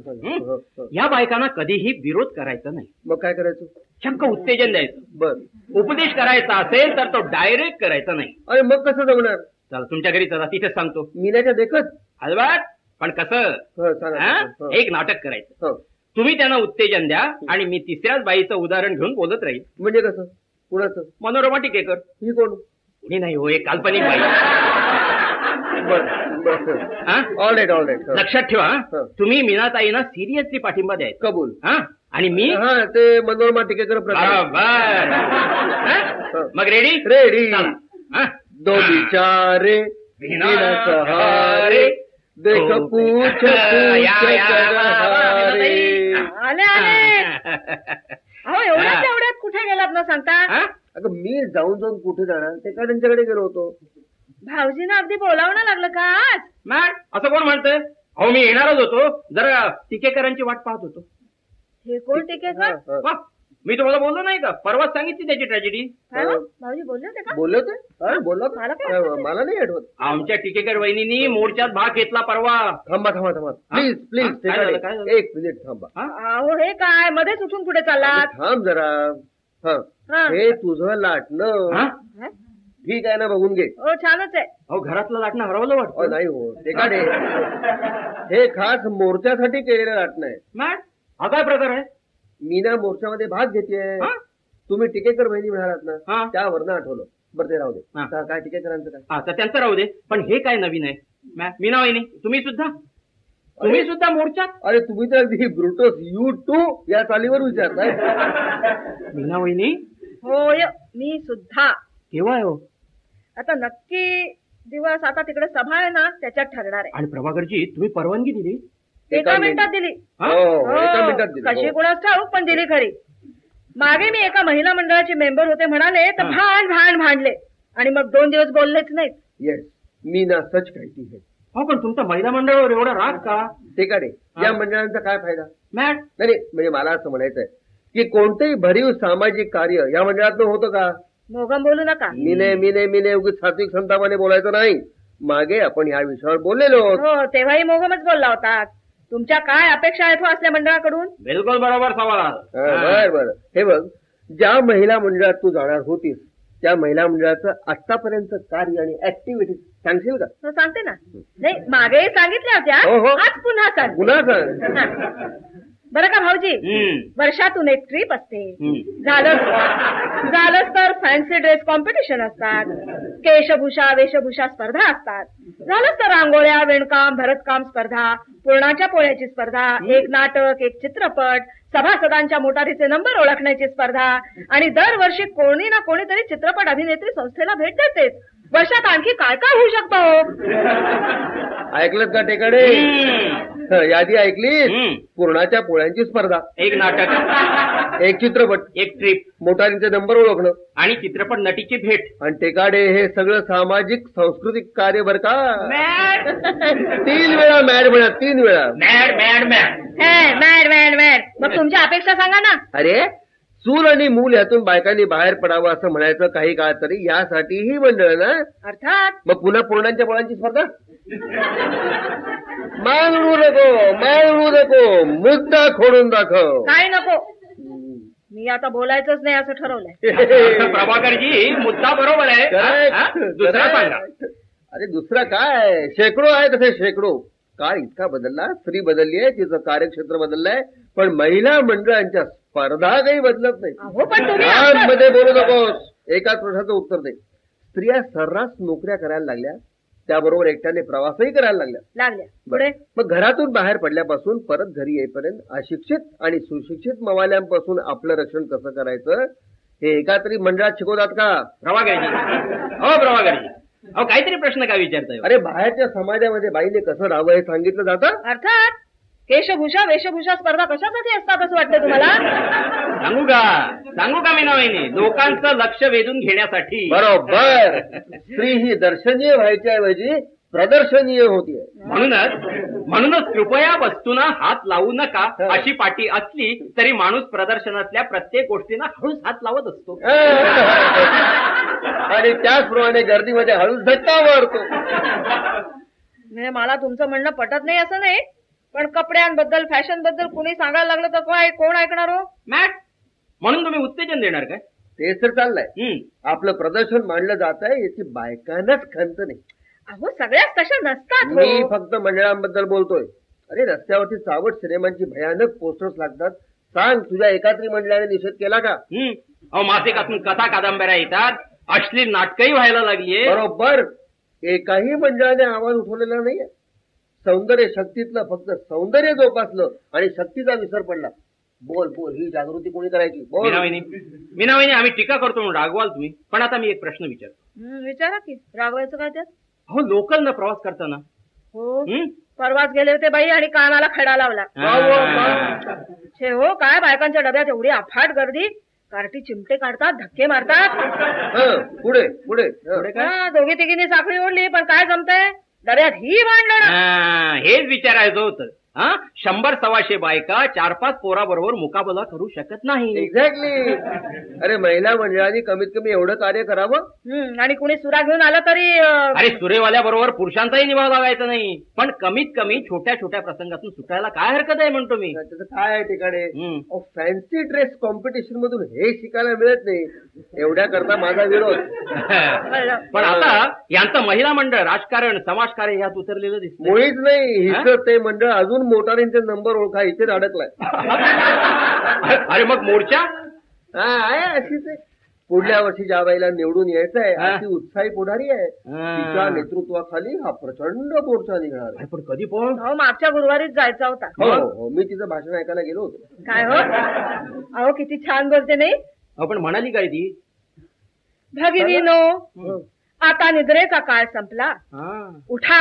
या बायकांना कधीही विरोध करायचा नाही. मग काय करायचं? चक्क उत्तेजन द्यायचं. बर उपदेश करायचा असेल तर तो डायरेक्ट करायचा नाही. अरे मग कसं जमणार? चला तुमच्या घरी चला, तिथेच सांगतो. मीनाच्या देखत अलवाट. पण कसं? एक नाटक करायचं. तुम्ही त्यांना उत्तेजन द्या आणि मी तिसऱ्याच बाईचं उदाहरण घेऊन बोलत राहील. म्हणजे कसं? कुणाचं? मनोरमा टिकेकर. ही कोण? कुणी नाही हो, एक काल्पनिक बाई. All right. लक्षात ठेवा, तुम्ही मीनाताईंना सिरियसली पाठिंबा द्यायचा. कबूल. आणि मी ते मनोरमा टिकेकर. मग रेडी? दो बिचारे बिन सहारे देख हो. पूछ या, पूछ या, कर वा, वा, हारे. आले आले अहो एवढ्याच एवढ्यात कुठे गेलात न सांगता हा? अगं मी जाऊन कुठे जाणार ते त्यांच्याकडे गेलो होतो. भाऊजींना अगदी बोलावणं लागलं का आज मॅड असं कोण म्हणतंय? अहो मी येणारच होतो, जरा टिकेकरांची वाट पाहत होतो. हे कोण टिकेकर वा, मी तुम्हाला बोललो नाही का? परवाच सांगितली त्याची ट्रॅजेडी. काय हो? भाऊजी बोलले होते का बोलले होते? बोलला मला काय का? आठवत मला नाही आठवत. आमच्या टिकेकर वहिनीनी मोर्चात भाग घेतला परवा. थांबा प्लीज हा? काय झालं, काय झालं? एक मिनिट थांबा. अहो हे काय मध्येच उठून कुठे चाललात थांब जरा. हा हा. हे तुझं लाटणं हा? हा? ठीक आहे ना, बघून घे. हो छानच आहे अहो घरातलं लाटणं हरवलं वाटतं. नाही हो ते का रे, हे खास मोर्चासाठी केलेलं लाटणं आहे. मॅड हा काय प्रकार आहे? मीना मोर्चामध्ये भाग घेतेय. हा? तुम्ही टिकेकर बहिणी म्हणालात हा. ना, त्यावरनं आठवलं. बरं ते राहू दे. हा. आता काय टिकेकरांचं काय? हा तर त्यांचं राहू दे, पण हे काय नवीन आहे? मीना वहिनी तुम्ही सुद्धा मोर्चात? अरे तुम्ही तर अगदी ब्रुटस यू टू या चालीवर विचारताय. मीना वहिनी होय मी सुद्धा केव्हा आहे हो? आता नक्की दिवस आता तिकडे सभा आहे ना त्याच्यात ठरणार आहे आणि प्रभाकरजी तुम्ही परवानगी दिली? एका मिनिटात दिली हा? हो, एका मिनिटात दिली. कशी हो. कुणाच ठाऊक पण दिली खरी. मागे मी एका महिला मंडळाचे मेंबर होते म्हणाले तर भांडले आणि मग 2 दिवस बोललेच नाहीत. येस, मीना सच कहती है. हो पण तुमचा महिला मंडळावर एवढा राग का? ते का रे, या हा. मंडळांचा काय फायदा? मॅड नाही म्हणजे मला असं म्हणायचंय की कोणतेही भरीव सामाजिक कार्य या मंडळात होतं का? मोगम बोलू नका. मीने उगीच सात्विक संतापाने बोलायचं नाही. मागे आपण या विषयावर बोललेलो आहोत. हो तेव्हाही मोगमच बोलला होता. तुमच्या काय अपेक्षा आहेत हो असल्या मंडळाकडून? बिलकुल बरोबर सवाल. बर हे बघ, ज्या महिला मंडळात तू जाणार होतीस त्या महिला मंडळाचं आतापर्यंत कार्य आणि ऍक्टिव्हिटी सांगशील का? हो, सांगते ना. नाही मागेही सांगितल्या हो, हो. होत्या आज पुन्हा सांग. पुन्हा सांग. हा. बरं का भाऊजी, वर्षातून एक ट्रिप असते. झालंच तर फॅन्सी ड्रेस कॉम्पिटिशन असतात, वेशभूषा स्पर्धा असतात. झालंच तर रांगोळ्या, विणकाम, भरतकाम स्पर्धा, पुरणाच्या पोळ्याची स्पर्धा, एक नाटक, एक चित्रपट, सभासदांच्या मोटारीचे नंबर ओळखण्याची स्पर्धा आणि दरवर्षी कोणी ना कोणीतरी चित्रपट अभिनेत्री संस्थेला भेट देतेच. वर्षात आणखी काय काय होऊ शकतं? ऐकलं का टेकडे? यादी ऐकली? पुरणाच्या पोळ्यांची स्पर्धा, एक नाटक, एक चित्रपट, एक ट्रिप, मोटारींचे नंबर ओळखणं आणि चित्रपट नटीची भेट. आणि टेकाडे हे सगळं सामाजिक सांस्कृतिक कार्य बर का? मॅड 3 वेळा मॅड म्हणा, 3 वेळा मॅड मॅड मॅड मॅड. मग तुमच्या अपेक्षा सांगा ना. अरे चूल आणि मूल यातून बायकांनी बाहेर पडावं असं म्हणायचं काही काळ तरी, यासाठी ही मंडळ ना. अर्थात. मग पुन्हा पूर्णांच्या पोळांची स्पर्धा? मागणू नको, मुद्दा खोडून दाखव. काय नको, मी आता बोलायचंच नाही असं ठरवलंय. प्रभाकरजी मुद्दा बरोबर आहे. हा? दुसरा सांगा. अरे दुसरा काय, शेकडो आहे तसे शेकडो. काळ इतका बदलला, स्त्री बदलली आहे, तिचं कार्यक्षेत्र बदललंय, पण महिला मंडळांच्या स्पर्धा काही बदलत नाही. अहो पण तुम्ही मध्ये बोलू नकोस. एकाच प्रश्नाचं उत्तर दे. स्त्रिया सर्रास नोकऱ्या करायला लागल्या, त्याबरोबर एकट्याने प्रवासही करायला लागल्या. पुढे मग घरातून बाहेर पडल्यापासून परत घरी येईपर्यंत अशिक्षित आणि सुशिक्षित मवाल्यांपासून आपलं रक्षण कसं करायचं हे एका तरी मंडळात शिकवतात का? प्रभाकरजी अहो काहीतरी प्रश्न काय विचारताय? अरे बाहेरच्या समाजामध्ये बाईने कसं राहावं हे सांगितलं जातं. अर्थात. वेशभूषा स्पर्धा कशासाठी असतात असं वाटतं तुम्हाला? सांगू का मीना वहिनी? लोकांचं लक्ष वेधून घेण्यासाठी. बरोबर. स्त्री ही दर्शनीय व्हायच्या ऐवजी प्रदर्शनीय होतीये. म्हणूनच कृपया वस्तूंना हात लावू नका अशी पाटी असली तरी माणूस प्रदर्शनातल्या प्रत्येक गोष्टींना हळूच हात लावत असतो. आणि त्याचप्रमाणे गर्दीमध्ये हळूच धक्का मारतो. म्हणजे मला तुमचं म्हणणं पटत नाही असं नाही, पण कपड्यांबद्दल फॅशनबद्दल कुणी सांगायला लागलं तर कोण ऐकणार हो? मॅट म्हणून तुम्ही उत्तेजन देणार काय? तेच तर चाललंय. आपलं प्रदर्शन मांडलं जात आहे याची बायकांनाच खंत नाही. अहो सगळ्याच तशा नसतात. मी फक्त मंडळांबद्दल बोलतोय. अरे रस्त्यावरती चावट सिनेमांची भयानक पोस्टर्स लागतात. सांग तुझ्या एकात्री मंडळाने निषेध केला का? अहो मासिकातून कथा कादंबऱ्या येतात, अश्लील नाटकही व्हायला लागलीये. बरोबर. एकाही मंडळाने आवाज उठवलेला नाहीये. सौंदर्य शक्तीतलं फक्त सौंदर्य जोपासलं आणि शक्तीचा विसर पडला. बोल ही जागृती कोणी करायची? मीना वहिनी आम्ही टीका करतो म्हणून रागवाल तुम्ही, पण आता मी एक प्रश्न विचारतो. विचारा की. रागवायचं काय त्यात? हो लोकलनं प्रवास करताना परवाच गेले होते बाई आणि कानाला खडा लावला. छे हो, काय बायकांच्या डब्यात एवढी अफाट गर्दी, कार्टी चिमटे काढतात, धक्के मारतात. पुढे पुढे दोघी तिघींनी साखळी ओढली, पण काय जमतंय डब्यात ही भांडण. हेच विचारायचं होतं. 100-125 बायका 4-5 पोराबरोबर मुकाबला करू शकत नाही. एक्झॅक्टली. अरे महिला मंडळांनी कमीत कमी एवढं कार्य करावं. आणि कुणी सुरा घेऊन आलं तरी अरे सुरेवाल्या बरोबर पुरुषांचाही निभाव लागायचा नाही, पण कमीत कमी छोट्या छोट्या प्रसंगातून सुटायला काय हरकत आहे म्हणतो मी. त्याचं काय आहे ठिकाणी, फॅन्सी ड्रेस कॉम्पिटिशन मधून हे शिकायला मिळत नाही, एवढ्या करता माझा विरोध. पण आता यांचं महिला मंडळ राजकारण समाजकार्य यात उतरलेलं दिसतं. मुळीच नाही. हिचं ते मंडळ अजून मोटारींचे नंबर ओळखा इथेच अडकलाय. अरे मग मोर्चा आहे अशीच आहे. पुढल्या वर्षी ज्या बाईला निवडून यायचं आहे अशी उत्साही पुढारी आहे. तिच्या नेतृत्वाखाली हा प्रचंड मोर्चा निघणार आहे. पण कधी पण मागच्या गुरुवारीच जायचा होता. हो, मी तिचं भाषण ऐकायला गेलो होतो. काय हो, अहो किती छान बोलते नाही. पण म्हणाली काय ती, भगिनीनो आता निद्रेचा काळ संपला, उठा,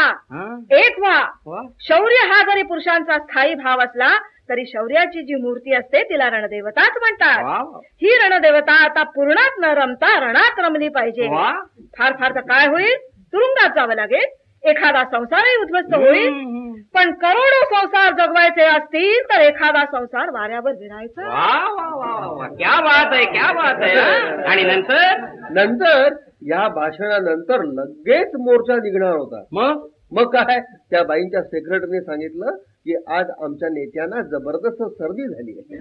एक व्हा. शौर्य हा जरी पुरुषांचा स्थायी भाव असला तरी शौर्याची जी मूर्ती असते तिला रणदेवताच म्हणतात. ही रणदेवता आता पूर्णात न रमता रणात रमली पाहिजे. फार फार तर काय होईल, तुरुंगात जावं लागेल, एखादा संसारही उद्ध्वस्त होईल, पण करोडो संसार जगवायचे असतील तर एखादा संसार वाऱ्यावर विरायचा. क्या बात आहे, क्या बात आहे. आणि नंतर या भाषणानंतर लगेच मोर्चा निघणार होता. मग काय, त्या बाईंच्या सेक्रेटरीने सांगितलं की आज आमच्या नेत्यांना जबरदस्त सर्दी झाली आहे.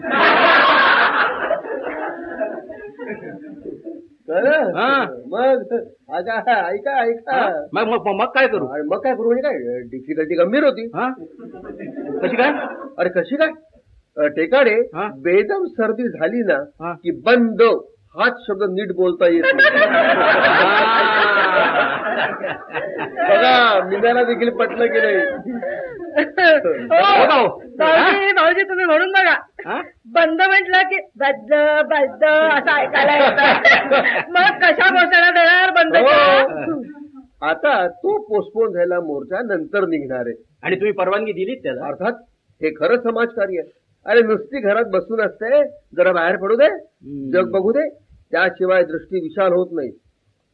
मग ऐका मग काय करू. मग काय करू म्हणजे काय, डिफिकल्टी गंभीर होती. कशी काय. अरे कशी काय, टेकाडे बेदम सर्दी झाली ना की बंद हाच शब्द नीट बोलता येत नाही. बघा मीनाला देखील पटलं की नाही. भाऊजी तुम्ही म्हणून बघा, बंद म्हटलं की बद्द बद्द असं ऐकायला येतं. मग कशा घोषणा देणार बंद. आता तो पोस्टपोन झालेला मोर्चा नंतर निघणार आहे. आणि तुम्ही परवानगी दिलीत त्याला. अर्थात हे खरं समाजकार्य. अरे नुसती घरात बसून असते, जरा बाहेर पडू दे, जग बघू दे, त्याशिवाय दृष्टी विशाल होत नाही.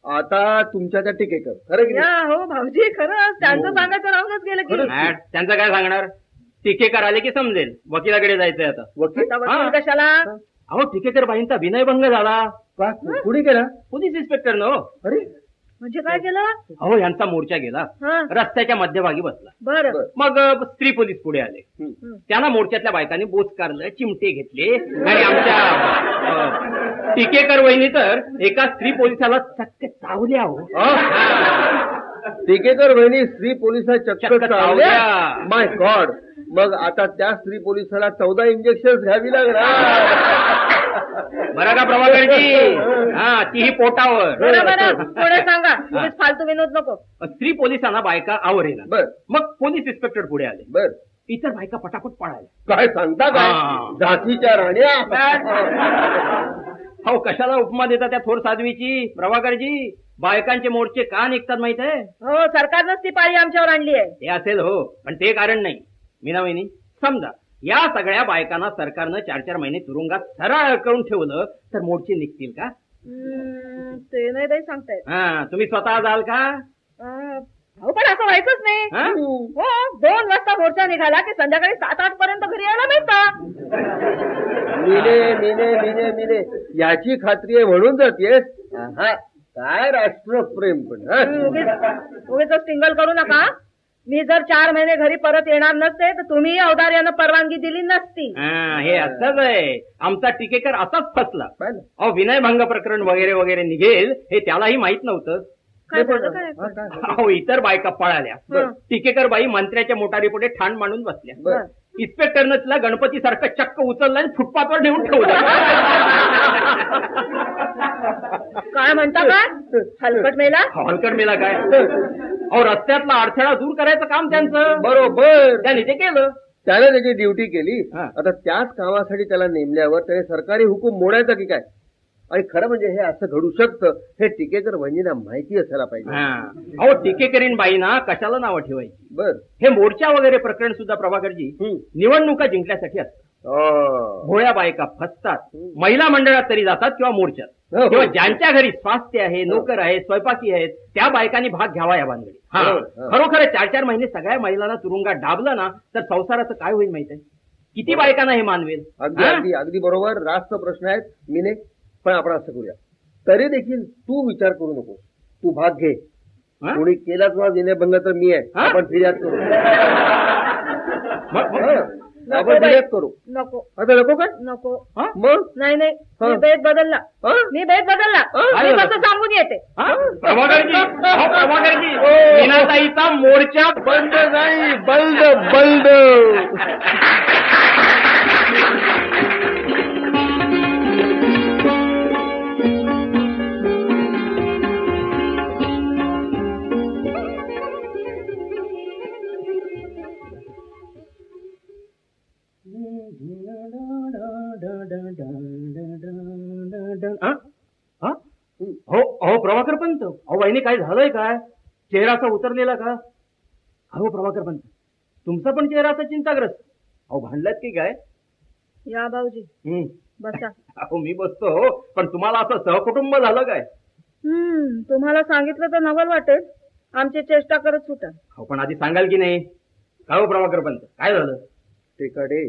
आता तुमच्या त्या टीकेकर खरं की हो भाऊजी, खरं त्यांचं सांगायचं राहूनच गेलं की. त्यांचं काय सांगणार, टीकेकर आले की समजेल. वकिलाकडे जायचंय आता. वकील कशाला. अहो टीकेकर बाईंचा विनयभंग झाला. कुणी केला. पोलीस इन्स्पेक्टर न. अरे म्हणजे काय केलं. अहो यांचा मोर्चा गेला, रस्त्याच्या मध्यभागी बसला. बरं. मग स्त्री पोलीस पुढे आले. त्यांना मोर्चातल्या बायकांनी बोचकारलं, चिमटे घेतले आणि आमच्या टीकेकर वहिनी तर एका स्त्री पोलिसाला चक्क चावल्या. टीकेकर वहिनी स्त्री पोलिसा चक्क चावल्या. माय गॉड. मग आता त्या स्त्री पोलिसाला 14 इंजेक्शन घ्यावी लागणार. बरं का प्रभाकरजी. तीही पोटावर. बरं पुढे सांगा, फालतू विनोद नको. स्त्री पोलिसांना बायका आवरेना. बर. मग पोलीस इन्स्पेक्टर पुढे आले. बर. इतर बायका पटापट पळाल्या. काय सांगता काय, जातीच्या राण्या. हो कशाला उपमा देता त्या थोर साध्वीची. प्रभाकरजी बायकांचे मोर्चे का निघतात माहित आहे. हो सरकारनंच ती पाळी आमच्यावर आणली आहे. ते असेल हो, पण ते कारण नाही. मीना वहिनी समजा या सगळ्या बायकांना सरकारनं 4-4 महिने तुरुंगात सरळ करून ठेवलं तर मोर्चे निघतील का. ते नाही ताई सांगतायत. तुम्ही स्वतः जाल का. हो पण असं व्हायचंच नाही. हो 2 वाजता मोर्चा निघाला की संध्याकाळी 7-8 पर्यंत घरी यायला मिळतं. मिले याची खात्री आहे म्हणून जातेस. काय राष्ट्रप्रेम. पण उगीच टिंगल करू नका. मी जर 4 महिने घरी परत येणार नसते तर तुम्ही औदार्यानं परवानगी दिली नसती. हे असंच आहे. आमचा टीकेकर असाच फसला. अहो विनयभंग प्रकरण वगैरे वगैरे निघेल हे त्यालाही माहित नव्हतं. अहो इतर बायका पळाल्या. टीकेकर बाई मंत्र्याच्या मोटारीपुढे ठाण मांडून बसल्या. इन्स्पेक्टरनं तिला गणपती सारखं चक्क उचललं आणि फुटपाथवर नेऊन ठेवलं. काय म्हणता काय. हलकट मेला काय. अहो रस्त्यातला अडथळा दूर करायचं काम त्यांचं. बरोबर. त्याने ते केलं. त्याने त्याची ड्युटी केली. आता त्याच कामासाठी त्याला नेमल्यावर त्याने सरकारी हुकूम मोडायचा की काय. आणि खरं म्हणजे हे असं घडू शकतं हे टिकेकर वहिनीला माहिती असायला पाहिजे. अहो टिकेकरीन बाईंना कशाला नावं ठेवायची. बर हे मोर्चा वगैरे प्रकरण सुद्धा प्रभाकरजी निवडणुका जिंकण्यासाठी असतं. भोळ्या बायका फसतात, महिला मंडळात तरी जातात किंवा मोर्चात, किंवा ज्यांच्या घरी स्वास्थ्य आहे, नोकर आहे, स्वयंपाकी आहेत, त्या बायकांनी भाग घ्यावा या भानगडीत. खरोखर 4-4 महिने सगळ्या महिलांना तुरुंगात डाबलं ना तर संसाराचं काय होईल माहिती आहे? किती बायकांना हे मानवेल? अगदी अगदी अगदी बरोबर. रास्त प्रश्न आहेत मीने. पण आपण असं करूया, तरी देखील तू विचार करू नको, तू भाग घे. कोणी केला तुला विनयभंग तर मी आहे. आपण फिर्याद करू. आपण फिर्याद करू. नको. आता नको काय? नको. मग नाही नाही, मी बेत बदलला. मी बेत बदलला. मी कसं सांगून येते. प्रभाकरजी मीनाताईचा मोर्चा बंद नाही, बल्ड बल्ड. हो प्रभाकर पंत. अहो वहिनी काय झालंय काय? चेहराचा उतरलेला का? अहो प्रभाकर पंत तुमचा पण चेहराचा चिंताग्रस्त. अहो भांडलात की काय? या भाऊजी बसा. अहो मी बसतो, पण तुम्हाला असं सहकुटुंब झालं काय? तुम्हाला सांगितलं तर नवल वाटेल. आमची चेष्टा करत सुटा. हो पण आधी सांगाल की नाही? का हो प्रभाकर पंत काय झालं? टेकाडे,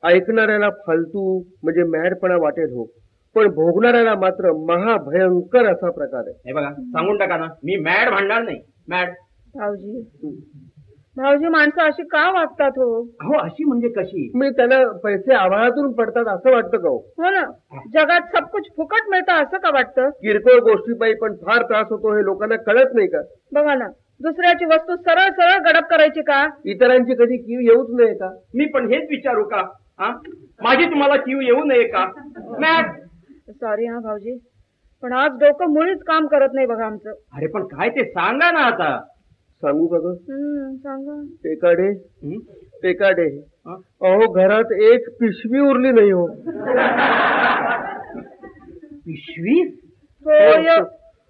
ऐकणाऱ्याला फालतू म्हणजे मॅडपणा वाटेल हो, पण भोगणाऱ्याला मात्र महाभयंकर असा प्रकार आहे. हे बघा सांगून टाका ना, मी मॅड भांडणार नाही. मॅड भाऊजी माणसं अशी का वागतात हो? अहो अशी म्हणजे कशी? मी त्यांना पैसे आभाळातून पडतात असं वाटतं का? हो ना, जगात सब कुछ फुकट मिळतं असं का वाटतं? किरकोळ गोष्टीपायी पण फार त्रास होतो हे लोकांना कळत नाही का? बघा ना, दुसऱ्याची वस्तू सरळ सरळ गडप करायची का? इतरांची कधी कीव येऊच नये का? मी पण हेच विचारू का? माझी तुम्हाला कीव येऊ नये का? मॅड सॉरी भाऊजी, पण आज डोकं मुळीच काम करत नाही बघा आमचं. अरे पण काय ते सांगा ना आता. सांगू का ग? सांगा. टेकाडे अहो घरात एक पिशवी उरली नाही हो. पिशवी?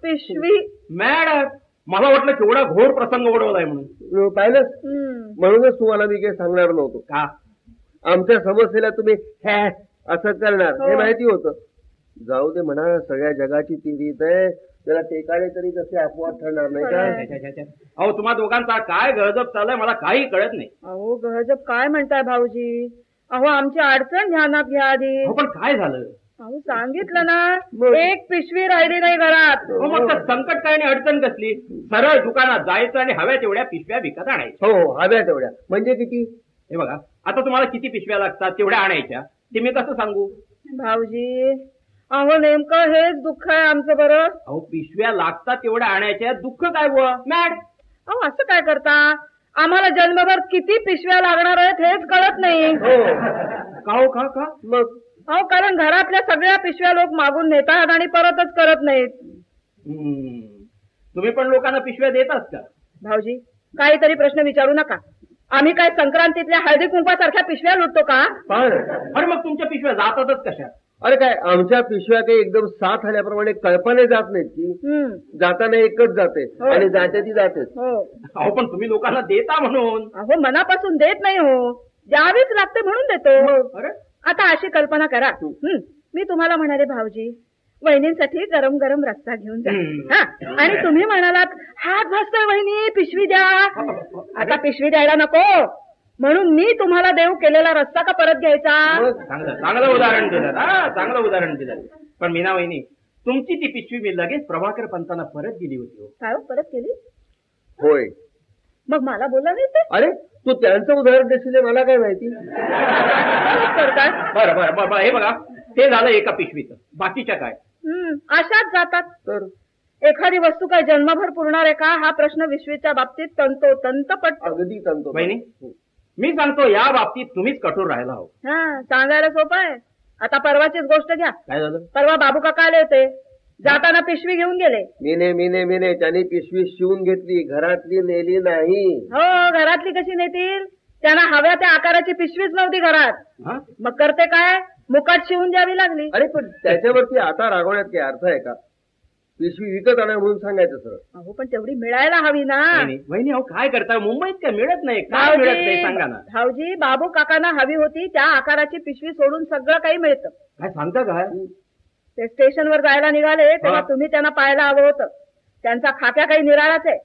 पिशवी? मॅड मला वाटलं केवढा घोर प्रसंग ओढवलाय म्हणून. पाहिलं, म्हणूनच तुम्हाला मी काही सांगणार नव्हतो. का? आमच्या समस्येला तुम्ही हॅ असं करणार हे माहिती होतं. जाऊ दे म्हणा, सगळ्या जगाची ती रीत आहे. त्याला टेकाडे तरी तसे अपवाद ठरणार नाही का? अहो तुम्हा दोघांचा काय गळजप चाललाय मला काही कळत नाही. अहो गळजप काय म्हणताय भाऊजी? अहो आमची अडचण ध्यानात घ्या आधी. पण काय झालं? अहो सांगितलं ना, एक पिशवी राहिली नाही घरात. मग संकट काय आणि अडचण कसली? सरळ दुकानात जायचं आणि हव्या तेवढ्या पिशव्या विकत आणायच्या. हो हव्या तेवढ्या म्हणजे किती? हे बघा आता तुम्हाला किती पिशव्या लागतात तेवढ्या आणायच्या. ते मी कसं सांगू भाऊजी? अहो नेमकं हेच दुःख आहे आमचं. बरं अहो पिशव्या लागतात तेवढ्या आणायच्या, दुःख काय बुवा? मॅड अहो असं काय करता? आम्हाला जन्मभर किती पिशव्या लागणार आहेत हेच कळत नाही. का हो का? मग अहो कारण घरातल्या सगळ्या पिशव्या लोक मागून नेतात आणि परतच करत नाहीत. तुम्ही पण लोकांना पिशव्या देतात का? भाऊजी काहीतरी प्रश्न विचारू नका. आम्ही काय संक्रांतीतल्या हळदी कुंकवासारख्या पिशव्या लुटतो का? अरे मग तुमच्या पिशव्या जातातच कशा? अरे काय आमच्या पिशव्या काही एकदम साथ आल्याप्रमाणे कल्पने जात नाहीत की? जाताना एकच जाते आणि जाते ती जातेच. अहो पण तुम्ही लोकांना देता म्हणून. अहो मनापासून देत नाही हो, द्यावीच लागते म्हणून देतो. अरे आता अशी कल्पना करा, मी तुम्हाला म्हणाले भाऊजी वहिनींसाठी गरम गरम रस्सा घेऊन जा, आणि तुम्ही म्हणालात हात भासतोय वहिनी पिशवी द्या. आता पिशवी द्यायला नको म्हणून मी तुम्हाला देऊ केलेला रस्ता का परत घ्यायचा? चांगलं उदाहरण दिलं. चांगलं उदाहरण दिलं. पण मीना वहिनी तुमची ती पिशवी मी लगेच प्रभाकर पंतांना परत दिली होती. काय परत केली? होय. मग मला बोलला नाही ते? अरे तू त्यांचं उदाहरण देशील मला काय माहिती? बरं हे बघा ते झालं एका पिशवीचं. बाकीच्या काय? अशाच जातात. तर एखादी वस्तू काय जन्मभर पुरणार आहे का हा प्रश्न विश्वीच्या बाबतीत तंतोतंत पडतो. अगदी तंतो. वहिनी मी सांगतो या बाबतीत तुम्हीच कठोर राहायला हवं. सांगायला सोपं आहे. आता परवाचीच गोष्ट घ्या. काय झालं? परवा बाबू काका आले होते. जाताना पिशवी घेऊन गेले. मीने त्यांनी पिशवी शिवून घेतली, घरातली नेली नाही. हो घरातली कशी नेतील? त्यांना हव्या त्या आकाराची पिशवीच नव्हती घरात. मग करते काय? मुकाट शिवून द्यावी लागली. अरे पण त्याच्यावरती आता रागवण्यात काही अर्थ आहे का? पिशवी विकत आणा म्हणून सांगायचं सर. अहो पण तेवढी मिळायला हवी ना. वहिनी अहो काय करता, मुंबईत काय मिळत नाही, काय मिळत नाही सांगा ना. भाऊजी बाबू काकांना हवी होती त्या आकाराची पिशवी सोडून सगळं काही मिळतं. काय सांगता काय? ते स्टेशनवर जायला निघाले तेव्हा तुम्ही त्यांना पाहायला हवं होतं. त्यांचा खात्या काही निराळाच आहे.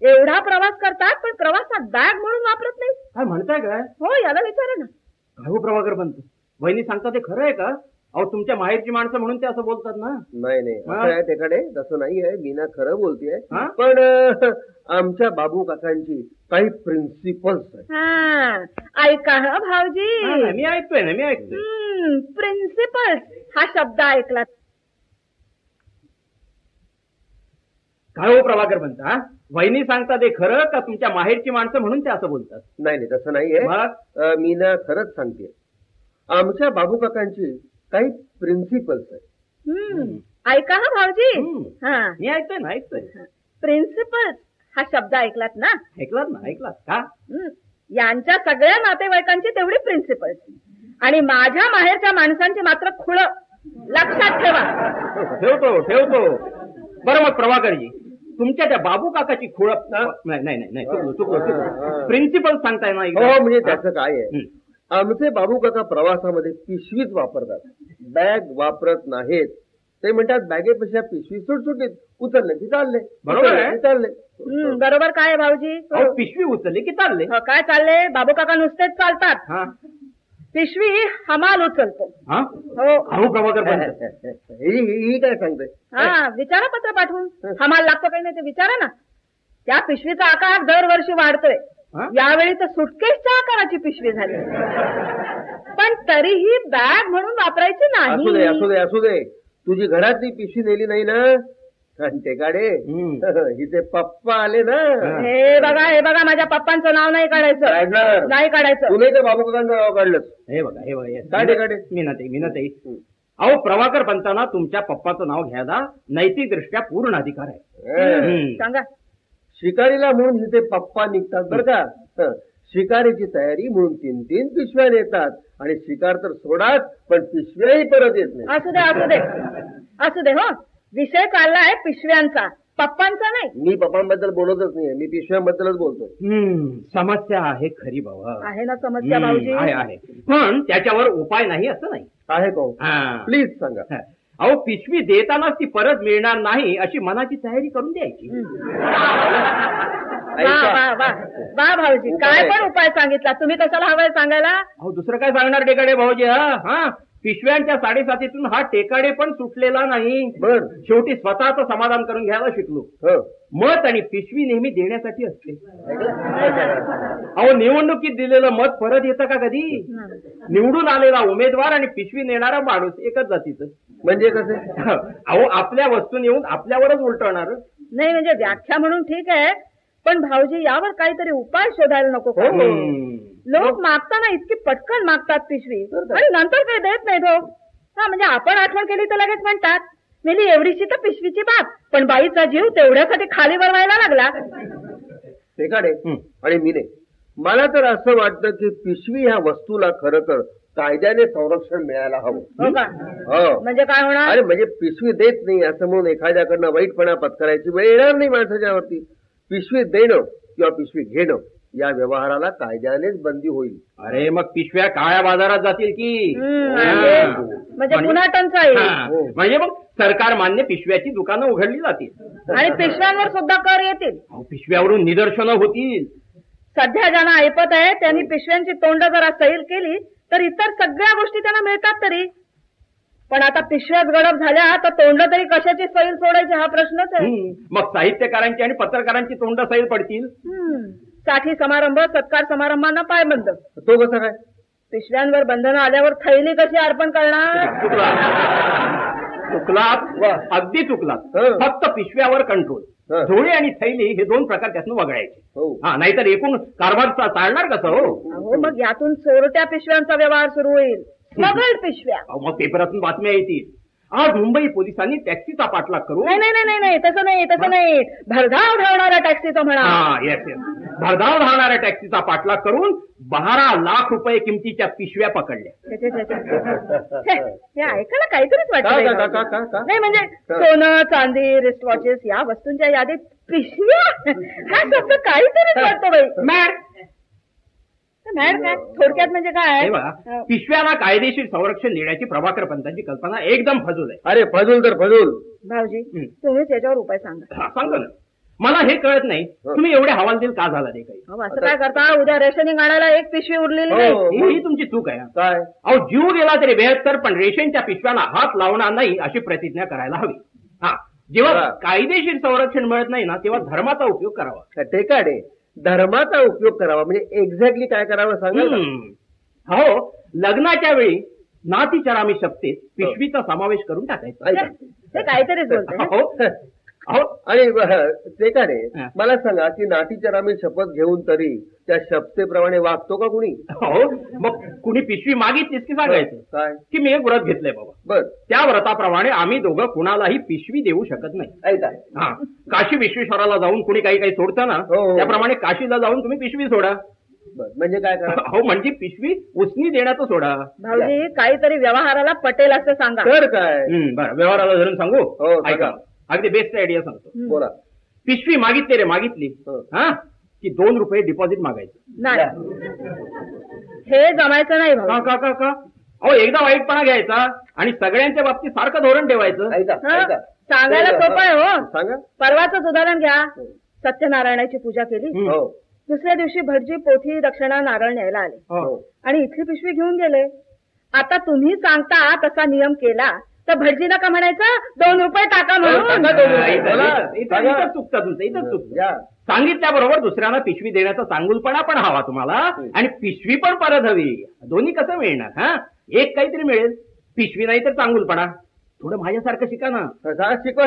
एवढा प्रवास करतात पण प्रवासात बॅग म्हणून वापरत नाही. काय म्हणताय काय? हो याला विचारा ना. काय हो प्रभाकर बनतो, वहिनी सांगता ते खरं आहे का? अहो तुमच्या माहेरची माणसं म्हणून ते असं बोलतात ना. नाही असं आहे त्याकडे, तसं नाही आहे. मीना खरं बोलतेय. हा? पण आमच्या बाबू काकांची काही प्रिन्सिपल्स आहेत. ऐका हा भाऊजी. मी ऐकतोय ना, मी ऐकतोय. प्रिन्सिपल्स हा शब्द ऐकला. काय हो प्रभाकर बनता, वहिनी सांगता ते खरं का तुमच्या माहेरची माणसं म्हणून ते असं बोलतात? नाही तसं नाहीये. मीना खरंच सांगते. आमच्या बाबू काकांची काही प्रिन्सिपल्स आहेत. ऐका हा भाऊजी. मी ऐकतोय ना, ऐकतोय. प्रिन्सिपल्स हा शब्द ऐकलात ना? ऐकलात ना, ऐकलात का? यांच्या सगळ्या नातेवाईकांची तेवढी प्रिन्सिपल्स आणि माझ्या माहेरच्या माणसांची मात्र खुळ. लक्षात ठेवा. ठेवतो. बरं मग प्रभाकरजी, तुमच्या त्या बाबू काकाची खुळ नाही चुकलो. प्रिन्सिपल सांगताय ना? हो म्हणजे त्याचं काय आहे, आमचे बाबू काका प्रवासामध्ये पिशवीच वापरतात, बॅग वापरत नाहीत. ते म्हणतात बॅगेपेक्षा पिशवी सुटसुटीत उचलले की चालले. बरोबर चालले. बरोबर काय भाऊजी? पिशवी उचलली की चालले. काय चालले? बाबू काका नुसतेच चालतात. पिशवी हमाल उचलतो. हो प्रभाकर ही काय सांगते? विचारा पत्र पाठवून. हमाल लागतो काही नाही ते विचारा ना. त्या पिशवीचा आकार दरवर्षी वाढतोय. यावेळी तर सुटकेसच्या आकाराची पिशवी झाली. पण तरीही बॅग म्हणून वापरायची नाही. असू दे. तुझी घरातली पिशवी नेली नाही ना? ते काढे हिचे पप्पा आले ना. हे बघा माझ्या पप्पांचं नाव नाही काढायचं. नाही काढायचं. तुला तर बाबू काकांचं नाव काढलं. हे बघा काढे. मीनाताई अहो प्रभाकर पंतांना तुमच्या पप्पाचं नाव घ्यायला नैतिकदृष्ट्या पूर्ण अधिकार आहे. सांगा. शिकारीला म्हणून हिचे पप्पा निघतात बरं का. शिकारीची तयारी म्हणून 3 पिशव्या नेतात आणि शिकार तर सोडाच पण पिशव्याही परत येत नाही. असू दे हो. विषय चाललाय पिशव्यांचा, पप्पांचा नाही. मी पप्पांबद्दल बोलतच नाही, मी पिशव्यांबद्दलच बोलतोय. समस्या आहे खरी बाबा. आहे ना समस्या भाऊजी? आहे. पण त्याच्यावर उपाय नाही असं नाही. आहे का? प्लीज सांगा. अहो पिशवी देतानाच ती परत मिळणार नाही अशी मनाची तयारी करून द्यायची. वा भाऊजी, काय पण उपाय सांगितला तुम्ही. कशाला हवाय सांगायला? अहो दुसरं काय सांगणार टेकाडे भाऊजी. पिशव्यांच्या साडेसातीतून हा टेकाडे पण सुटलेला नाही. बर शेवटी स्वतःचं समाधान करून घ्यायला शिकलो. मत आणि पिशवी नेहमी देण्यासाठी असते. अहो निवडणुकीत दिलेलं मत परत येतं का कधी? निवडून आलेला उमेदवार आणि पिशवी नेणारा माणूस एकच जातीचं. म्हणजे कसे? अहो आपल्या वस्तू नेऊन आपल्यावरच उलटवणार. नाही म्हणजे व्याख्या म्हणून ठीक आहे, पण भाऊजी यावर काहीतरी उपाय शोधायला नको का? लोक मागताना इतकी पटकन मागतात पिशवी आणि नंतर काही देत नाही तो. म्हणजे आपण आठवण केली तर लगेच म्हणतात मेली एवढीशी तर पिशवीची बाब, पण बाईचा जीव तेवढ्यासाठी खाली वरवायला लागला. ते काढे आणि मीने मला तर असं वाटतं की पिशवी ह्या वस्तूला खरं तर कायद्याने संरक्षण मिळायला हवं. म्हणजे काय होणार? अरे म्हणजे पिशवी देत नाही असं म्हणून एखाद्याकडनं वाईटपणा पत्करायची वेळ येणार नाही माणसाच्यावरती. पिशवी देणं किंवा पिशवी घेणं या व्यवहाराला कायद्यानेच बंदी होईल. अरे मग पिशव्या काळ्या बाजारात जातील की? म्हणजे पुन्हा टंचाई. म्हणजे मग सरकार मान्य पिशव्याची दुकानं उघडली जातील आणि पिशव्यांवर सुद्धा कर येतील. पिशव्यावरून निदर्शनं होतील. सध्या ज्यांना ऐपत आहे त्यांनी पिशव्यांची तोंड जरा सैल केली तर इतर सगळ्या गोष्टी त्यांना मिळतात तरी. पण आता पिशव्याच गडप झाल्या तर तोंड तरी कशाची सैल सोडायची हा प्रश्नच आहे. मग साहित्यकारांची आणि पत्रकारांची तोंड सैल पडतील. साठी समारंभ सत्कार समारंभांना पायबंद. तो कसा काय? पिशव्यांवर बंधनं आल्यावर थैली कशी अर्पण करणार? चुकलात, अगदी चुकलात. फक्त पिशव्यावर कंट्रोल. झोळी आणि थैली हे 2 प्रकार त्यातून वगळायचे. नाहीतर एकूण कारभार चालणार कसं? हो मग यातून चोरट्या पिशव्यांचा व्यवहार सुरू होईल. स्मगल्ड पिशव्या. मग पेपरातून बातम्या येतील आज मुंबई पोलिसांनी टॅक्सीचा पाठलाग करून नाही तसं नाही भरधाव धावणाऱ्या टॅक्सीचं म्हणा. येस भरधाव धावणाऱ्या टॅक्सीचा पाठलाग करून 12 लाख रुपये किमतीच्या पिशव्या पकडल्या. हे ऐकायला काहीतरीच वाटतं. नाही म्हणजे सोनं चांदी रिस्ट वॉचेस या वस्तूंच्या यादीत पिशव्या हा शब्द काहीतरीच वाटतो बाई. मॅड काय थोडक्यात म्हणजे काय पिशव्याला कायदेशीर संरक्षण देण्याची प्रभाकर पंतांची कल्पना एकदम फजूल आहे. अरे फजूल तर फजूल. भाऊजी तुम्हीच याच्यावर उपाय सांगा. सांगतो ना. मला हे कळत नाही तुम्ही एवढे हवालदिल का झाला ते काही. असं काय करता उद्या रेशनिंग आणायला एक पिशवी उरलेली नाही. ही तुमची चूक आहे. काय अहो जीव गेला तरी 72 पण रेशनच्या पिशव्याला हात लावणार नाही अशी प्रतिज्ञा करायला हवी. जेव्हा कायदेशीर संरक्षण मिळत नाही ना तेव्हा धर्माचा उपयोग करावा. ते काढे धर्माचा उपयोग करावा म्हणजे एक्झॅक्टली काय करावं सांगा. हो लग्नाच्या वेळी नातीचरामी शपथेत पिशवीचा समावेश करून टाकायचा. ते काहीतरीच बोलतोय. हो आणि ते का रे मला सांगा की नातीचरामी शपथ घेऊन तरी त्या शपथेप्रमाणे वागतो का कुणी. हो मग कुणी पिशवी मागितलीच की सांगायचं काय की मी एक व्रत घेतलंय बाबा. बर त्या व्रताप्रमाणे आम्ही दोघं कुणालाही पिशवी देऊ शकत नाही. काशी विश्वेश्वराला जाऊन कुणी काही सोडतं ना त्याप्रमाणे काशीला जाऊन तुम्ही पिशवी सोडा. म्हणजे काय करा. हो म्हणजे पिशवी उसनी देण्याचं सोडा. भाऊजी काहीतरी व्यवहाराला पटेल असं सांगा. तर काय बरं व्यवहाराला धरून सांगू. ऐका अगदी बेस्ट आयडिया सांगतो. बोला. पिशवी मागितली की 2 रुपये डिपॉझिट मागायचं. नाही हे जमायचं नाही भाऊ. का अहो एकदा वाईटपणा घ्यायचा आणि सगळ्यांच्या बाबतीत सारखं धोरण ठेवायचं. सांगायला सोपं आहे हो. सांगा. परवाचंच उदाहरण घ्या. सत्यनारायणाची पूजा केली. दुसऱ्या दिवशी भटजी पोथी दक्षिणा नारळ न्यायला आले आणि इथली पिशवी घेऊन गेले. आता तुम्ही सांगता तसा नियम केला तर भटजीला का म्हणायचं 2 रुपये टाका म्हणून. इथं चुकतं तुमचं. इथं चुकतं. सांगितल्याबरोबर दुसऱ्यांना पिशवी देण्याचा चांगुलपणा पण हवा तुम्हाला आणि पिशवी पण परत हवी. दोन्ही कसं मिळणार. एक काहीतरी मिळेल पिशवी नाही तर चांगुलपणा. थोडं माझ्यासारखं शिका ना. शिकवा.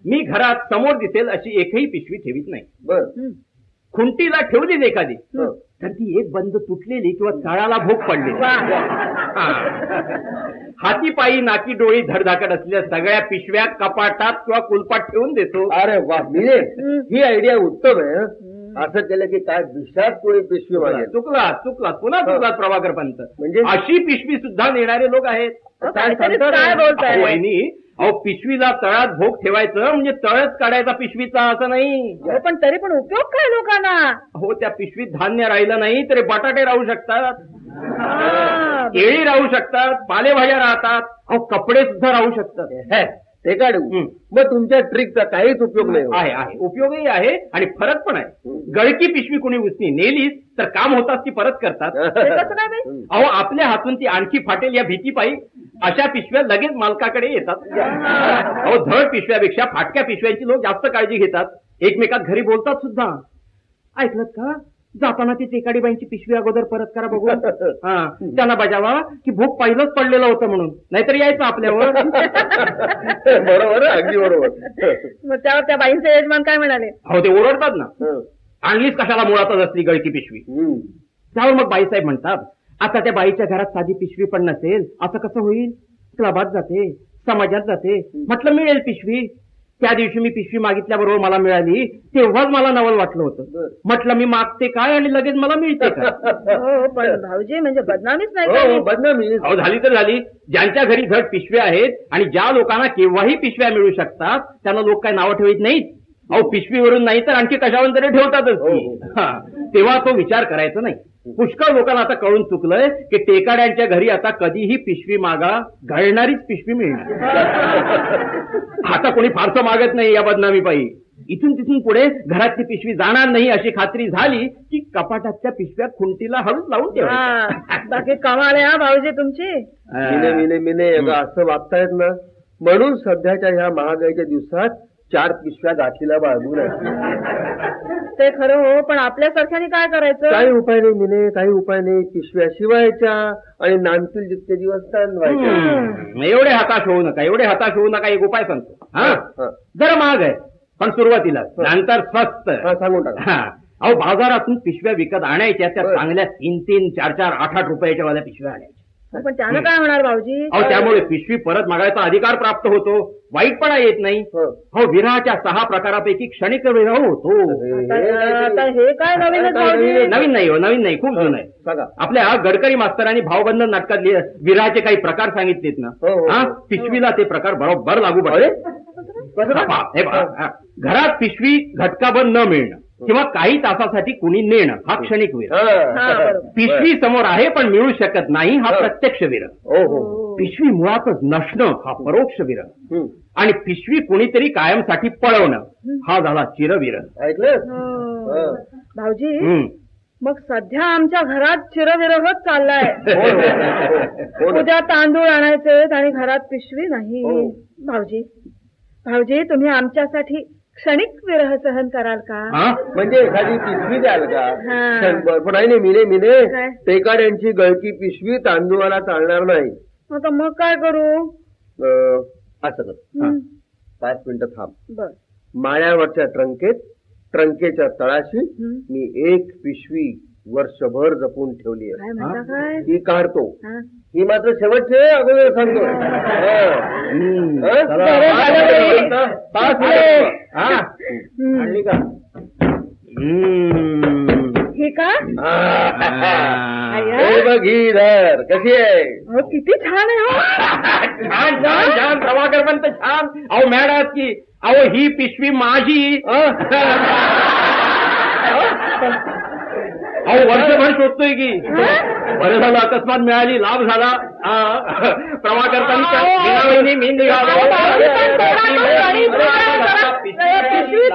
मी घरात समोर दिसेल अशी एकही पिशवी ठेवीत नाही. बर खुंटीला ठेवलीच एखादी तर ती एक बंद तुटलेली किंवा तळाला भोग पडलेली. हाती पायी नाकी डोळी धडधाकट असलेल्या सगळ्या पिशव्या कपाटात किंवा कुलपात ठेवून देतो. अरे वा मिले ही आयडिया उत्तम आहे. असं केलं की काय विषात कोणी पिशवी मागेल. चुकलात पुन्हा चुकलात प्रभाकर पंत. म्हणजे अशी पिशवी सुद्धा नेणारे लोक आहेत. काय बोलताय वहिनी. अहो पिशवीला तळात भोग ठेवायचं म्हणजे तळच काढायचा पिशवीचा असं नाही. पण तरी पण उपयोग काय लोकांना. हो त्या पिशवीत धान्य राहिलं नाही तरी बटाटे राहू शकतात. केळी राहू शकतात. पालेभाज्या राहतात. अहो कपडे सुद्धा राहू शकतात. ते काढू. मग तुमच्या ट्रिकचा काहीच उपयोग नाही. आहे उपयोगही आहे आणि फरक पण आहे. गळकी पिशवी कुणी उसनी नेलीच तर काम होताच ती परत करतात. अहो आपल्या हातून ती आणखी फाटेल या भीतीपायी अशा पिशव्या लगेच मालकाकडे येतात. अहो धड पिशव्यापेक्षा फाटक्या पिशव्यांची लोक जास्त काळजी घेतात. एकमेकात घरी बोलतात सुद्धा. ऐकलं का जाताना ती टेकाडीबाईंची पिशवी अगोदर परत करा बघू. त्यांना बजावा की भूक पहिलंच पडलेलं होतं म्हणून नाहीतर यायचं आपल्यावर. बरोबर अगदी बरोबर. मग त्यावर त्या बाईंचे यजमान काय म्हणाले. हो ते ओरडतात ना. आणलीच कशाला मुळातच असली गळकी पिशवी. त्यावर मग बाईसाहेब म्हणतात आता त्या बाईच्या घरात साधी पिशवी पण नसेल असं कसं होईल. क्लबात जाते समाजात जाते. म्हटलं मिळेल पिशवी. त्या दिवशी मी पिशवी मागितल्याबरोबर मला मिळाली तेव्हाच मला नवल वाटलं होतं. म्हटलं मी मागते काय आणि लगेच मला मिळते काय. पण भाऊजी म्हणजे बदनामीच नाही. बदनामी झाली तर झाली. ज्यांच्या घरी धड पिशव्या आहेत आणि ज्या लोकांना केव्हाही पिशव्या मिळू शकतात त्यांना लोक काय नावं ठेवीत नाहीत. अहो पिशवीवरून नाही तर आणखी कशावरून तरी ठेवतातच. तेव्हा तो विचार करायचा नाही. पुष्कळ लोकांना आता कळून चुकलंय की टेकाड्यांच्या घरी आता कधीही पिशवी मागा घालणारीच पिशवी मिळणार. आता कोणी फारसं मागत नाही या बदनामीपायी. इथून तिथून पुढे घरातली पिशवी जाणार नाही अशी खात्री झाली की कपाटाच्या पिशव्या खुंटीला हळूच लावून ठेवायच्या. बाकी कमाल आहे भाऊजी तुमची. मिने असं वागतायत ना म्हणून सध्याच्या ह्या महागाईच्या दिवसात 4 पिशव्या गाठीला बाळगून ते खरं हो. पण आपल्यासारख्याने काय करायचं. काही उपाय नाही मिने काही उपाय नाही. पिशव्या शिवायच्या आणि नांदतील जितके दिवस ताणवायच्या. एवढे हताश होऊ नका. एक उपाय सांगतो. जरा महाग आहे पण सुरुवातीला नंतर स्वस्त. सांगून टाका. अहो बाजारातून पिशव्या विकत आणायच्या त्या चांगल्या 3-3, 4-4, 8-8 रुपयाच्या वाल्या पिशव्या आणायच्या. पण त्यानं काय होणार भाऊजी? अहो त्यामुळे पिशवी परत मागायचा अधिकार प्राप्त होतो, वाईटपणा येत नाही. हो, विरहाच्या 6 प्रकारापैकी क्षणिक विरह होतो. आता हे काय नवीनच भाऊजी? नवीन नाही हो, नवीन नाही, खूप जुनं आहे. आपल्या गडकरी मास्तरांनी भावबंधन नाटकात विरहाचे काही प्रकार सांगितलेत ना, हा पिशवीला ते प्रकार बरोबर लागू पडले. हे पहा, घरात पिशवी घटकाबंद न मिळणं किंवा काही तासासाठी कुणी नेणं हा क्षणिक विरह. पिशवी समोर आहे पण मिळू शकत नाही हा प्रत्यक्ष विरह. पिशवी मुळातच नसणं हा परोक्ष विरह. आणि पिशवी कुणीतरी कायमसाठी पळवणं हा झाला चिरविरह. ऐकलं भाऊजी? मग सध्या आमच्या घरात चिरविरहच चाललाय. उद्या तांदूळ आणायचे आणि घरात पिशवी नाही. भाऊजी भाऊजी तुम्ही आमच्यासाठी क्षणिक विरह सहन कराल का? म्हणजे एखादी पिशवी द्याल का? पण नाही मिने पेकाड्यांची गळकी पिशवी तांदूळाला चालणार नाही. आता मग काय करू? असं कर, 5 मिनिटं थांब. बर. माळ्यावरच्या ट्रंकेच्या तळाशी मी एक पिशवी वर्षभर जपून ठेवली आहे. ती काढतो. ही मात्र शेवटचे अगोदर सांगतो. हे का? बघीधर कशी आहे? किती छान आहे हो. छान छान छान प्रभाकर पण छान. अहो मॅडम की अहो ही पिशवी माझी. अहो वर्षभर शोधतोय की. बरं झालं अकस्मात मिळाली, लाभ झाला. प्रभाकर पण मी निघालो. पिशवी